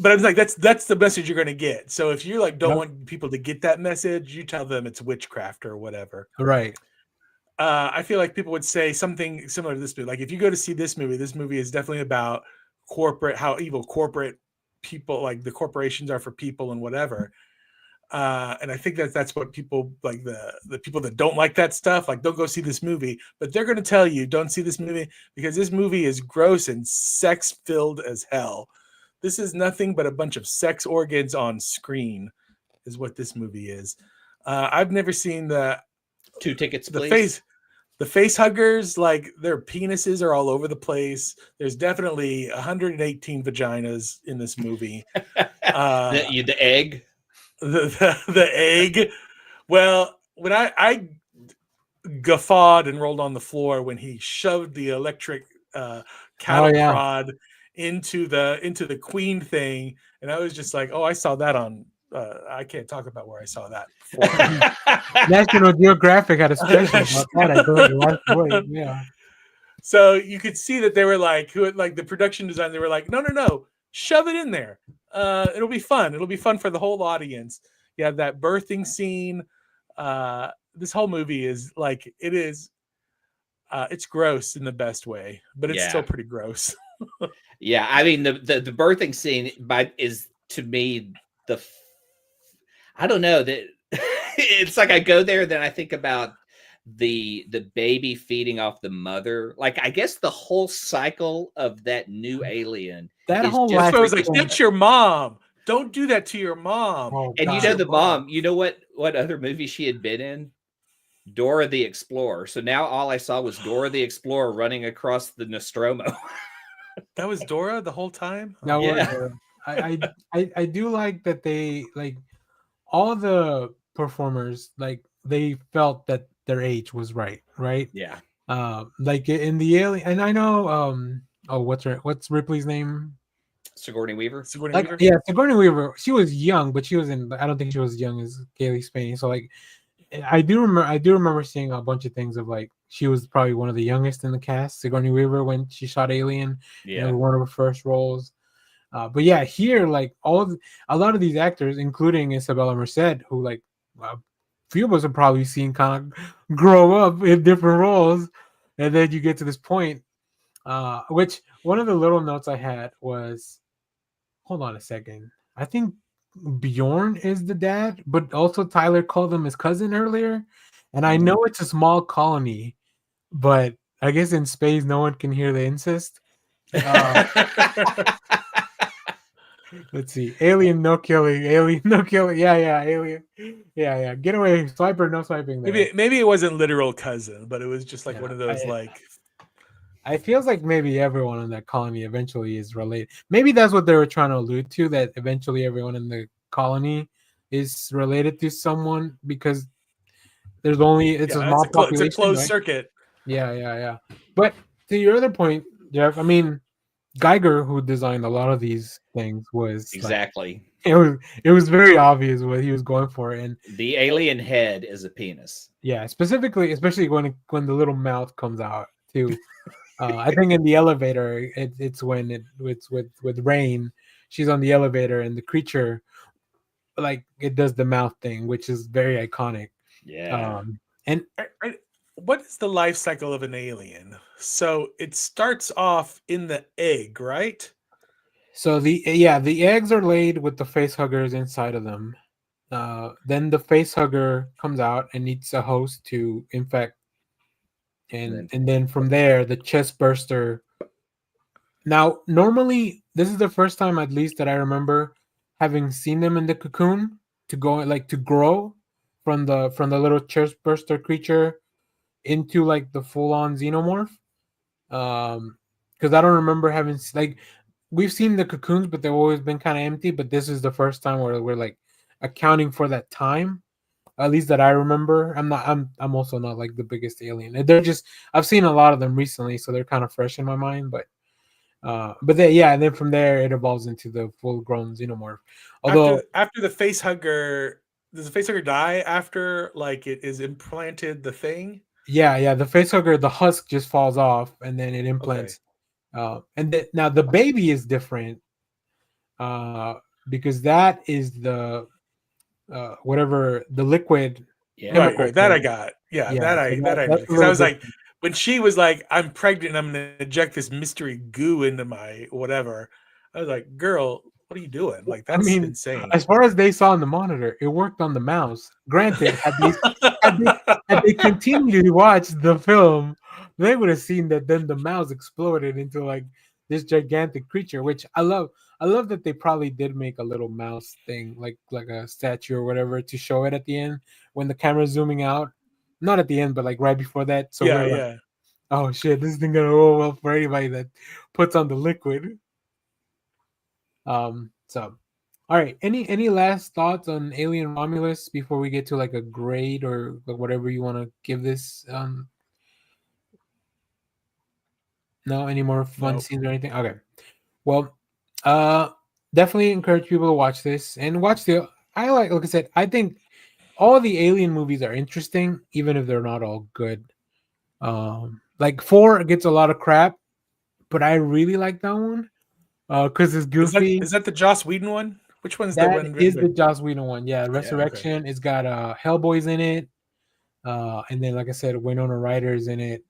But I'm like, that's the message you're going to get. So if you like don't Yep. want people to get that message, you tell them it's witchcraft or whatever. Right. I feel like people would say something similar to this movie. Like if you go to see this movie is definitely about corporate, how evil corporate people, like the corporations are for people and whatever. And I think that's what people like, the people that don't like that stuff, like don't go see this movie, but they're going to tell you don't see this movie because this movie is gross and sex filled as hell. This is nothing but a bunch of sex organs on screen is what this movie is. I've never seen 2 tickets, please. The face huggers, like their penises are all over the place. There's definitely 118 vaginas in this movie. The egg. The egg. Well, when I guffawed and rolled on the floor when he shoved the electric cattle prod into the queen thing, and I was just like, oh, I saw that on. I can't talk about where I saw that before. National Geographic had a special about that. Yeah. So you could see that they were like, the production design, they were like, no, shove it in there. It'll be fun. It'll be fun for the whole audience. You have that birthing scene. This whole movie is like, it is. It's gross in the best way, but it's still pretty gross. Yeah, I mean the birthing scene is to me I don't know that it's like I go there, then I think about the baby feeding off the mother. Like I guess the whole cycle of that new alien. That whole life. I was like, that's your mom. Don't do that to your mom. Oh, and you know the mom. You know what other movie she had been in? Dora the Explorer. So now all I saw was Dora the Explorer running across the Nostromo. That was Dora the whole time. I do like that they like all the performers, like they felt that their age was right. Yeah. Like in the Alien, and I know what's Ripley's name? Sigourney Weaver. Yeah, Sigourney Weaver. She was young, but she was in. I don't think she was as young as Kaylee Spain. So like, I do remember seeing a bunch of things of like she was probably one of the youngest in the cast. Sigourney Weaver when she shot Alien. Yeah, it was one of her first roles. But yeah, here like a lot of these actors, including Isabella Merced, who like a few of us have probably seen kind of grow up in different roles, and then you get to this point. Which one of the little notes I had was, hold on a second, I think Bjorn is the dad, but also Tyler called him his cousin earlier, and I know it's a small colony, but I guess in space no one can hear the incest. Let's see. Alien, no killing. Alien, no killing. Yeah. Alien. Yeah. Get away. Swiper, no swiping there. Maybe it wasn't literal cousin, but it was just like one of those I feels like maybe everyone in that colony eventually is related. Maybe that's what they were trying to allude to, that eventually everyone in the colony is related to someone because there's only it's a small population. It's a closed circuit. Yeah. But to your other point, Jeff, I mean, Geiger, who designed a lot of these things, was exactly. Like, it was very obvious what he was going for, and the alien head is a penis. Yeah, especially when the little mouth comes out too. I think in the elevator, it's when it's with Rain. She's on the elevator, and the creature, like it does the mouth thing, which is very iconic. Yeah. And what is the life cycle of an alien? So it starts off in the egg, right? So the eggs are laid with the face huggers inside of them. Then the face hugger comes out and eats a host to infect, and then from there the chest burster. Now, normally this is the first time, at least that I remember, having seen them in the cocoon to grow from the little chest burster creature into like the full-on xenomorph. Because I don't remember having we've seen the cocoons, but they've always been kind of empty. But this is the first time where we're like accounting for that time, at least that I remember. I'm also not like the biggest alien. They're just, I've seen a lot of them recently, so they're kind of fresh in my mind. But and then from there it evolves into the full-grown xenomorph. Although after the face hugger, does the face hugger die after like it is implanted the thing? Yeah, the face hugger, the husk just falls off and then it implants. Okay. And now the baby is different. because that is the whatever the liquid. Yeah. Right. That I got. Yeah, Yeah, that so I knew that's a because I little was like, different. when she was like, "I'm pregnant, and I'm going to inject this mystery goo into my whatever," I was like, "Girl, what are you doing? Like, I that's mean, insane." as far as they saw on the monitor, it worked on the mouse. Granted, had they had they continued to watch the film, they would have seen that then the mouse exploded into like this gigantic creature, which I love. I love that they probably did make a little mouse thing, like a statue or whatever, to show it at the end when the camera's zooming out. Not at the end, but like right before that. So Yeah, we're like, yeah. oh shit, this thing gonna roll well for anybody that puts on the liquid. So all right, any last thoughts on Alien Romulus before we get to like a grade or like whatever you want to give this? No, any more fun Nope. scenes or anything? Okay. Well, uh definitely encourage people to watch this and watch the like I said, I think all the Alien movies are interesting, even if they're not all good. Like 4 gets a lot of crap, but I really like that one. Because it's goofy. Is that the Joss Whedon one? Which one's the That one? is the Joss Whedon one. Yeah, okay. Resurrection. It's got Hellboy's in it. And then like I said, Winona Ryder's in it.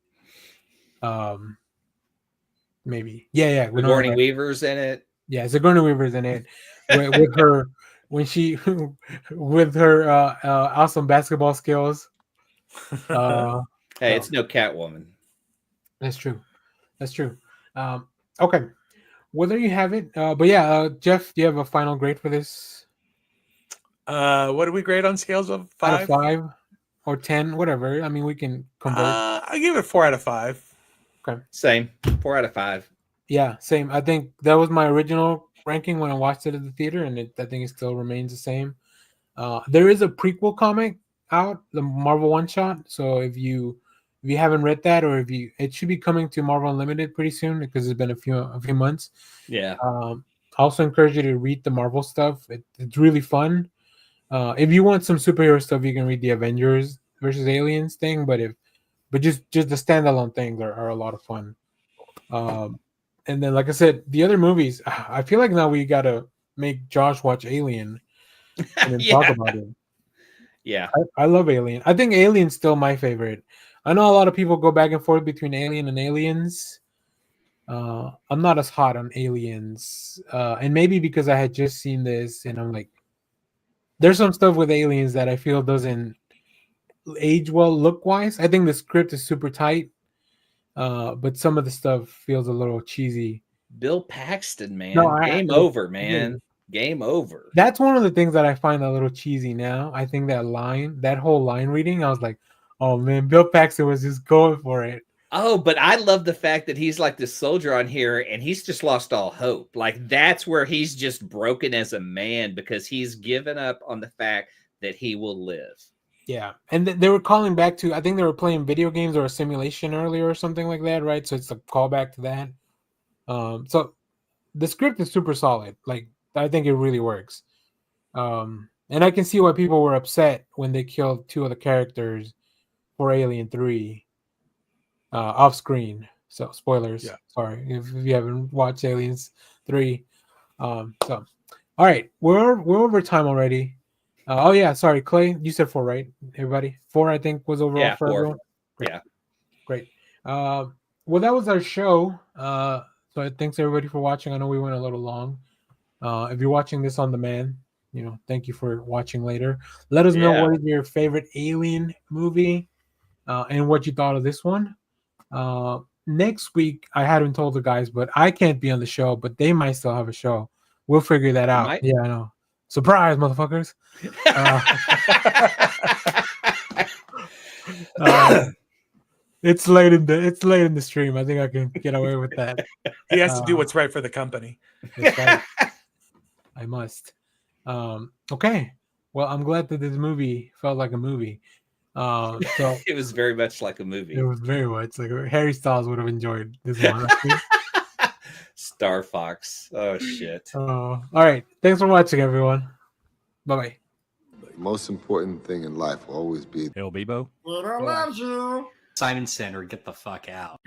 Maybe. Yeah, Winona Sigourney Ryder. Weaver's in it. Yeah, Sigourney Weaver's in it. with her when she with her awesome basketball skills. Hey, So, it's no Catwoman. that's true. That's true. Okay. Well, there you have it. But yeah, Jeff, do you have a final grade for this? What do we grade on scales of 5? Out of 5 or 10, whatever. I mean, we can convert. I give it a 4 out of 5. Okay. Same. 4 out of 5. Yeah, same. I think that was my original ranking when I watched it at the theater, and I think it still remains the same. There is a prequel comic out, the Marvel One Shot. So if you haven't read that, or it should be coming to Marvel Unlimited pretty soon because it's been a few months. Yeah. I also encourage you to read the Marvel stuff. It's really fun. If you want some superhero stuff, you can read the Avengers versus Aliens thing. But just the standalone things are a lot of fun. And then, like I said, the other movies, I feel like now we gotta make Josh watch Alien and then talk about it. Yeah. I love Alien. I think Alien's still my favorite. I know a lot of people go back and forth between Alien and Aliens. I'm not as hot on Aliens, and maybe because I had just seen this, and I'm like, there's some stuff with Aliens that I feel doesn't age well look wise. I think the script is super tight, but some of the stuff feels a little cheesy. Bill Paxton, man. No, Game over, man. Game over. That's one of the things that I find a little cheesy now. I think that whole line reading, I was like, oh man, Bill Paxton was just going for it. Oh, but I love the fact that he's like this soldier on here and he's just lost all hope. Like that's where he's just broken as a man because he's given up on the fact that he will live. Yeah. And they were calling back to, I think they were playing video games or a simulation earlier or something like that, right? So it's a callback to that. So the script is super solid. Like, I think it really works. And I can see why people were upset when they killed 2 of the characters for Alien 3 off screen. So spoilers. Yeah. Sorry if you haven't watched Aliens 3. So all right, we're over time already. Oh yeah, sorry, Clay. You said 4, right? Everybody, 4 I think was overall for 4. everyone. Great. Yeah. Great. Well, that was our show. So thanks everybody for watching. I know we went a little long. If you're watching this on demand, thank you for watching later. Let us know what is your favorite Alien movie and what you thought of this one. Next week, I hadn't told the guys, but I can't be on the show, but they might still have a show. We'll figure that out. Might. Yeah, I know. Surprise, motherfuckers. It's late in the stream. I think I can get away with that. He has to do what's right for the company. That's right. I must. Okay. Well, I'm glad that this movie felt like a movie. So it was very much like a movie. It was very much like Harry Styles would have enjoyed this one. Star Fox. Oh shit. All right. Thanks for watching, everyone. Bye-bye. The most important thing in life will always be El Bebo. Simon Center, get the fuck out.